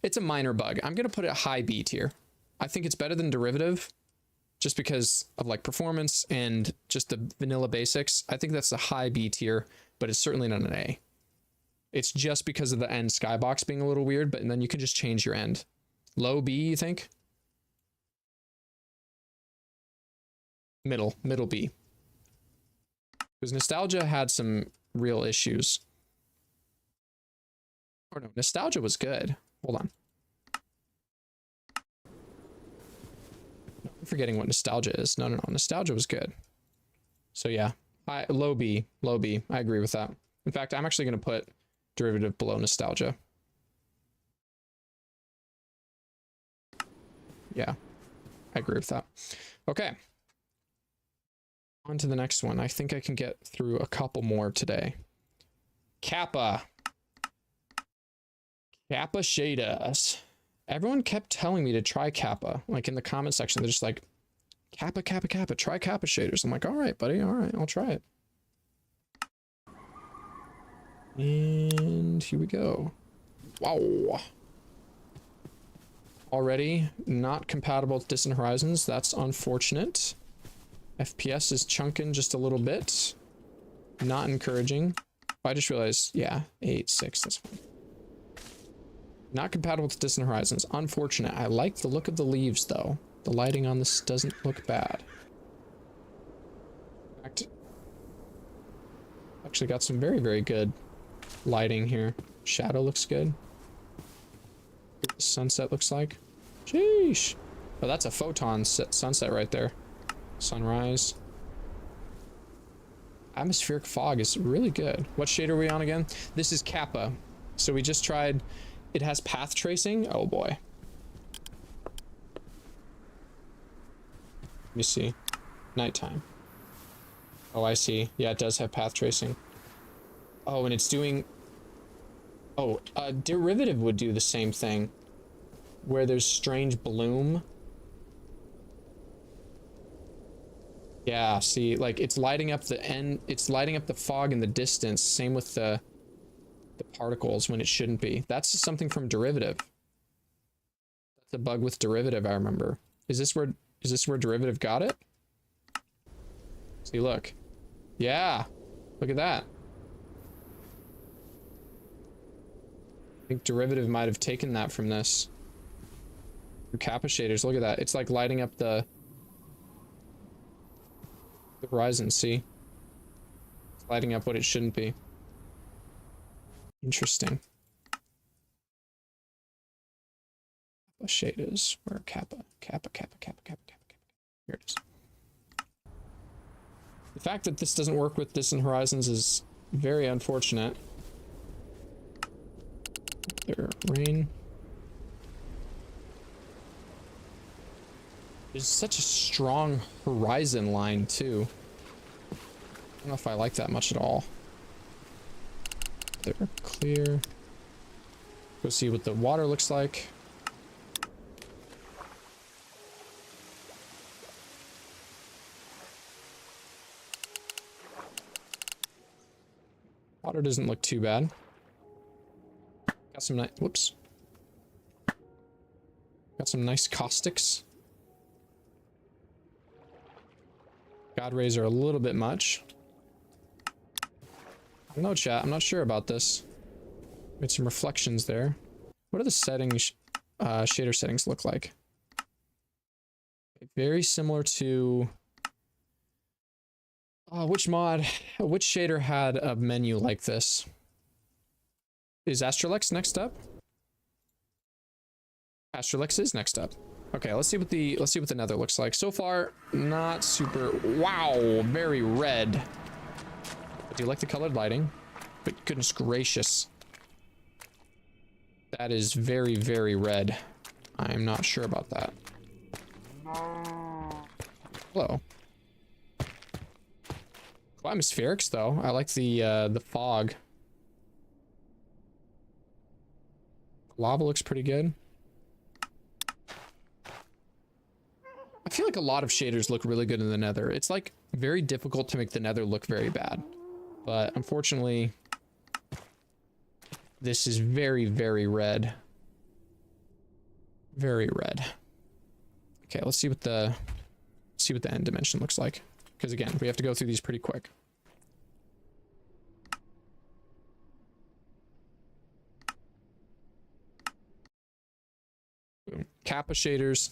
It's a minor bug. I'm going to put it high B tier. I think it's better than derivative. Just because of like performance and just the vanilla basics. I think that's a high B tier, but it's certainly not an A. It's just because of the end skybox being a little weird, but then you can just change your end. Low B, you think? Middle B. Because Nostalgia had some real issues. Or no, Nostalgia was good. Hold on. No, I'm forgetting what Nostalgia is. No, Nostalgia was good. So yeah, low B. I agree with that. In fact, I'm actually going to put derivative below Nostalgia. Yeah, I agree with that. Okay. On to the next one. I think I can get through a couple more today. Kappa. Kappa shaders. Everyone kept telling me to try Kappa. Like in the comment section, they're just like, Kappa, try Kappa shaders. I'm like, all right, buddy. All right, I'll try it. And here we go. Wow. Already not compatible with Distant Horizons. That's unfortunate. FPS is chunking just a little bit. Not encouraging. I just realized, yeah, 8.6, that's fine. Not compatible with Distant Horizons. Unfortunate. I like the look of the leaves, though. The lighting on this doesn't look bad. In fact, actually got some very, very good lighting here. Shadow looks good. What the sunset looks like. Sheesh. Oh, that's a photon sunset right there. Sunrise. Atmospheric fog is really good. What shade are we on again? This is Kappa. So we just tried. It has path tracing. Oh boy. Let me see. Nighttime. Oh, I see. Yeah, it does have path tracing. Oh, and it's doing... Oh, derivative would do the same thing. Where there's strange bloom. Yeah, see, like, it's lighting up the end... It's lighting up the fog in the distance. Same with the particles when it shouldn't be. That's something from derivative. That's a bug with derivative, I remember. Is this where derivative got it? See, look. Yeah. Look at that. I think derivative might have taken that from this. Kappa shaders, look at that. It's like lighting up the horizon, see? It's lighting up what it shouldn't be. Interesting. Kappa shaders. Where are Kappa? Kappa. Here it is. The fact that this doesn't work with Distant Horizons is very unfortunate. There, rain. There's such a strong horizon line, too. I don't know if I like that much at all. There, clear. Go see what the water looks like. Water doesn't look too bad. Got some nice, whoops. Got some nice caustics. God rays are a little bit much. I don't know, chat. I'm not sure about this. Made some reflections there. What do the settings, shader settings look like? Very similar to... which shader had a menu like this? Is Astralex next up? Astralex is next up. Okay, let's see what the nether looks like. So far, not super. Wow, very red. But do you like the colored lighting? But goodness gracious. That is very, very red. I'm not sure about that. Hello. Cool atmospherics though. I like the fog. Lava looks pretty good. I feel like a lot of shaders look really good in the nether. It's like very difficult to make the nether look very bad. But unfortunately, this is very, very red. Very red. Okay, let's see what the end dimension looks like. Because again, we have to go through these pretty quick. Kappa shaders.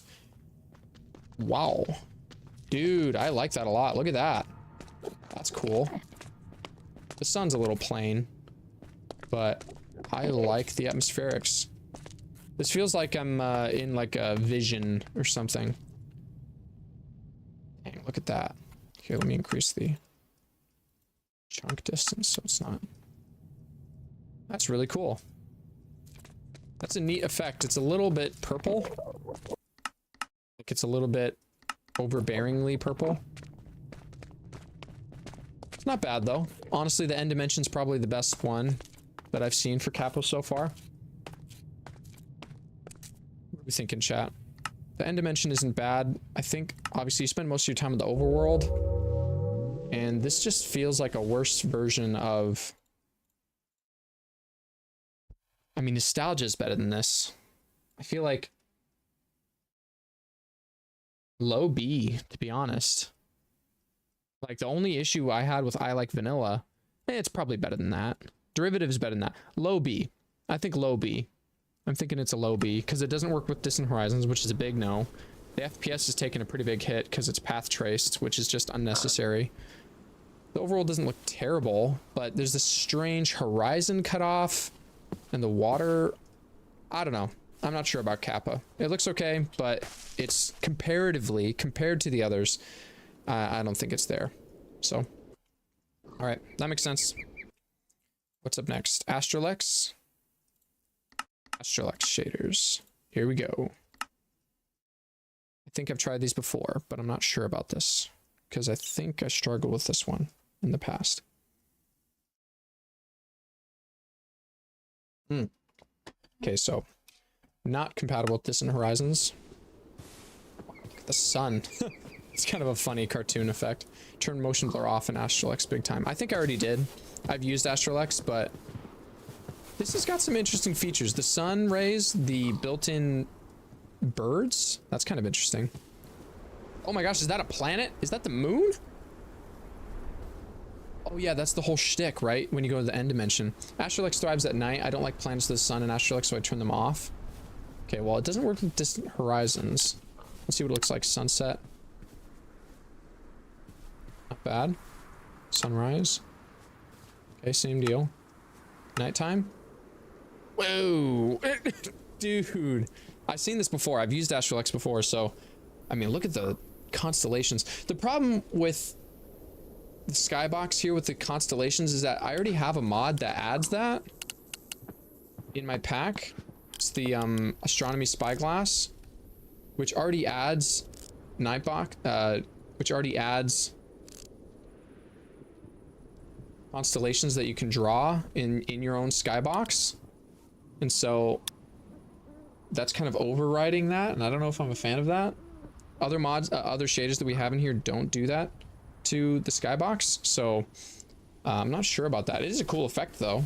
Wow. Dude, I like that a lot. Look at that. That's cool. The sun's a little plain, but I like the atmospherics. This feels like I'm in like a vision or something. Dang, look at that. Here, let me increase the chunk distance so it's not. That's really cool. That's a neat effect. It's a little bit purple. Like it's a little bit overbearingly purple. It's not bad though. Honestly, the end dimension's probably the best one that I've seen for Capo so far. What do we think in chat? The end dimension isn't bad. I think obviously you spend most of your time in the overworld, and this just feels like a worse version of. I mean, nostalgia is better than this. I feel like low B, to be honest. Like the only issue I had with I Like Vanilla, it's probably better than that. Derivative is better than that. Low B. I think low B. I'm thinking it's a low B because it doesn't work with Distant Horizons, which is a big no. The FPS is taking a pretty big hit because it's path traced, which is just unnecessary. The overworld doesn't look terrible, but there's this strange horizon cutoff, and the water. I don't know. I'm not sure about Kappa. It looks okay, but it's comparatively, compared to the others, I don't think it's there. So, all right, that makes sense. What's up next? Astralex. Astralex shaders. Here we go. I think I've tried these before, but I'm not sure about this because I think I struggled with this one in the past. Okay, so not compatible with Distant Horizons. The sun. It's kind of a funny cartoon effect. Turn motion blur off in Astralex big time. I think I already did. I've used Astralex, but this has got some interesting features. The sun rays, the built-in birds. That's kind of interesting. Oh my gosh, is that a planet? Is that the moon? Oh yeah, that's the whole shtick, right? When you go to the end dimension. Astralex thrives at night. I don't like planets of the sun in Astralex, so I turn them off. Okay, well, it doesn't work with Distant Horizons. Let's see what it looks like. Sunset. Not bad. Sunrise. Okay, same deal. Nighttime. Whoa! Dude. I've seen this before. I've used Astralex before, so... I mean, look at the constellations. The problem with the skybox here with the constellations is that I already have a mod that adds that in my pack. It's the Astronomy Spyglass, which already adds Nightbox, which already adds constellations that you can draw in your own skybox. And so that's kind of overriding that, and I don't know if I'm a fan of that. Other mods, other shaders that we have in here don't do that to the skybox, so I'm not sure about that. It is a cool effect though,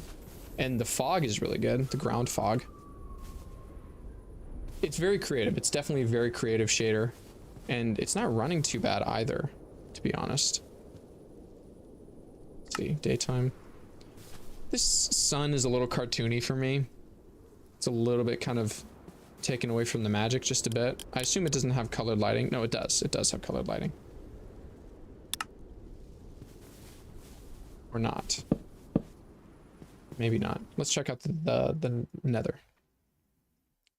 and the fog is really good, the ground fog. It's very creative. It's definitely a very creative shader, and it's not running too bad either, to be honest. Let's see, daytime. This sun is a little cartoony for me. It's a little bit kind of taken away from the magic just a bit. I assume it doesn't have colored lighting. No, it does. It does have colored lighting. Or not. Maybe not. Let's check out the nether.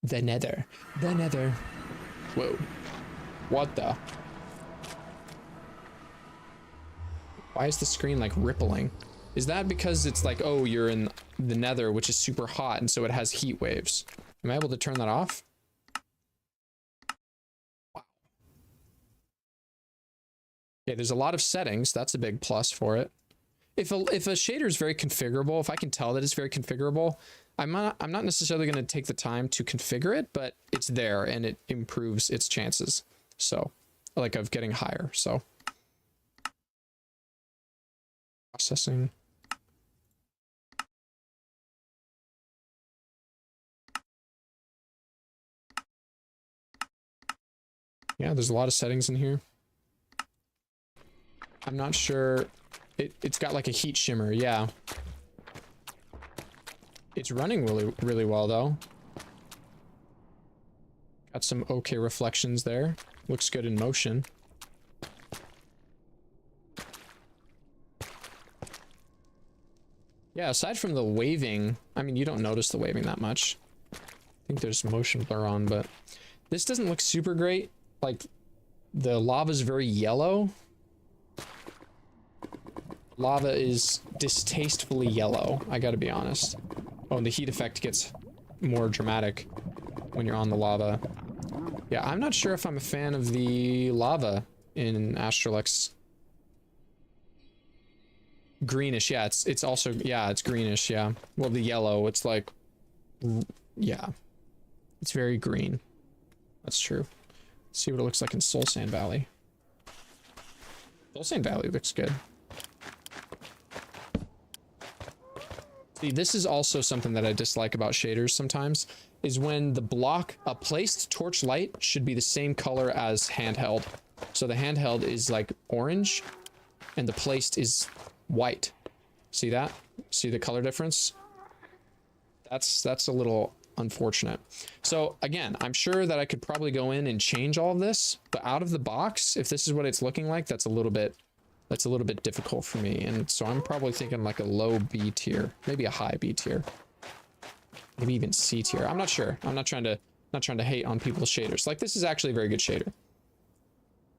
The nether. The nether. Whoa. What the? Why is the screen like rippling? Is that because it's like, oh, you're in the nether, which is super hot, and so it has heat waves? Am I able to turn that off? Wow. Okay, there's a lot of settings. That's a big plus for it. If a shader is very configurable, if I can tell that it's very configurable, I'm not necessarily going to take the time to configure it, but it's there and it improves its chances. So, like, of getting higher. So, processing. Yeah, there's a lot of settings in here. I'm not sure. It's got like a heat shimmer, yeah. It's running really well though. Got some okay reflections there. Looks good in motion. Yeah, aside from the waving, I mean, you don't notice the waving that much. I think there's motion blur on, but this doesn't look super great. Like, the lava's very yellow. Lava is distastefully yellow, I gotta be honest. Oh, and the heat effect gets more dramatic when you're on the lava. Yeah, I'm not sure if I'm a fan of the lava in Astrolux. Greenish, yeah, it's also, yeah, it's greenish, yeah. Well, the yellow, it's like, yeah. It's very green. That's true. Let's see what it looks like in Soul Sand Valley. Soul Sand Valley looks good. See, this is also something that I dislike about shaders sometimes, is when the block, a placed torch light should be the same color as handheld. So the handheld is like orange, and the placed is white. See that? See the color difference? That's a little unfortunate. So again, I'm sure that I could probably go in and change all of this, but out of the box, if this is what it's looking like, that's a little bit difficult for me. And so I'm probably thinking like a low B tier, maybe a high B tier, maybe even C tier. I'm not sure. I'm not trying to hate on people's shaders. Like, this is actually a very good shader.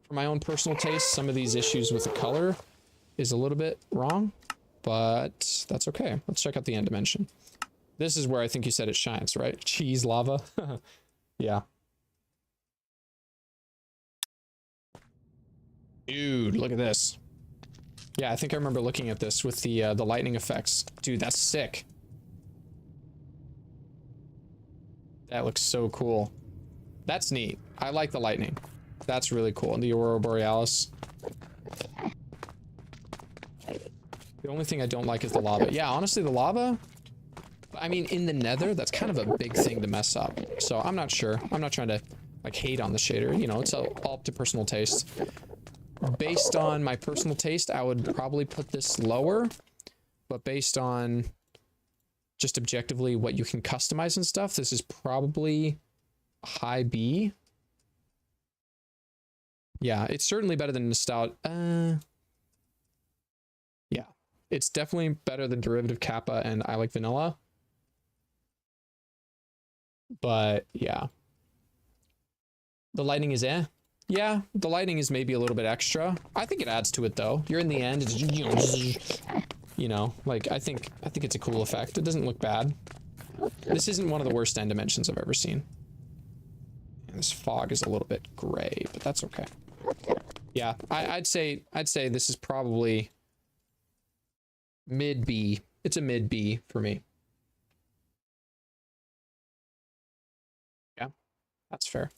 For my own personal taste, some of these issues with the color is a little bit wrong, but that's okay. Let's check out the end dimension. This is where I think you said it shines, right? Cheese lava. Yeah. Dude, look at this. Yeah, I think I remember looking at this with the lightning effects. Dude, that's sick. That looks so cool. That's neat. I like the lightning. That's really cool. And the Aurora Borealis. The only thing I don't like is the lava. Yeah, honestly, the lava, I mean, in the nether, that's kind of a big thing to mess up. So I'm not sure. I'm not trying to, like, hate on the shader. You know, it's all up to personal taste. Based on my personal taste, I would probably put this lower. But based on just objectively what you can customize and stuff, this is probably high B. Yeah, it's certainly better than Nostalgia. Yeah, it's definitely better than Derivative Kappa and I Like Vanilla. But yeah, the lighting is yeah, the lighting is maybe a little bit extra. I think it adds to it though. You're in the end, it's, you know, like I think it's a cool effect. It doesn't look bad. This isn't one of the worst end dimensions I've ever seen. And this fog is a little bit gray, but that's okay. Yeah, I'd say this is probably mid B. It's a mid B for me. Yeah, that's fair.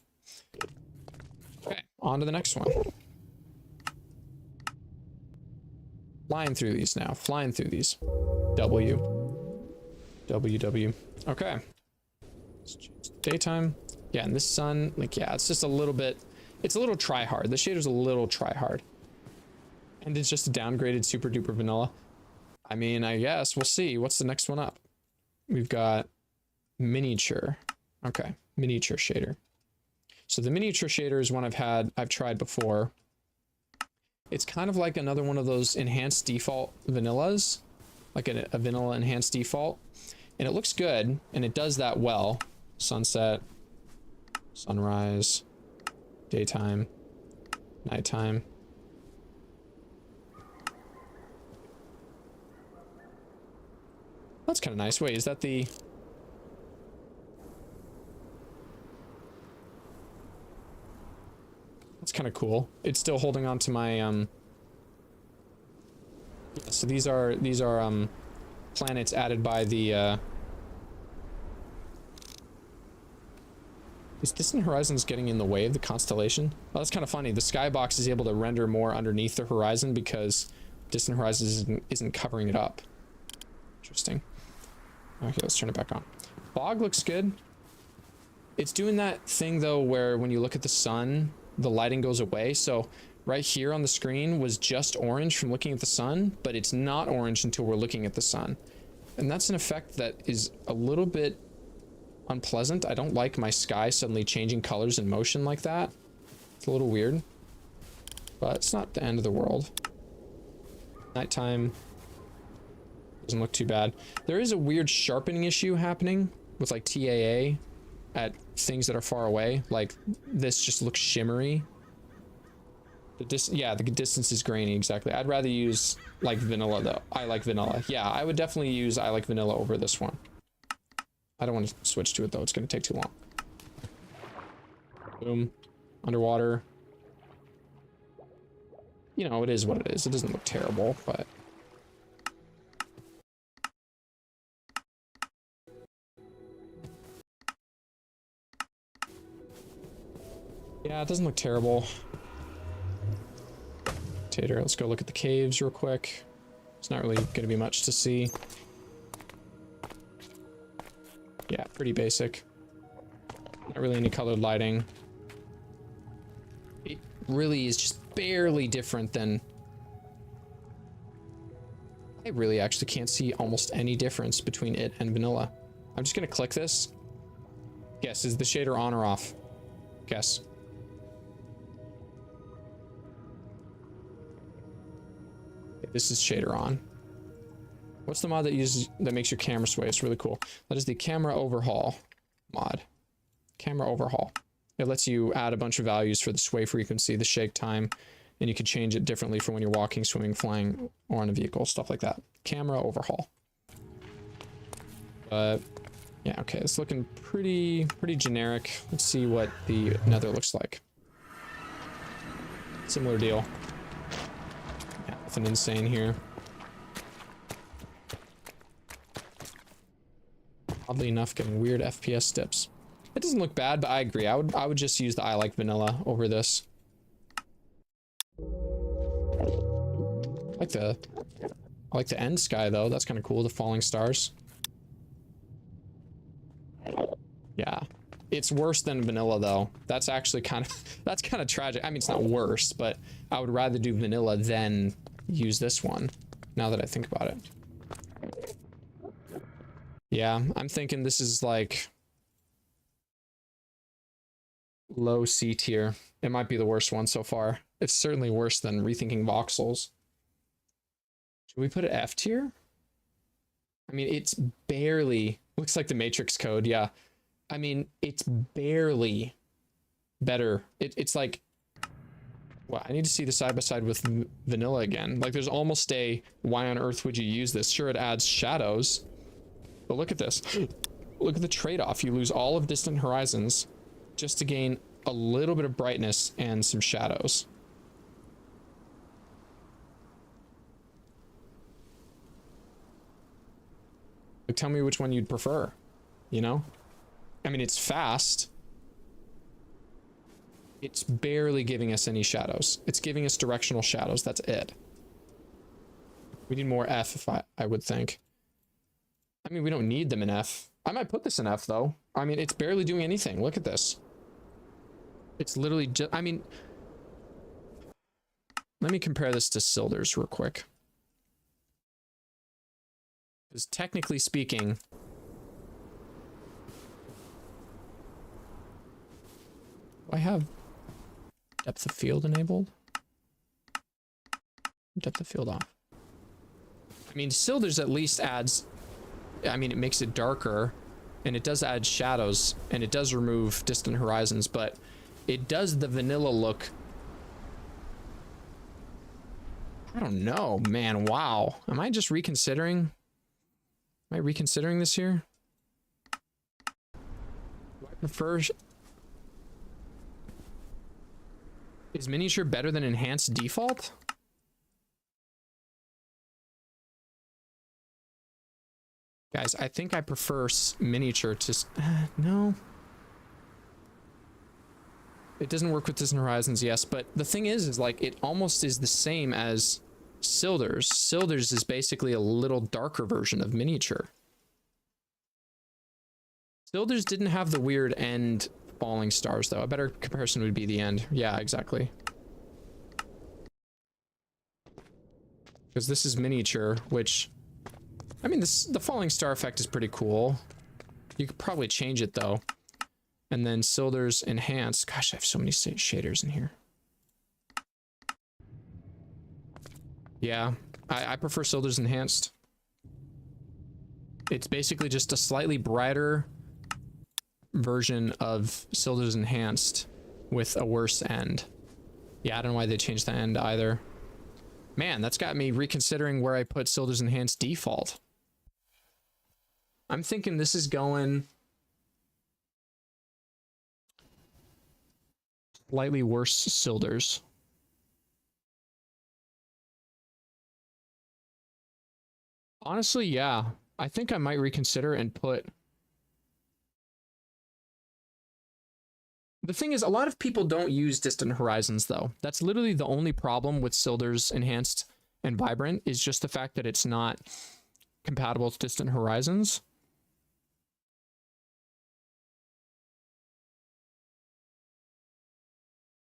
Okay, on to the next one. Flying through these now. Flying through these. W. Okay. Let's change daytime. Yeah, and this sun, like, yeah, it's just a little bit, it's a little try-hard. The shader's a little try-hard. And it's just a downgraded super duper vanilla. I mean, I guess we'll see. What's the next one up? We've got miniature. Okay, miniature shader. So the miniature shader is one I've tried before. It's kind of like another one of those enhanced default vanillas, like a vanilla enhanced default. And it looks good, and it does that well. Sunset, sunrise, daytime, nighttime. That's kind of nice. Wait, is that the... That's kind of cool. It's still holding on to my, yeah, so these are planets added by the, Is Distant Horizons getting in the way of the constellation? Oh, that's kind of funny. The skybox is able to render more underneath the horizon because Distant Horizons isn't covering it up. Interesting. Okay, let's turn it back on. Fog looks good. It's doing that thing, though, where when you look at the sun, the lighting goes away. So right here on the screen was just orange from looking at the sun, but it's not orange until we're looking at the sun. And that's an effect that is a little bit unpleasant. I don't like my sky suddenly changing colors in motion like that. It's a little weird, but it's not the end of the world. Nighttime doesn't look too bad. There is a weird sharpening issue happening with like TAA at things that are far away. Like this just looks shimmery. The distance is grainy, exactly. I'd rather use like vanilla though. I like vanilla. Yeah, I would definitely use I like vanilla over this one. I don't want to switch to it though, it's gonna take too long. Boom. Underwater. You know, it is what it is. It doesn't look terrible, but yeah, it doesn't look terrible. Tater, let's go look at the caves real quick. It's not really going to be much to see. Yeah, pretty basic. Not really any colored lighting. It really is just barely different than... I really actually can't see almost any difference between it and vanilla. I'm just going to click this. Guess, is the shader on or off? Guess. This is shader on. What's the mod that makes your camera sway? It's really cool. That is the camera overhaul mod. Camera overhaul. It lets you add a bunch of values for the sway frequency, the shake time, and you can change it differently for when you're walking, swimming, flying, or on a vehicle, stuff like that. Camera overhaul. Yeah, okay, it's looking pretty generic. Let's see what the nether looks like. Similar deal. Nothing insane here. Oddly enough, getting weird FPS dips. It doesn't look bad, but I agree. I would just use the I like vanilla over this. I like the end sky though. That's kind of cool. The falling stars. Yeah, it's worse than vanilla though. That's actually kind of tragic. I mean, it's not worse, but I would rather do vanilla than use this one, now that I think about it. Yeah, I'm thinking this is like low C tier. It might be the worst one so far. It's certainly worse than rethinking voxels. Should we put it F tier? I mean, it's barely looks like the Matrix code. Yeah, I mean, it's barely better. It's like, well, I need to see the side by side with vanilla again. Like, there's almost a why on earth would you use this? Sure, it adds shadows, but look at this. Look at the trade-off. You lose all of distant horizons just to gain a little bit of brightness and some shadows. Like, tell me which one you'd prefer, you know? I mean, it's fast. It's barely giving us any shadows. It's giving us directional shadows. That's it. We need more F, if I would think. I mean, we don't need them in F. I might put this in F, though. I mean, it's barely doing anything. Look at this. It's literally just... I mean... Let me compare this to Sildur's real quick. Because technically speaking... Do I have depth of field enabled? Depth of field off. I mean, Sildur's at least adds... I mean, it makes it darker, and it does add shadows, and it does remove distant horizons, but it does the vanilla look... I don't know, man, wow. Am I just reconsidering? Am I reconsidering this here? Do I prefer... Is miniature better than enhanced default? Guys, I think I prefer miniature to... no. It doesn't work with distant horizons, yes, but the thing is like, it almost is the same as Sildur's. Sildur's is basically a little darker version of miniature. Sildur's didn't have the weird end falling stars, though. A better comparison would be the end. Yeah, exactly. Because this is miniature, which... I mean, the falling star effect is pretty cool. You could probably change it though. And then Silder's enhanced. Gosh, I have so many shaders in here. Yeah, I prefer Silder's enhanced. It's basically just a slightly brighter version of Silder's enhanced with a worse end. Yeah, I don't know why they changed the end either. Man, that's got me reconsidering where I put Silder's enhanced default. I'm thinking this is going slightly worse Silder's. Honestly, yeah. I think I might reconsider and put... The thing is, a lot of people don't use Distant Horizons, though. That's literally the only problem with Silder's Enhanced and Vibrant, is just the fact that it's not compatible with Distant Horizons.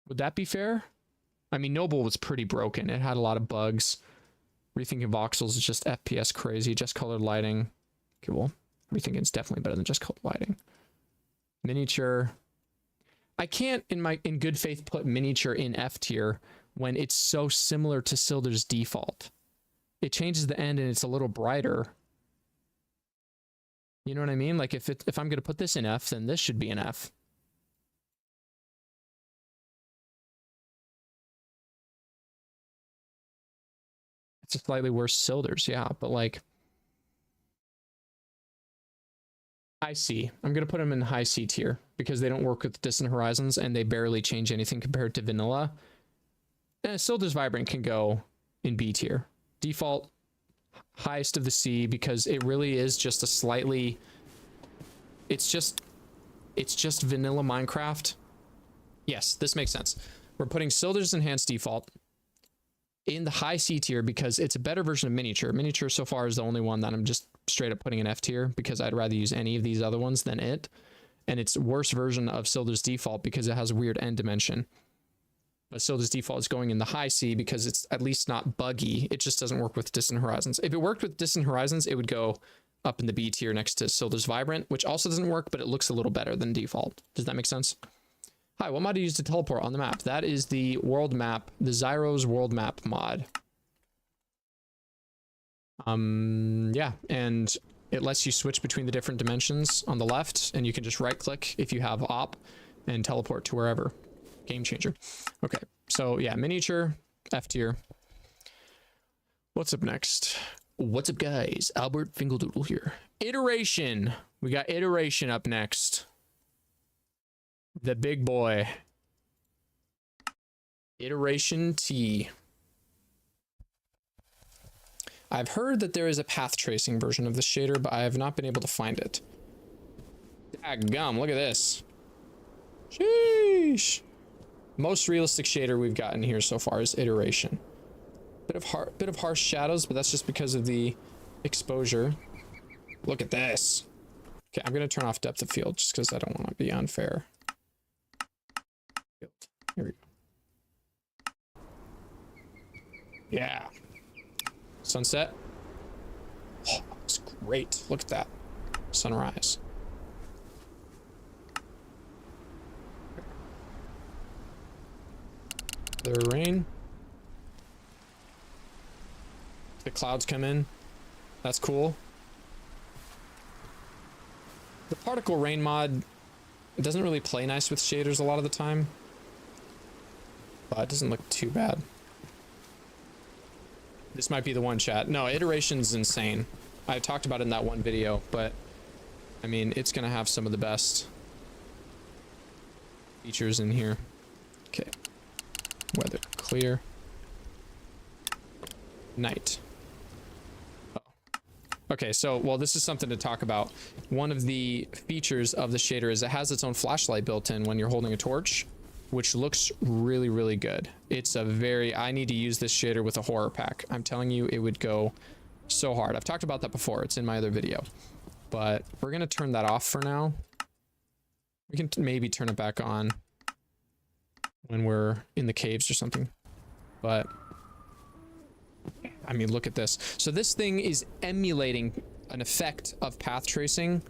Would that be fair? I mean, Noble was pretty broken. It had a lot of bugs. Rethinking Voxels is just FPS crazy. Just colored lighting. Okay, well, Rethinking is definitely better than just colored lighting. Miniature. I can't, in good faith, put Miniature in F tier when it's so similar to Silder's default. It changes the end and it's a little brighter. You know what I mean? Like if I'm going to put this in F, then this should be an F. It's a slightly worse Silder's, yeah, but like... High C. I'm going to put them in high C tier because they don't work with Distant Horizons and they barely change anything compared to vanilla. And Silder's Vibrant can go in B tier. Default, highest of the C, because it really is just a slightly... It's just vanilla Minecraft. Yes, this makes sense. We're putting Silder's Enhanced Default in the high C tier because it's a better version of Miniature. Miniature so far is the only one that I'm just straight up putting in F tier because I'd rather use any of these other ones than it. And it's a worse version of Silder's Default because it has a weird end dimension. But Silder's Default is going in the high C because it's at least not buggy. It just doesn't work with Distant Horizons. If it worked with Distant Horizons, it would go up in the B tier next to Silder's Vibrant, which also doesn't work, but it looks a little better than Default. Does that make sense? Hi, what mod do you use to teleport on the map? That is the world map, the Zyro's world map mod. Yeah, and it lets you switch between the different dimensions on the left, and you can just right click if you have op and teleport to wherever. Game changer. Okay, so yeah, Miniature, F tier. What's up next? What's up, guys? Albert Fingeldoodle here. Iteration. We got Iteration up next. The big boy. Iteration T. I've heard that there is a path tracing version of this shader, but I have not been able to find it. Daggum, look at this. Sheesh. Most realistic shader we've gotten here so far is Iteration. Bit of harsh shadows, but that's just because of the exposure. Look at this. Okay, I'm gonna turn off depth of field just because I don't want to be unfair. Here we go. Yeah. Sunset. Oh, it's great. Look at that. Sunrise. The rain. The clouds come in. That's cool. The particle rain mod, it doesn't really play nice with shaders a lot of the time. But it doesn't look too bad. This might be the one, chat. No, Iteration's insane. I talked about it in that one video, but I mean, it's gonna have some of the best features in here. Okay. Weather clear. Night. Oh. Okay, so, well, this is something to talk about. One of the features of the shader is it has its own flashlight built in when you're holding a torch, which looks really, really good. It's a very... I need to use this shader with a horror pack. I'm telling you, it would go so hard. I've talked about that before. It's in my other video. But we're going to turn that off for now. We can maybe turn it back on when we're in the caves or something. But... I mean, look at this. So this thing is emulating an effect of path tracing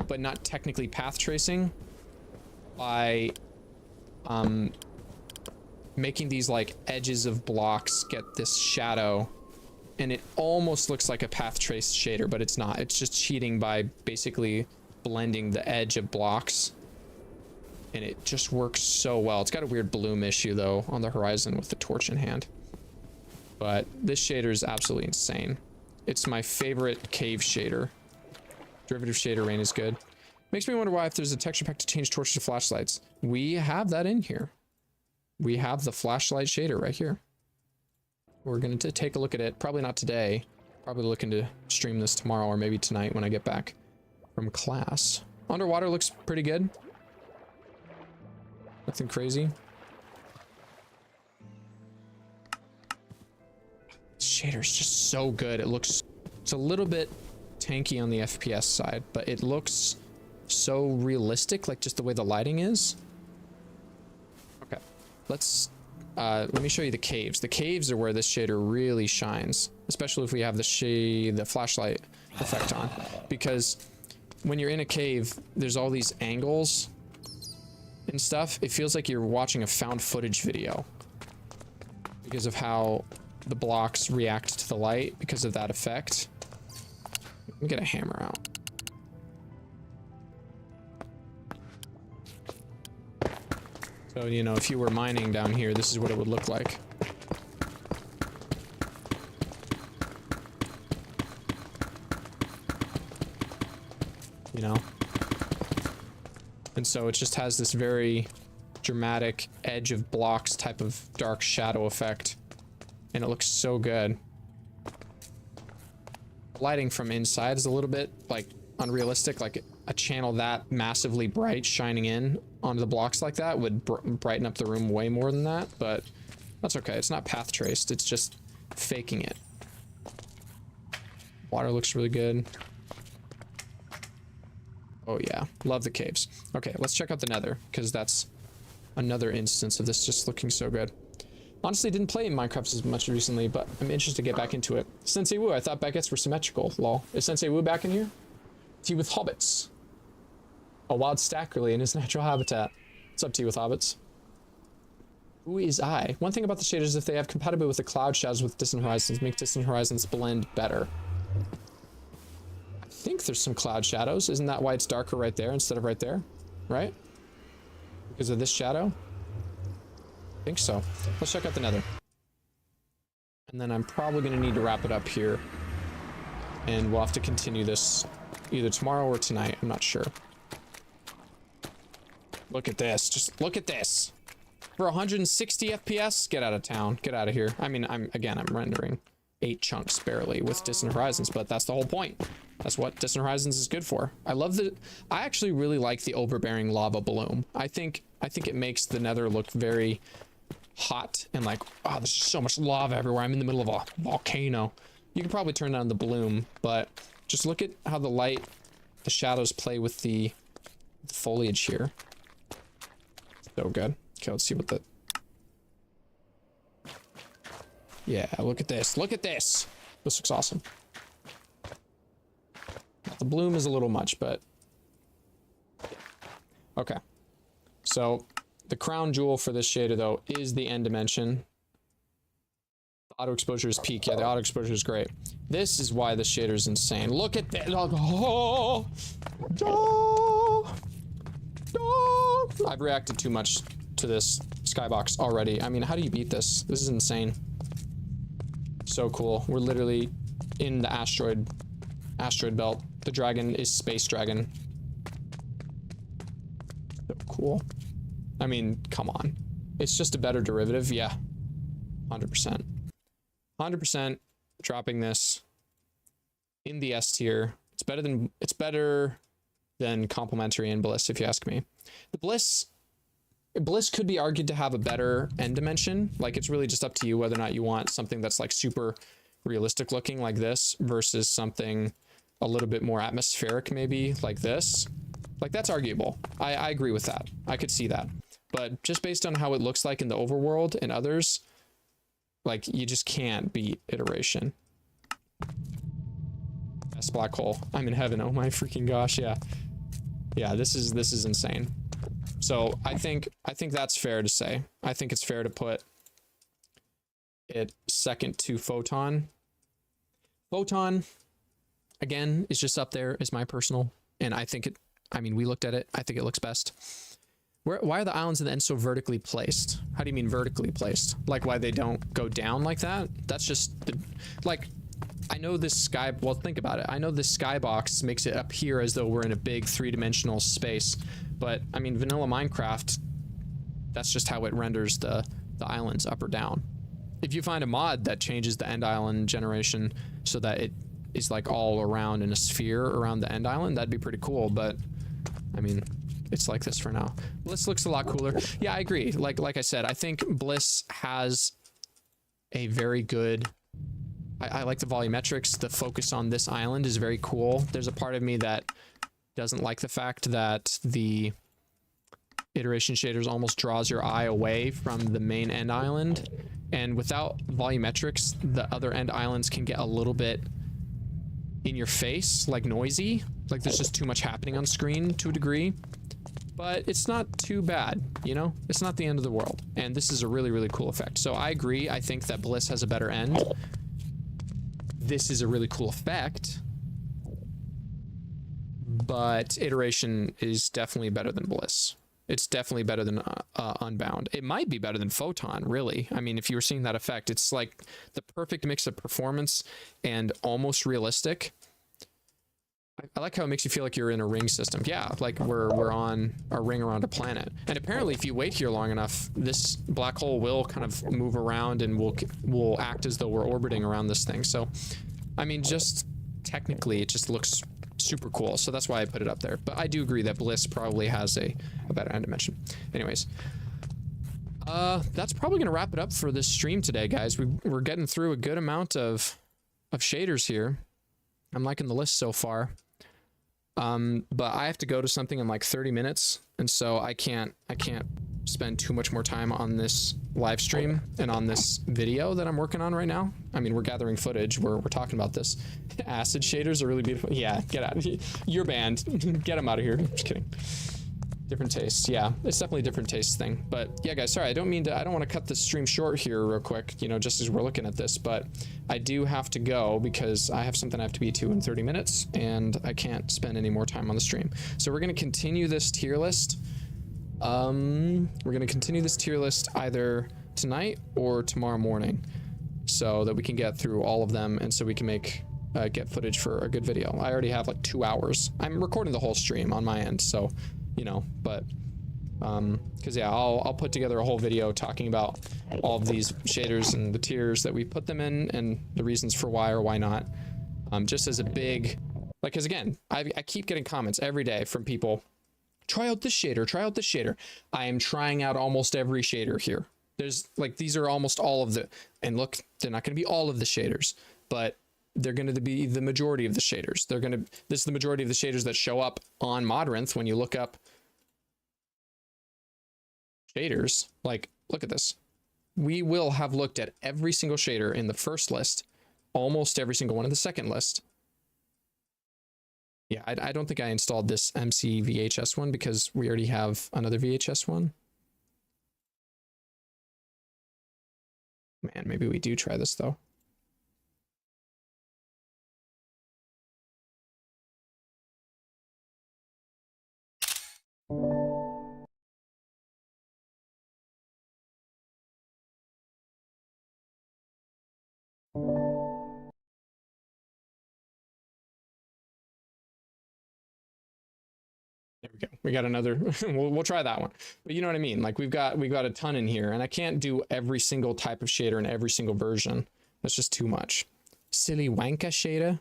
but not technically path tracing, by making these like edges of blocks get this shadow, and it almost looks like a path trace shader, but it's not. It's just cheating by basically blending the edge of blocks, and it just works so well. It's got a weird bloom issue though on the horizon with the torch in hand, but this shader is absolutely insane. It's my favorite cave shader. Derivative shader rain is good. Makes me wonder why, if there's a texture pack to change torches to flashlights. We have that in here. We have the flashlight shader right here. We're going to take a look at it. Probably not today. Probably looking to stream this tomorrow or maybe tonight when I get back from class. Underwater looks pretty good. Nothing crazy. This shader's just so good. It looks... It's a little bit tanky on the FPS side, but it looks so realistic, like just the way the lighting is. Okay. Let me show you the caves. The caves are where this shader really shines, especially if we have the flashlight effect on, because when you're in a cave, there's all these angles and stuff. It feels like you're watching a found footage video because of how the blocks react to the light because of that effect. Let me get a hammer out. So, you know, if you were mining down here, this is what it would look like. You know? And so it just has this very dramatic edge of blocks type of dark shadow effect. And it looks so good. Lighting from inside is a little bit, like, unrealistic. Like, a channel that massively bright shining in onto the blocks like that would brighten up the room way more than that, but that's okay. It's not path traced, it's just faking it. Water looks really good. Oh yeah, love the caves. Okay, let's check out the nether, because that's another instance of this just looking so good. Honestly, didn't play Minecraft as much recently, but I'm interested to get back into it. Sensei Wu, I thought baguettes were symmetrical. Lol. Is Sensei Wu back in here? Tea with hobbits. A wild stackerly in his natural habitat. What's up, Tea with hobbits? Who is I? One thing about the shaders is if they have compatibility with the cloud shadows with distant horizons, make distant horizons blend better. I think there's some cloud shadows. Isn't that why it's darker right there instead of right there? Right? Because of this shadow? I think so. Let's check out the nether. And then I'm probably going to need to wrap it up here. And we'll have to continue this either tomorrow or tonight. I'm not sure. Look at this. Just look at this. For 160 FPS? Get out of town. Get out of here. I mean, I'm rendering 8 chunks barely with distant horizons, but that's the whole point. That's what distant horizons is good for. I actually really like the overbearing lava bloom. I think it makes the nether look very hot and like, oh, there's so much lava everywhere. I'm in the middle of a volcano. You can probably turn down the bloom, but just look at how the shadows play with the foliage here. So good. Okay, let's see what the... Yeah, look at this. Look at this. This looks awesome. The bloom is a little much, but... Okay. So, the crown jewel for this shader, though, is the end dimension. The auto exposure is peak. Yeah, the auto exposure is great. This is why this shader is insane. Look at that. Oh, oh, oh. I've reacted too much to this skybox already. I mean, how do you beat this? This is insane. So cool. We're literally in the asteroid belt. The dragon is space dragon. So cool. I mean, come on. It's just a better derivative. Yeah. 100%. 100% dropping this in the S tier. It's better than complementary and bliss, if you ask me. The bliss could be argued to have a better end dimension. Like, it's really just up to you whether or not you want something that's like super realistic looking like this versus something a little bit more atmospheric maybe like this. Like, that's arguable. I agree with that. I could see that. But just based on how it looks like in the overworld and others, like, you just can't beat iteration. Best black hole. I'm in heaven. Oh my freaking gosh, yeah. Yeah, this is insane. So I think that's fair to say. I think it's fair to put it second to Photon. Photon, again, is just up there as my personal, and I think it, I mean, we looked at it, I think it looks best. Why are the islands in the end so vertically placed? How do you mean vertically placed? Like why they don't go down like that? That's just, like, I know this sky, well, think about it. I know this skybox makes it appear as though we're in a big three-dimensional space, but I mean, vanilla Minecraft, that's just how it renders the islands up or down. If you find a mod that changes the end island generation so that it is like all around in a sphere around the end island, that'd be pretty cool, but I mean, it's like this for now. Bliss looks a lot cooler. Yeah, I agree. Like I said, I think Bliss has a very good, I like the volumetrics. The focus on this island is very cool. There's a part of me that doesn't like the fact that the iteration shaders almost draws your eye away from the main end island, and without volumetrics the other end islands can get a little bit in your face, like noisy, like there's just too much happening on screen to a degree, but it's not too bad, you know, it's not the end of the world, and this is a really cool effect. So I agree, I think that Bliss has a better end. This is a really cool effect, but iteration is definitely better than Bliss. It's definitely better than Unbound. It might be better than Photon, really. I mean, if you were seeing that effect, it's like the perfect mix of performance and almost realistic. I like how it makes you feel like you're in a ring system. Yeah, like we're on a ring around a planet. And apparently, if you wait here long enough, this black hole will kind of move around and will act as though we're orbiting around this thing. So, I mean, just technically, it just looks super cool, so that's why I put it up there. But I do agree that Bliss probably has a better end dimension. Anyways, that's probably gonna wrap it up for this stream today, guys. We're getting through a good amount of shaders here. I'm liking the list so far, but I have to go to something in like 30 minutes, and so I can't spend too much more time on this live stream and on this video that I'm working on right now. I mean, we're gathering footage, we're talking about this. Acid shaders are really beautiful. Yeah, get out. You're banned. Get them out of here. Just kidding. Different tastes. Yeah, it's definitely a different taste thing. But yeah, guys, sorry, I don't want to cut the stream short here real quick, you know, just as we're looking at this, but I do have to go because I have something I have to be to in 30 minutes and I can't spend any more time on the stream. So we're going to continue this tier list. We're going to continue this tier list either tonight or tomorrow morning so that we can get through all of them and so we can get footage for a good video. I already have like 2 hours. I'm recording the whole stream on my end, so, you know, but, cause yeah, I'll put together a whole video talking about all of these shaders and the tiers that we put them in and the reasons for why or why not. Just as a big, like, cause again, I keep getting comments every day from people, try out this shader, try out this shader. I am trying out almost every shader here. There's like, these are almost all of the, and look, they're not going to be all of the shaders, but they're going to be the majority of the shaders. This is the majority of the shaders that show up on Modrinth when you look up shaders. Like, look at this. We will have looked at every single shader in the first list, almost every single one in the second list. Yeah, I don't think I installed this MC VHS one because we already have another VHS one. Man, maybe we do try this though. There we go. We got another. we'll try that one. But you know what I mean? Like we've got a ton in here, and I can't do every single type of shader in every single version. That's just too much. Silly Wanka shader.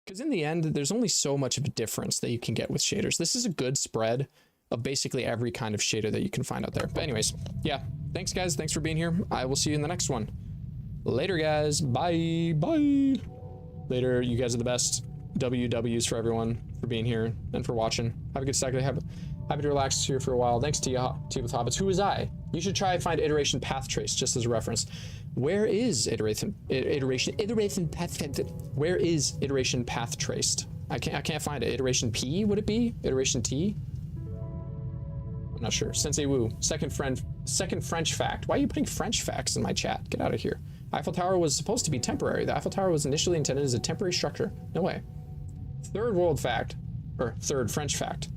Because in the end, there's only so much of a difference that you can get with shaders. This is a good spread of basically every kind of shader that you can find out there. But anyways, yeah. Thanks, guys. Thanks for being here. I will see you in the next one. Later, guys. Bye. Bye. Later. You guys are the best. WWs for everyone for being here and for watching. Have a good Saturday. Happy to relax here for a while. Thanks to you, Tea with Hobbits. Who was I? You should try and find iteration path trace just as a reference. Where is iteration path? Where is iteration path traced? I can't find it. Iteration P, would it be? Iteration T? I'm not sure. Sensei Wu, second French fact. Why are you putting French facts in my chat? Get out of here. Eiffel Tower was supposed to be temporary. The Eiffel Tower was initially intended as a temporary structure. No way. Third world fact, or third French fact.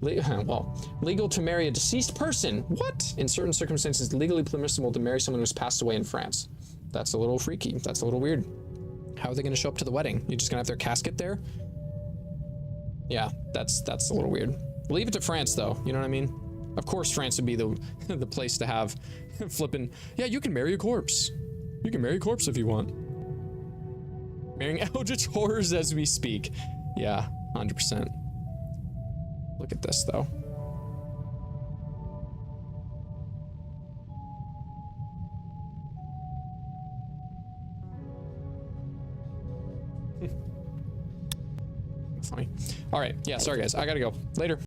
Well, legal to marry a deceased person. What? In certain circumstances, legally permissible to marry someone who's passed away in France. That's a little freaky. That's a little weird. How are they going to show up to the wedding? You're just going to have their casket there? Yeah, that's a little weird. Leave it to France, though. You know what I mean? Of course, France would be the the place to have flipping. Yeah, you can marry a corpse. You can marry a corpse if you want. Marrying eldritch horrors as we speak. Yeah, 100%. Look at this, though. Funny. All right. Yeah, sorry, guys. I gotta go. Later.